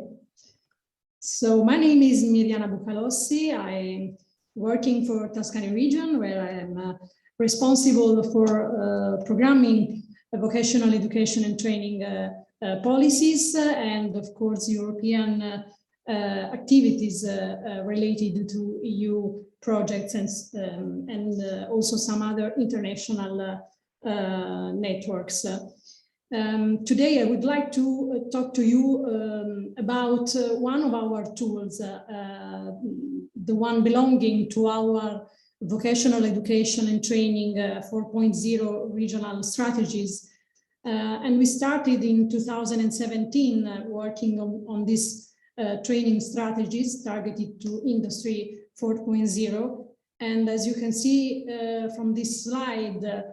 S12: So my name is Mirjana Bucalossi. I'm working for Tuscany region, where I am responsible for programming vocational education and training policies, and of course European activities related to EU projects and also some other international networks. Today I would like to talk to you about one of our tools, the one belonging to our vocational education and training 4.0 regional strategies. And we started in 2017 working on this training strategies targeted to industry 4.0. And as you can see from this slide,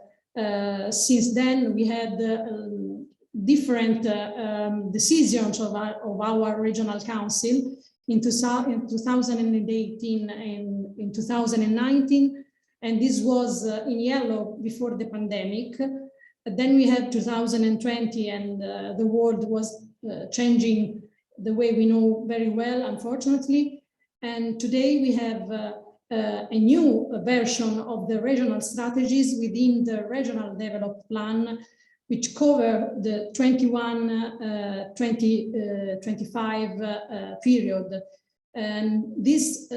S12: since then we had different decisions of our regional council in 2018 and in 2019. and this was in yellow before the pandemic. Then we had 2020, and the world was changing the way we know very well, unfortunately. And today we have a new version of the regional strategies within the regional development plan, which cover the 21-25 period. And this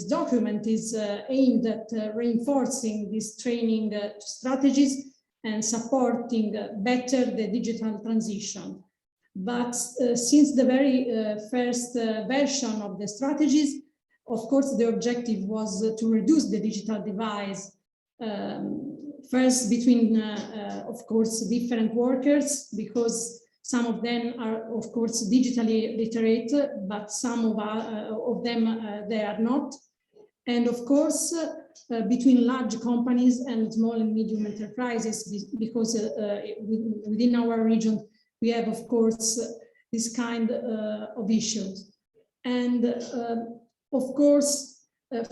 S12: document is aimed at reinforcing these training strategies and supporting better the digital transition. But since the very first version of the strategies, of course, the objective was to reduce the digital divide, first between, of course, different workers, because some of them are, of course, digitally literate, but some of them, they are not. And of course, between large companies and small and medium enterprises, because within our region, we have, of course, this kind of issues. And of course,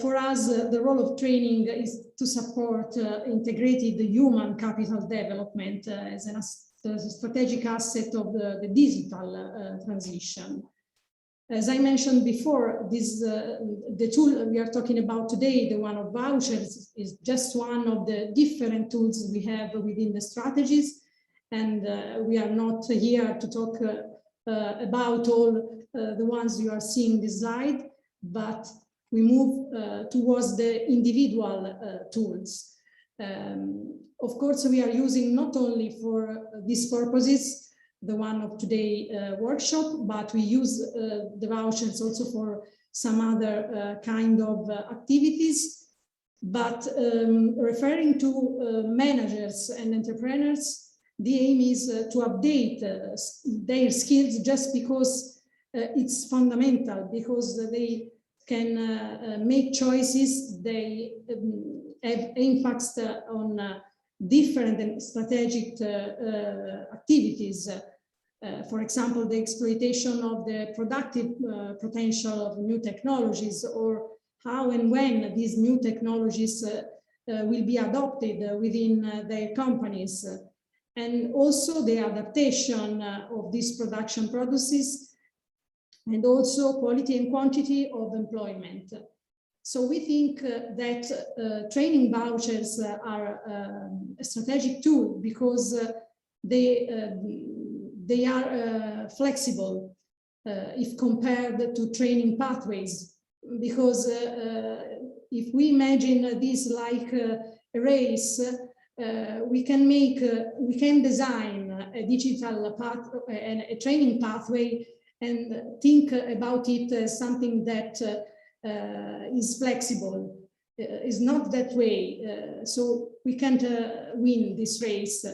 S12: for us, the role of training is to support integrated human capital development as a strategic asset of the digital transition. As I mentioned before, the tool we are talking about today, the one of vouchers, is just one of the different tools we have within the strategies. And we are not here to talk about all the ones you are seeing this slide, but we move towards the individual tools. Of course, we are using not only for these purposes, the one of today workshop, but we use the vouchers also for some other kind of activities. But referring to managers and entrepreneurs, the aim is to update their skills just because it's fundamental, because they can make choices, they have impacts on different and strategic activities. For example, the exploitation of the productive potential of new technologies, or how and when these new technologies will be adopted within their companies. And also the adaptation of these production processes, and also quality and quantity of employment. So we think that training vouchers are a strategic tool because they are flexible if compared to training pathways. Because if we imagine this like a race, we can design a digital path and a training pathway and think about it as something that is flexible. It's not that way, so we can't win this race.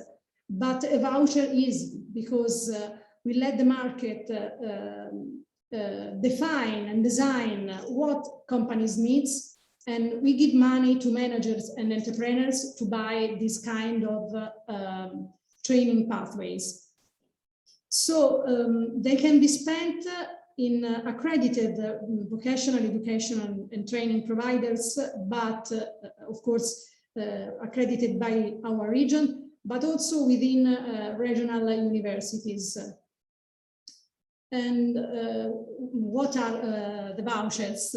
S12: But a voucher is, because we let the market define and design what companies needs, and we give money to managers and entrepreneurs to buy this kind of training pathways. So they can be spent in accredited vocational education and training providers, but of course accredited by our region, but also within regional universities. And what are the vouchers?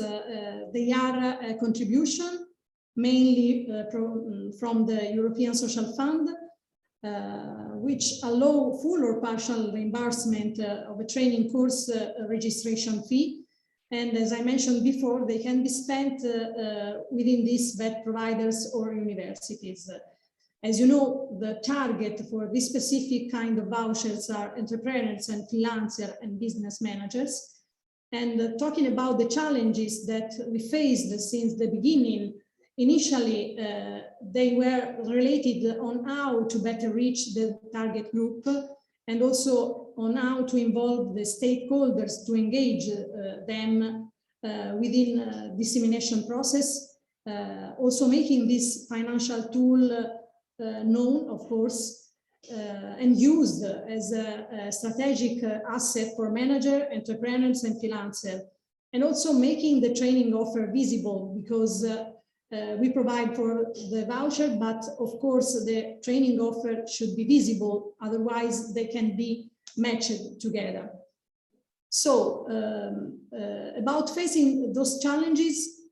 S12: They are a contribution, mainly from the European Social Fund, which allow full or partial reimbursement of a training course registration fee. And as I mentioned before, they can be spent within these VET providers or universities. As you know, the target for this specific kind of vouchers are entrepreneurs and freelancers and business managers. And talking about the challenges that we faced since the beginning, initially, they were related on how to better reach the target group, and also on how to involve the stakeholders to engage them within dissemination process. Also making this financial tool known, of course, and used as a strategic asset for managers, entrepreneurs, and freelancers. And also making the training offer visible, because we provide for the voucher, but of course the training offer should be visible, otherwise they can be matched together. So about facing those challenges,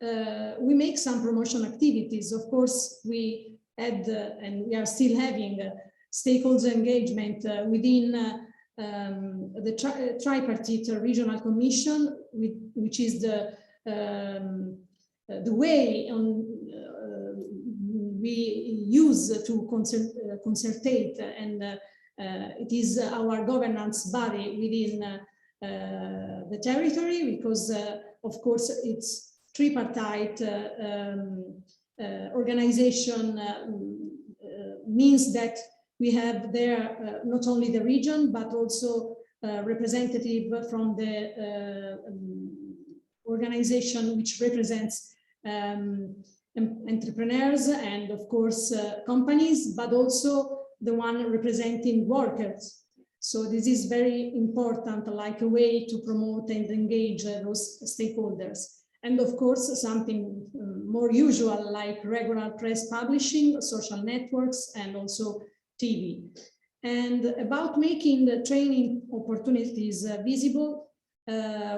S12: we make some promotion activities. Of course, we had and we are still having stakeholder engagement within the tripartite regional commission, which is the way on we use to concertate, and it is our governance body within the territory, because of course it's tripartite organization means that we have there not only the region but also representative from the organization which represents entrepreneurs and of course companies, but also the one representing workers. So this is very important, like a way to promote and engage those stakeholders. And of course, something more usual, like regular press publishing, social networks, and also TV. And about making the training opportunities visible,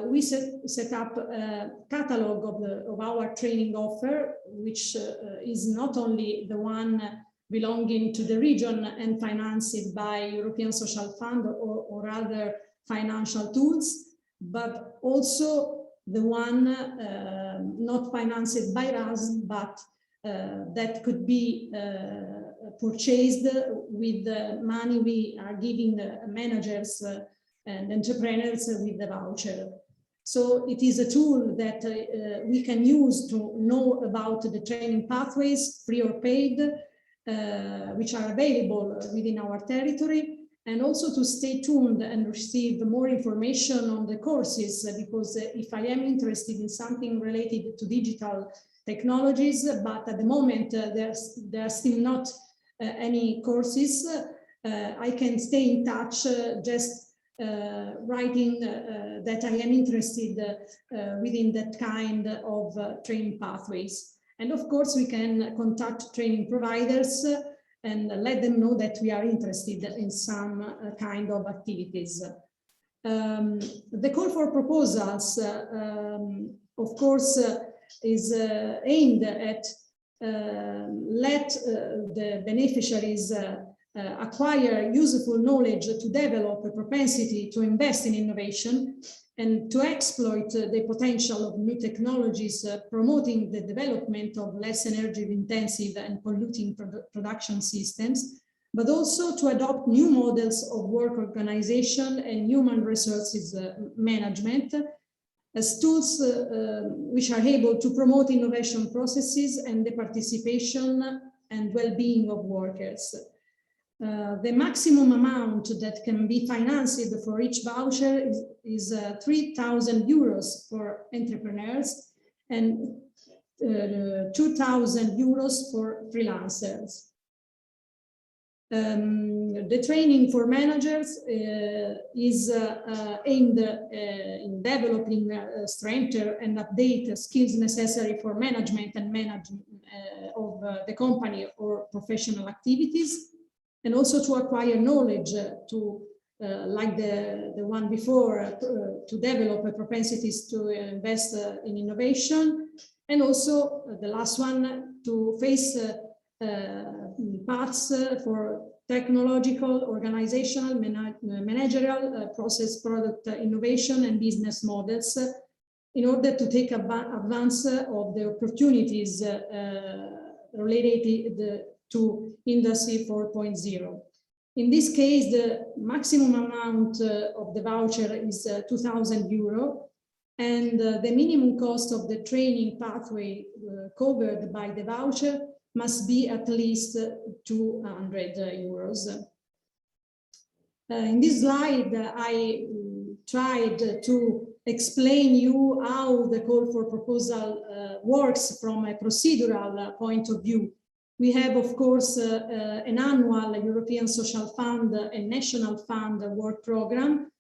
S12: we set up a catalog of our training offer, which is not only the one belonging to the region and financed by European Social Fund or other financial tools, but also the one not financed by us, but that could be purchased with the money we are giving the managers and entrepreneurs with the voucher. So it is a tool that we can use to know about the training pathways, free or paid, which are available within our territory, and also to stay tuned and receive more information on the courses, because if I am interested in something related to digital technologies, but at the moment there are still not any courses, I can stay in touch just writing that I am interested within that kind of training pathways. And of course, we can contact training providers and let them know that we are interested in some kind of activities. The call for proposals, of course, is aimed at let the beneficiaries acquire useful knowledge to develop a propensity to invest in innovation and to exploit the potential of new technologies, promoting the development of less energy intensive and polluting production systems, but also to adopt new models of work organization and human resources management as tools which are able to promote innovation processes and the participation and well-being of workers. The maximum amount that can be financed for each voucher is 3,000 euros for entrepreneurs and 2,000 euros for freelancers. The training for managers is aimed in developing, strengthen and update skills necessary for management and management of the company or professional activities, and also to acquire knowledge to, like the one before, to develop propensities to invest in innovation, and also the last one, to face paths for technological, organizational, managerial, process, product innovation and business models in order to take advance of the opportunities related to Industry 4.0. In this case, the maximum amount of the voucher is 2,000 euro, and the minimum cost of the training pathway covered by the voucher must be at least 200 euros. In this slide, I tried to explain you how the call for proposal works from a procedural point of view. We have, of course, an annual European Social Fund and National Fund work program,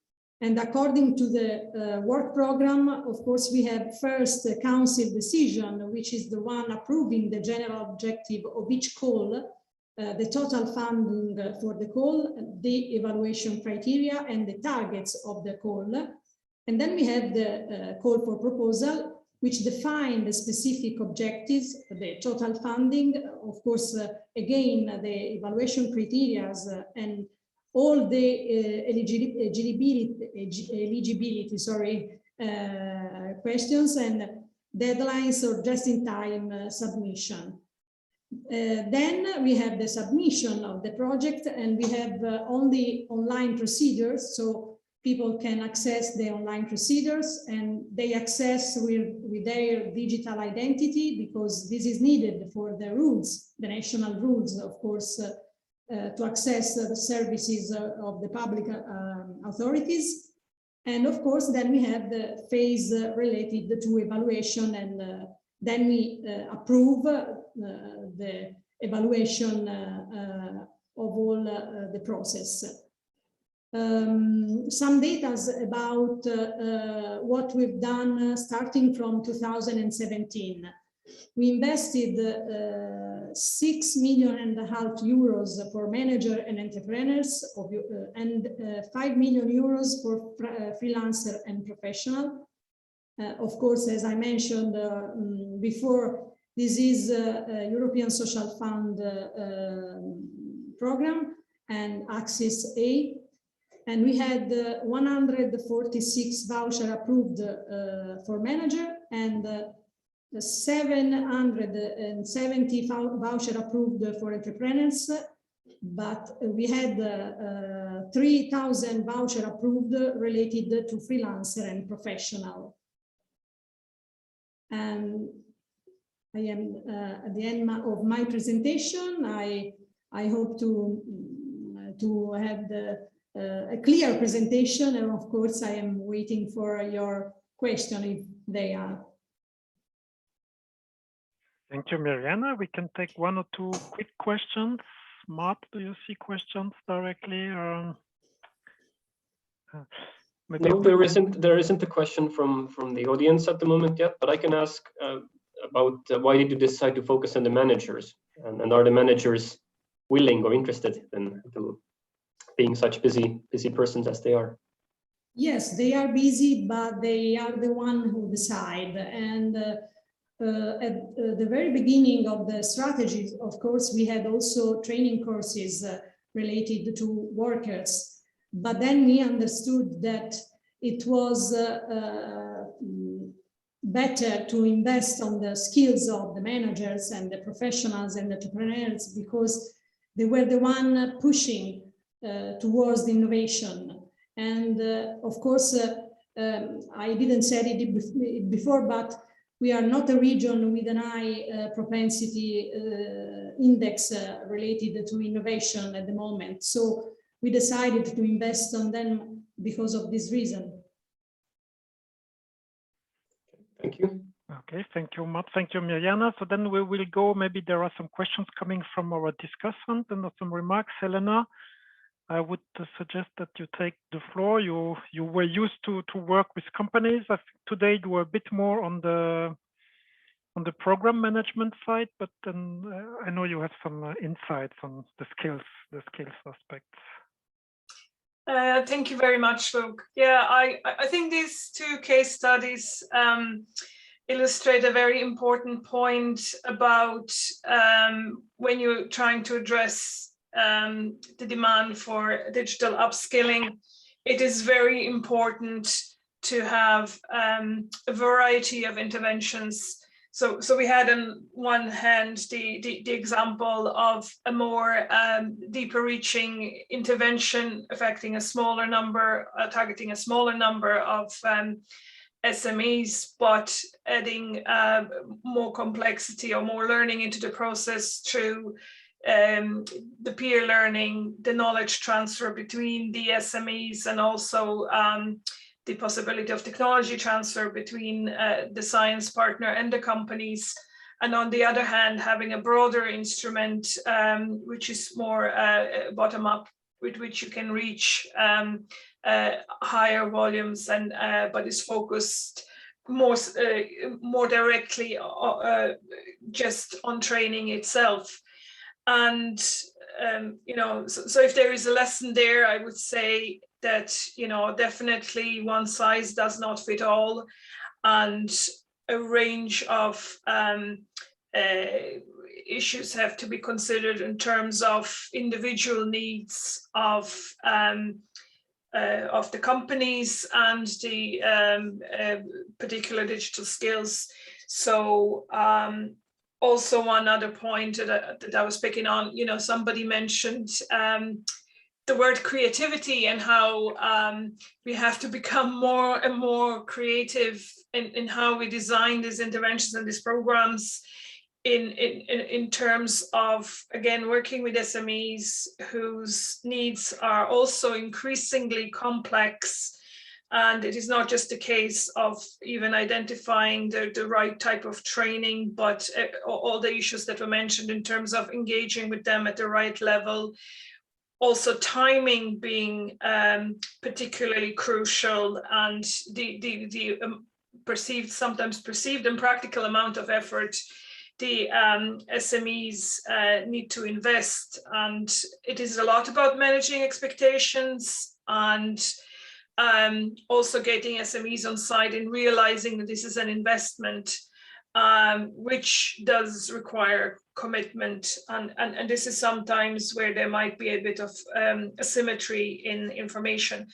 S12: And according to the work program, of course, we have first a council decision, which is the one approving the general objective of each call, the total funding for the call, the evaluation criteria, and the targets of the call. And then we have the call for proposal, which define the specific objectives, the total funding, of course, again, the evaluation criteria and all the eligibility questions and deadlines or just-in-time submission. Then we have the submission of the project, and we have only online procedures, so people can access the online procedures, and they access with their digital identity, because this is needed for the rules, the national rules, of course, to access the services of the public authorities. And of course, then we have the phase related to evaluation, and then we approve the evaluation of all the process. Some data about what we've done starting from 2017. We invested 6.5 million euros for manager and entrepreneurs, and 5 million euros for freelancer and professional. Of course, as I mentioned before, this is a European Social Fund program and Axis A. And we had 146 voucher approved for manager, and 770 voucher approved for entrepreneurs, but we had 3,000 voucher approved related to freelancer and professional. And I am at the end of my presentation. I hope to have a clear presentation, and of course I am waiting for your question if they are.
S1: Thank you, Mirjana. We can take one or two quick questions. Mart, do you see questions directly? Or,
S7: no, there isn't a question from the audience at the moment yet, but I can ask about why did you decide to focus on the managers, and are the managers willing or interested in being such busy persons as they are?
S12: Yes, they are busy, but they are the one who decide. And at the very beginning of the strategies, of course, we had also training courses related to workers. But then we understood that it was better to invest on the skills of the managers and the professionals and the entrepreneurs, because they were the one pushing towards the innovation. And of course, I didn't say it before, but we are not a region with an high propensity index related to innovation at the moment. So we decided to invest on them because of this reason.
S7: Thank you.
S1: Okay, thank you, Mart. Thank you, Mirjana. So then we will go, maybe there are some questions coming from our discussant and some remarks. Helena, I would suggest that you take the floor. You were used to work with companies. I think today you were a bit more on the program management side, but then I know you have some insights on the skills aspects.
S13: Thank you very much, Luke. Yeah, I think these two case studies illustrate a very important point about when you're trying to address the demand for digital upskilling. It is very important to have a variety of interventions. So we had on one hand the example of a more deeper reaching intervention affecting a smaller number, targeting a smaller number of SMEs, but adding more complexity or more learning into the process through the peer learning, the knowledge transfer between the SMEs, and also the possibility of technology transfer between the science partner and the companies. And on the other hand, having a broader instrument, which is more bottom-up, with which you can reach higher volumes, and but is focused more directly just on training itself. And you know, so if there is a lesson there, I would say that, you know, definitely one size does not fit all, and a range of issues have to be considered in terms of individual needs of the companies and the particular digital skills. So also one other point that I was picking on, you know, somebody mentioned the word creativity, and how we have to become more and more creative in how we design these interventions and these programs in terms of, again, working with SMEs whose needs are also increasingly complex. And it is not just a case of even identifying the right type of training, but all the issues that were mentioned in terms of engaging with them at the right level. Also timing being particularly crucial, and the sometimes perceived and practical amount of effort the SMEs need to invest. And it is a lot about managing expectations, and also getting SMEs on side and realizing that this is an investment, which does require commitment. And this is sometimes where there might be a bit of asymmetry in information.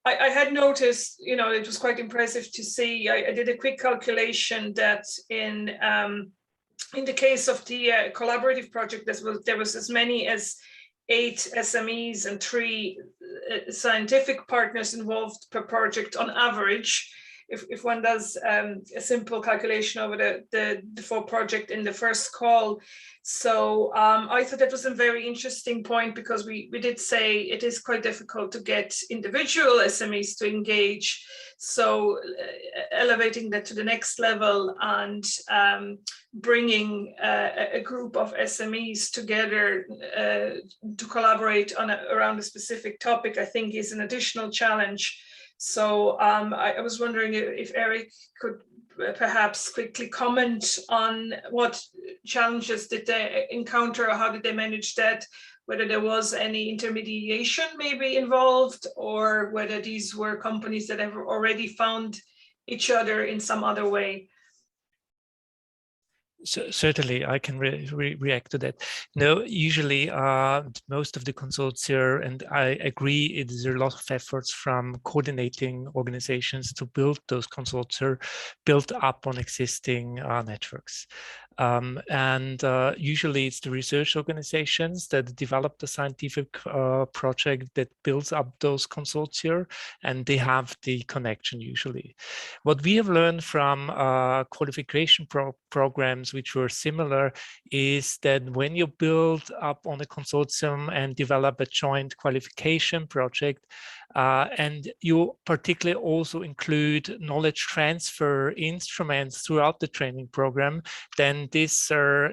S13: I had noticed, you know, it was quite impressive to see, I did a quick calculation that in the case of the collaborative project, there was as many as 8 SMEs and 3 scientific partners involved per project on average, if one does a simple calculation over the full project in the first call. So I thought that was a very interesting point, because we did say it is quite difficult to get individual SMEs to engage. So elevating that to the next level and bringing a group of SMEs together to collaborate around a specific topic, I think is an additional challenge. So I was wondering if Eric could perhaps quickly comment on what challenges did they encounter, or how did they manage that, whether there was any intermediation maybe involved, or whether these were companies that have already found each other in some other way.
S11: So certainly, I can react to that. No, usually most of the consortia, and I agree, there's a lot of efforts from coordinating organizations to build those consortia built up on existing networks. And usually it's the research organizations that develop the scientific project that builds up those consortia, and they have the connection usually. What we have learned from qualification programs which were similar is that when you build up on a consortium and develop a joint qualification project, and you particularly also include knowledge transfer instruments throughout the training program, then this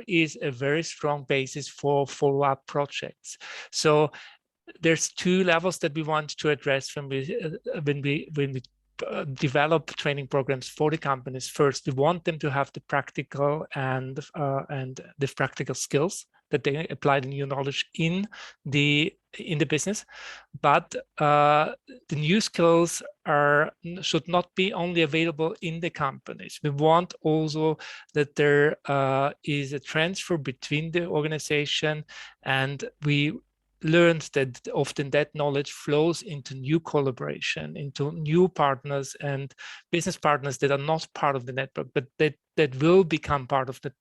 S11: is a very strong basis for follow-up projects. So there's 2 levels that we want to address when we develop training programs for the companies. First, we want them to have the practical and the practical skills that they apply the new knowledge in the business, but the new skills should not be only available in the companies. We want also that there is a transfer between the organization, and we learned that often that knowledge flows into new collaboration, into new partners and business partners that are not part of the network, but that will become part of the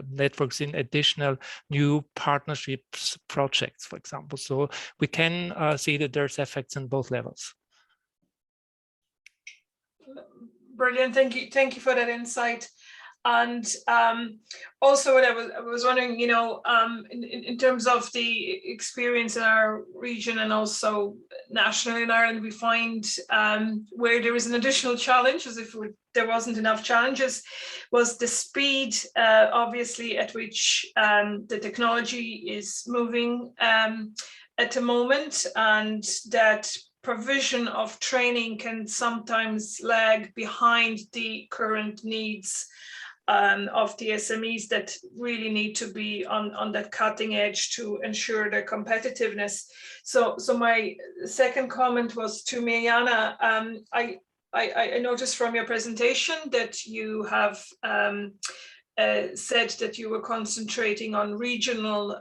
S11: networks in additional new partnerships projects, for example. So we can see that there's effects on both levels.
S13: Brilliant, thank you for that insight. And also what I was wondering, you know, in terms of the experience in our region and also nationally in Ireland, we find where there is an additional challenge, as if there wasn't enough challenges, was the speed, obviously, at which the technology is moving. at the moment, and that provision of training can sometimes lag behind the current needs of the SMEs that really need to be on that cutting edge to ensure their competitiveness. So my second comment was to Mirjana. I noticed from your presentation that you have said that you were concentrating on regional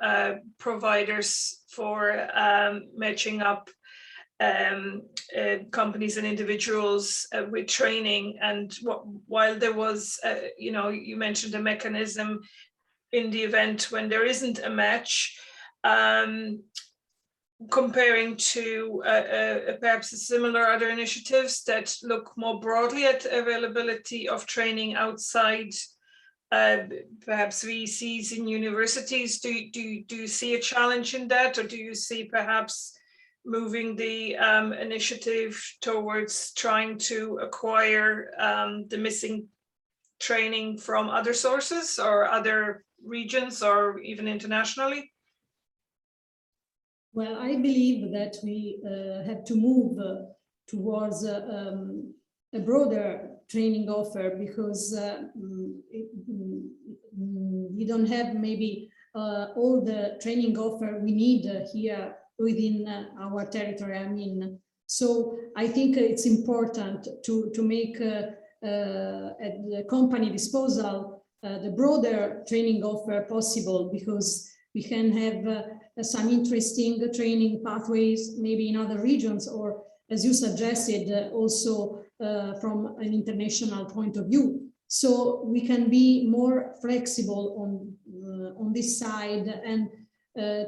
S13: providers for matching up companies and individuals with training. And while there was, you mentioned a mechanism in the event when there isn't a match, comparing to perhaps similar other initiatives that look more broadly at availability of training outside perhaps VCs in universities. Do you see a challenge in that, or do you see perhaps moving the initiative towards trying to acquire the missing training from other sources or other regions or even internationally?
S12: Well, I believe that we have to move towards a broader training offer, because we don't have maybe all the training offer we need here within our territory. I mean, so I think it's important to make at the company disposal the broader training offer possible, because we can have some interesting training pathways maybe in other regions, or as you suggested, also from an international point of view. So we can be more flexible on this side, and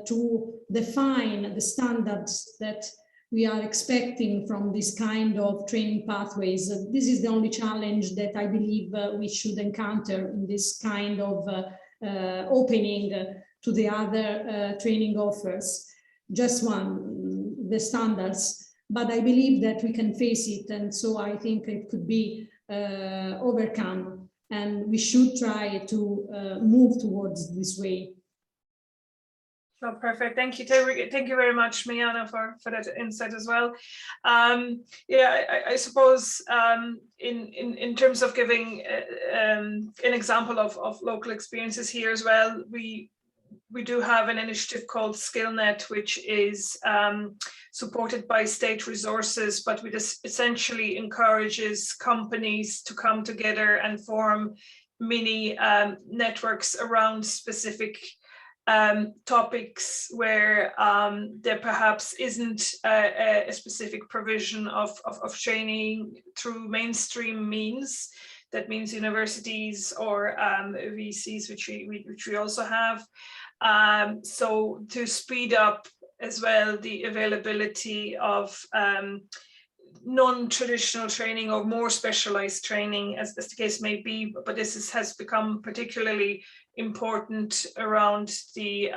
S12: to define the standards that we are expecting from this kind of training pathways. This is the only challenge that I believe we should encounter in this kind of opening to the other training offers. Just one, the standards, but I believe that we can face it, and so I think it could be overcome, and we should try to move towards this way.
S13: Oh, perfect. Thank you. Thank you very much, Mirjana, for that insight as well. Yeah, I suppose in terms of giving an example of local experiences here as well, we do have an initiative called SkillNet, which is supported by state resources, but which essentially encourages companies to come together and form mini networks around specific topics where there perhaps isn't a specific provision of training through mainstream means. That means universities or VCs, which we also have. So to speed up as well the availability of non-traditional training or more specialized training, as the case may be, but this has become particularly important around the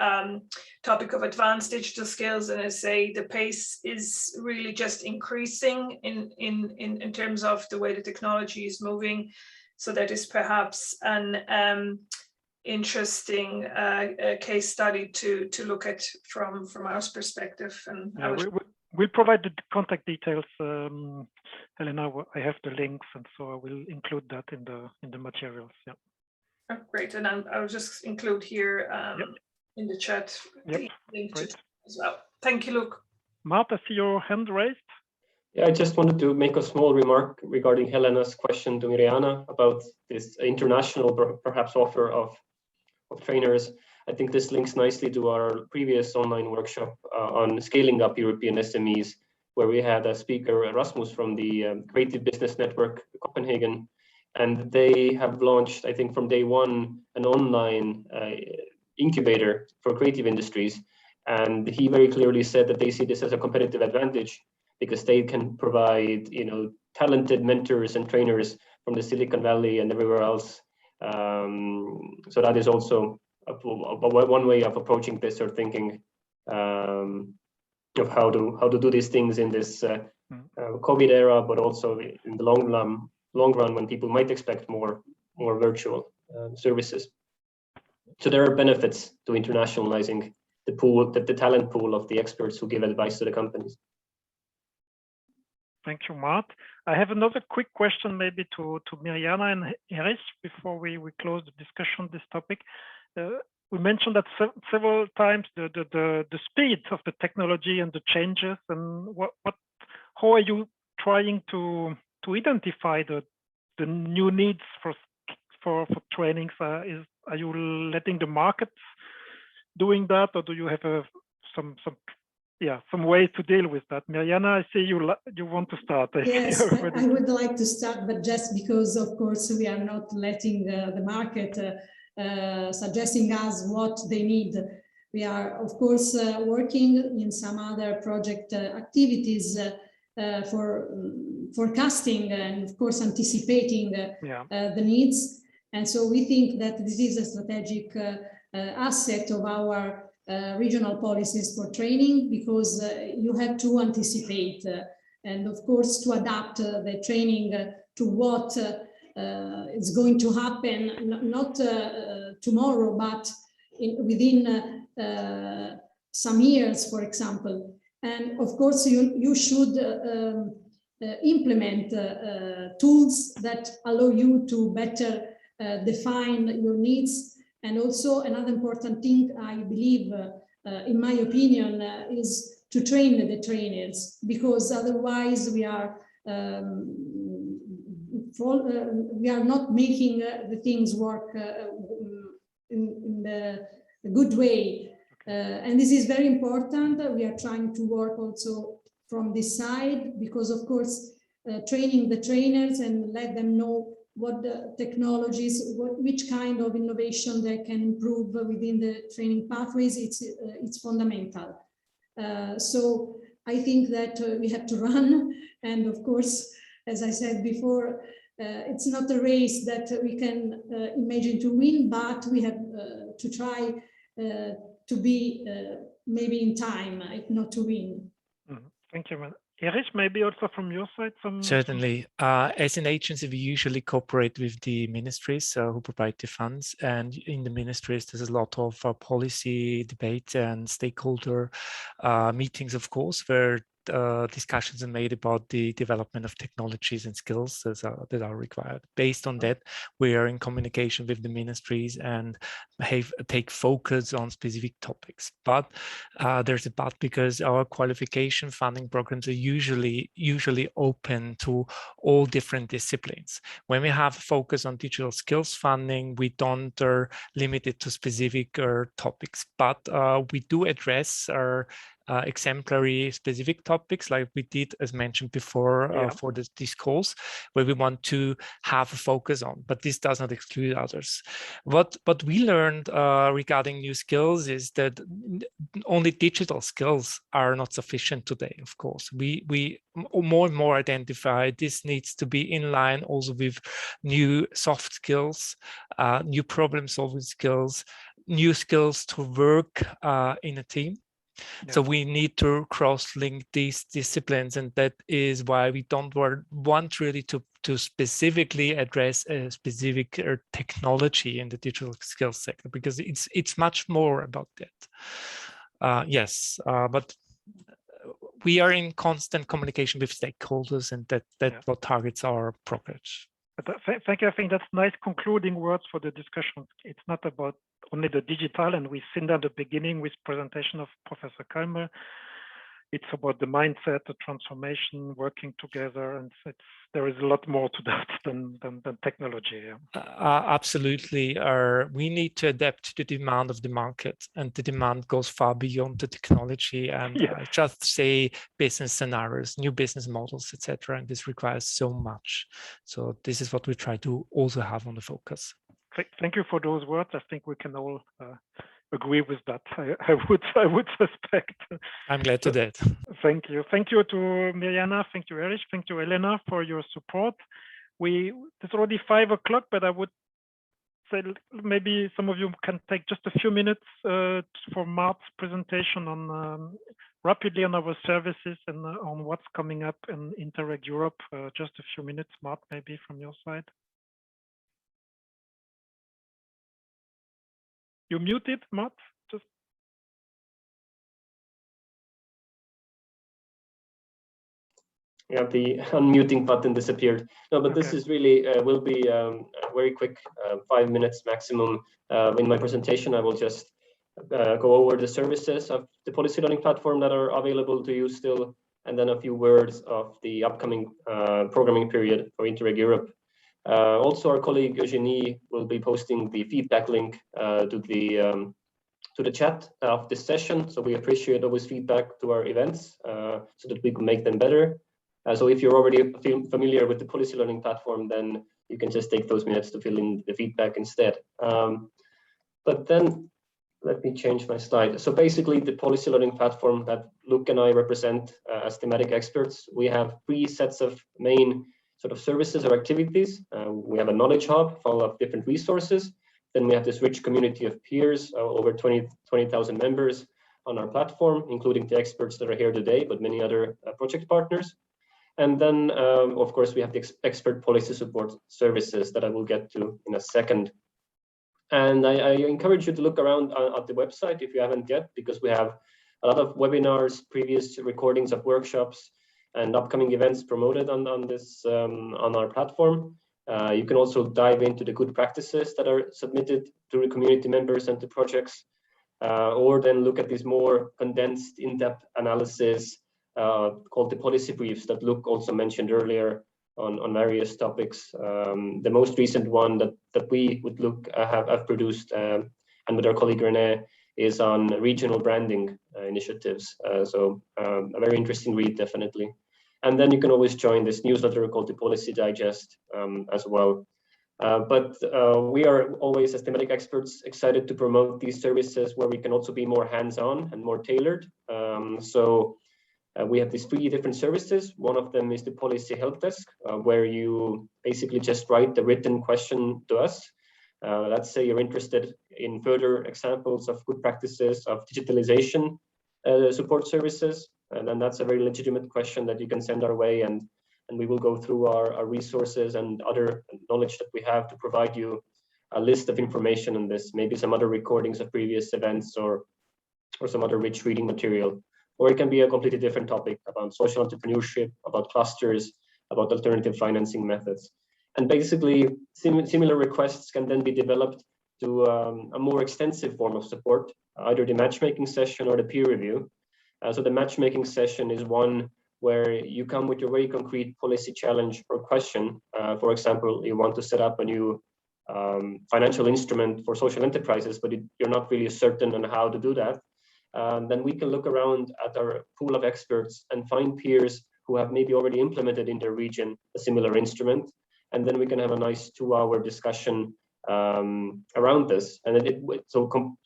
S13: topic of advanced digital skills. And I say the pace is really just increasing in terms of the way the technology is moving. So that is perhaps an interesting case study to look at from our perspective. And
S1: yeah, we'll provide the contact details, Helena. I have the links, and so I will include that in the materials. Yeah.
S13: Oh, great, and I'll just include here in the chat the link to as well. Thank you, Luke.
S1: Mart, I see your hand raised.
S7: Yeah, I just wanted to make a small remark regarding Helena's question to Mirjana about this international perhaps offer of trainers. I think this links nicely to our previous online workshop on scaling up European SMEs, where we had a speaker, Rasmus, from the Creative Business Network, Copenhagen, and they have launched, I think from day one, an online incubator for creative industries. And he very clearly said that they see this as a competitive advantage because they can provide, talented mentors and trainers from the Silicon Valley and everywhere else. So that is also one way of approaching this or thinking of how to do these things in this COVID era, but also in the long run when people might expect more virtual services. So there are benefits to internationalizing the talent pool of the experts who give advice to the companies.
S1: Thank you, Mart. I have another quick question maybe to Mirjana and Erich before we close the discussion on this topic. We mentioned that several times the speed of the technology and the changes, and how are you trying to identify the new needs for trainings? Are you letting the market doing that, or do you have some way to deal with that? Mirjana, I see you want to start.
S12: Yes, I would like to start, but just because, of course, we are not letting the market suggesting us what they need. We are, of course, working in some other project activities for forecasting and, of course, anticipating the needs. And so we think that this is a strategic asset of our regional policies for training, because you have to anticipate and, of course, to adapt the training to what is going to happen, not tomorrow, but within some years, for example. And of course, you should implement tools that allow you to better define your needs. And also another important thing, I believe, in my opinion, is to train the trainers, because otherwise we are not making the things work in a good way. And this is very important. We are trying to work also from this side, because of course, training the trainers and let them know what the technologies, which kind of innovation they can improve within the training pathways, it's fundamental. So I think that we have to run, and of course, as I said before, it's not a race that we can imagine to win, but we have to try to be maybe in time, if not to win.
S1: Thank you, man. Erich, maybe also from your side,
S11: Certainly. As an agency, we usually cooperate with the ministries who provide the funds, and in the ministries, there's a lot of policy debate and stakeholder meetings, of course, where discussions are made about the development of technologies and skills that are required. Based on that, we are in communication with the ministries and take focus on specific topics. But there's a but, because our qualification funding programs are usually open to all different disciplines. When we have focus on digital skills funding, we don't limit it to specific topics, but we do address our exemplary specific topics, like we did, as mentioned before, for this course, where we want to have a focus on, but this does not exclude others. What we learned regarding new skills is that only digital skills are not sufficient today. Of course, we more and more identify this needs to be in line also with new soft skills, new problem solving skills, new skills to work in a team. So we need to cross-link these disciplines, and that is why we don't want really to specifically address a specific technology in the digital skills sector, because it's much more about that. But we are in constant communication with stakeholders, and that what targets our progress.
S1: Thank you. I think that's nice concluding words for the discussion. It's not about only the digital, and we've seen that at the beginning with presentation of Professor Kölmel. It's about the mindset, the transformation, working together, and there is a lot more to that than technology.
S11: Absolutely. We need to adapt to the demand of the market, and the demand goes far beyond the technology and just say business scenarios, new business models, etc. And this requires so much. So this is what we try to also have on the focus.
S1: Thank you for those words. I think we can all agree with that. I would suspect.
S11: I'm glad to that.
S1: Thank you. Thank you to Mirjana. Thank you, Erich. Thank you, Elena, for your support. It's already 5 o'clock, but I would say maybe some of you can take just a few minutes for Mart's presentation on rapidly on our services and on what's coming up in Interreg Europe. Just a few minutes, Mart, maybe from your side. You're muted, Mart.
S7: Yeah, the unmuting button disappeared. No, but this is really will be a very quick, 5 minutes maximum. In my presentation, I will just go over the services of the policy learning platform that are available to you still, and then a few words of the upcoming programming period for Interreg Europe. Also, our colleague Eugenie will be posting the feedback link to the chat of this session. So we appreciate always feedback to our events so that we can make them better. So if you're already familiar with the policy learning platform, then you can just take those minutes to fill in the feedback instead. But then let me change my slide. So basically the policy learning platform that Luke and I represent as thematic experts, we have 3 sets of main sort of services or activities. We have a knowledge hub full of different resources. Then we have this rich community of peers, over 20,000 members on our platform, including the experts that are here today, but many other project partners. And then, of course, we have the expert policy support services that I will get to in a second. And I encourage you to look around at the website if you haven't yet, because we have a lot of webinars, previous recordings of workshops, and upcoming events promoted on our platform. You can also dive into the good practices that are submitted to the community members and the projects, or then look at these more condensed, in-depth analysis called the policy briefs that Luke also mentioned earlier on various topics. The most recent one that we would have produced and with our colleague René is on regional branding initiatives. So a very interesting read, definitely. And then you can always join this newsletter called the Policy Digest as well. But we are always, as thematic experts, excited to promote these services where we can also be more hands-on and more tailored. We have these 3 different services. One of them is the Policy Help Desk, where you basically just write the written question to us. Let's say you're interested in further examples of good practices of digitalization support services. And then that's a very legitimate question that you can send our way, and we will go through our resources and other knowledge that we have to provide you a list of information on this, maybe some other recordings of previous events or some other rich reading material. Or it can be a completely different topic about social entrepreneurship, about clusters, about alternative financing methods. And basically, similar requests can then be developed to a more extensive form of support, either the matchmaking session or the peer review. So the matchmaking session is one where you come with your very concrete policy challenge or question. For example, you want to set up a new financial instrument for social enterprises, but you're not really certain on how to do that. Then we can look around at our pool of experts and find peers who have maybe already implemented in their region a similar instrument. And then we can have a nice 2-hour discussion around this. And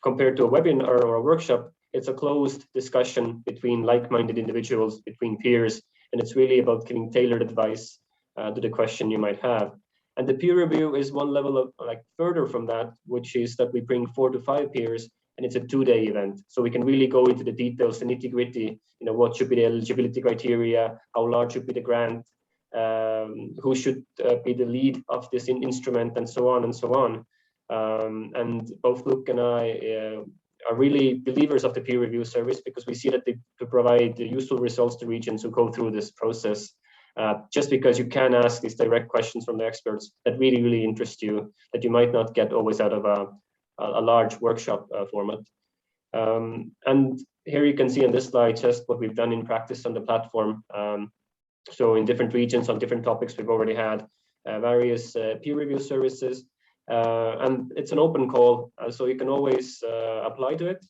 S7: compared to a webinar or a workshop, it's a closed discussion between like-minded individuals, between peers, and it's really about giving tailored advice to the question you might have. And the peer review is one level of further from that, which is that we bring 4 to 5 peers, and it's a 2-day event. So we can really go into the details, the nitty-gritty, what should be the eligibility criteria, how large should be the grant, who should be the lead of this instrument, and so on and so on. And both Luke and I are really believers of the peer review service, because we see that they provide useful results to regions who go through this process. Just because you can ask these direct questions from the experts that really, really interest you, that you might not get always out of a large workshop format. And here you can see on this slide just what we've done in practice on the platform. So in different regions on different topics, we've already had various peer review services. And it's an open call, so you can always apply to it.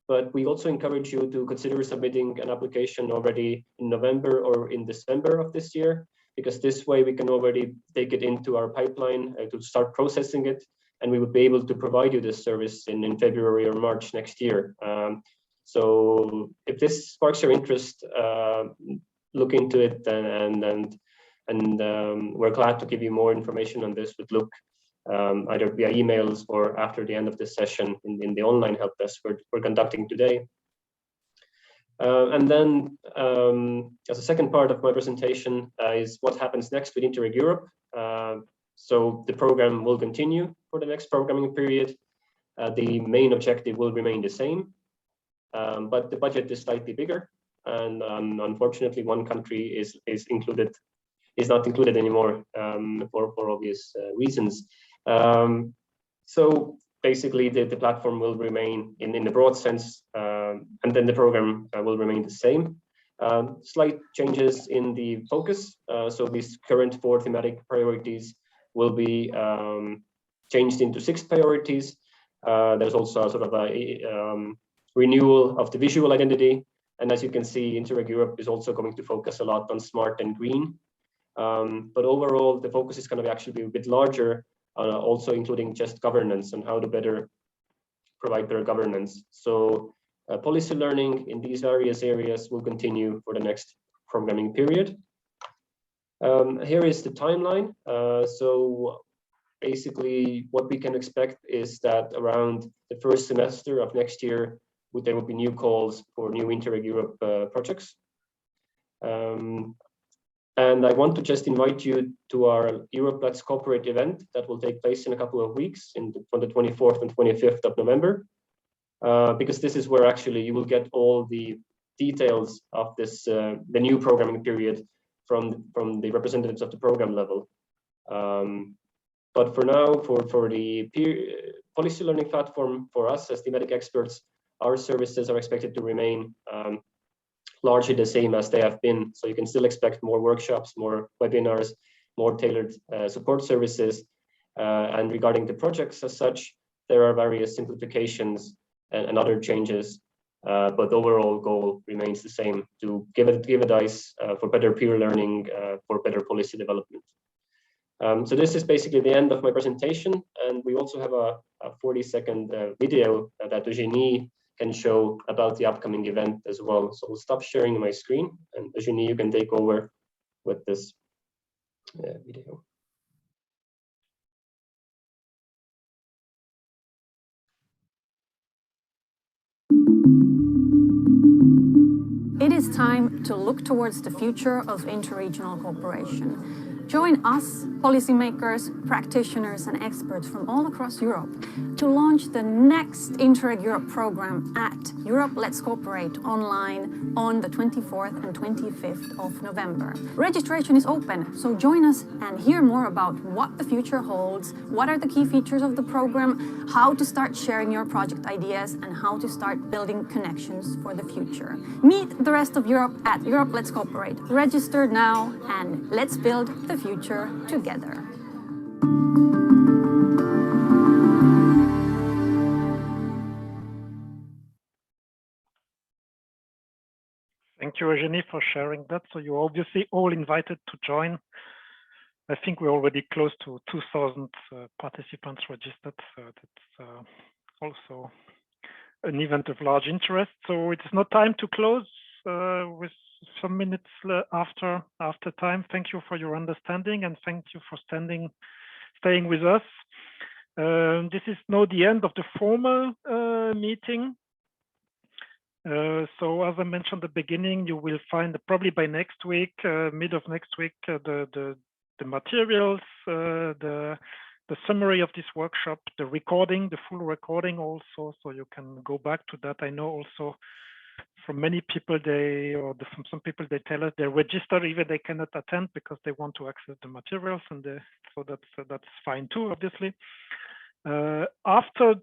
S7: But we also encourage you to consider submitting an application already in November or in December of this year, because this way we can already take it into our pipeline to start processing it. And we would be able to provide you this service in February or March next year. So if this sparks your interest, look into it, and we're glad to give you more information on this with Luke, either via emails or after the end of this session in the online help desk we're conducting today. And then as a second part of my presentation is what happens next with Interreg Europe. So the program will continue for the next programming period. The main objective will remain the same, but the budget is slightly bigger. and unfortunately, one country is not included anymore for obvious reasons. So basically, the platform will remain in the broad sense, and then the program will remain the same. Slight changes in the focus. So these current 4 thematic priorities will be changed into 6 priorities. There's also sort of a renewal of the visual identity. And as you can see, Interreg Europe is also going to focus a lot on smart and green. But overall, the focus is going to actually be a bit larger, also including just governance and how to better provide better governance. So policy learning in these various areas will continue for the next programming period. Here is the timeline. So basically what we can expect is that around the first semester of next year, there will be new calls for new Interreg Europe projects. And I want to just invite you to our Europe Let's Cooperate event that will take place in a couple of weeks on the 24th and 25th of November, because this is where actually you will get all the details of this, the new programming period from the representatives of the program level. But for now, for the policy learning platform, for us as thematic experts, our services are expected to remain largely the same as they have been. So you can still expect more workshops, more webinars, more tailored support services. And regarding the projects as such, there are various simplifications and other changes, but the overall goal remains the same: to give a dice for better peer learning, for better policy development. So this is basically the end of my presentation, and we also have a 40-second video that Eugenie can show about the upcoming event as well. So we'll stop sharing my screen, and Eugenie, you can take over with this video.
S14: It is time to look towards the future of interregional cooperation. Join us, policymakers, practitioners, and experts from all across Europe to launch the next Interreg Europe program at Europe Let's Cooperate online on the 24th and 25th of November. Registration is open, so join us and hear more about what the future holds, what are the key features of the program, how to start sharing your project ideas, and how to start building connections for the future. Meet the rest of Europe at Europe Let's Cooperate. Register now and let's build the future together.
S1: Thank you, Eugenie, for sharing that. So you're obviously all invited to join. I think we're already close to 2,000 participants registered. So that's also an event of large interest. So it's not time to close with some minutes after time. Thank you for your understanding, and thank you for staying with us. This is now the end of the formal meeting. So as I mentioned at the beginning, you will find probably by next week, mid of next week, the materials, the summary of this workshop, the recording, the full recording also, so you can go back to that. I know also from many people, from some people, they tell us they register even they cannot attend because they want to access the materials, and so that's fine too, obviously. After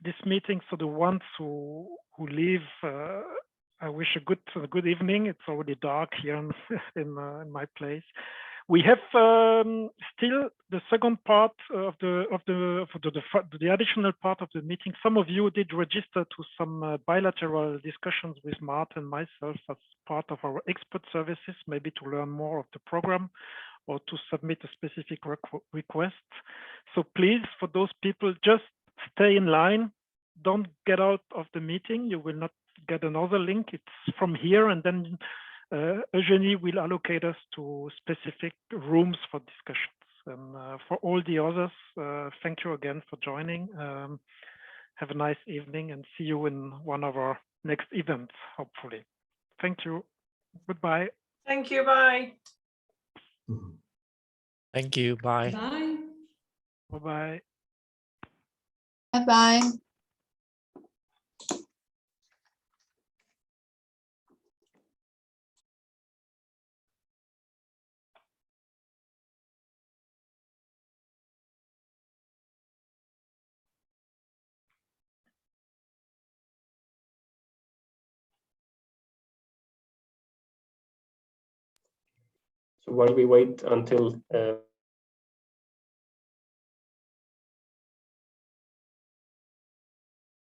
S1: this meeting, so the ones who leave, I wish a good evening. It's already dark here in my place. We have still the second part of the additional part of the meeting. Some of you did register to some bilateral discussions with Mart and myself as part of our expert services, maybe to learn more of the program or to submit a specific request. So please, for those people, just stay in line. Don't get out of the meeting. You will not get another link. It's from here, and then Eugenie will allocate us to specific rooms for discussions. And for all the others, thank you again for joining. Have a nice evening, and see you in one of our next events, hopefully. Thank you. Goodbye.
S13: Thank you. Bye.
S11: Thank you. Bye.
S12: Bye.
S1: Bye-bye.
S9: Bye-bye.
S7: So while we wait until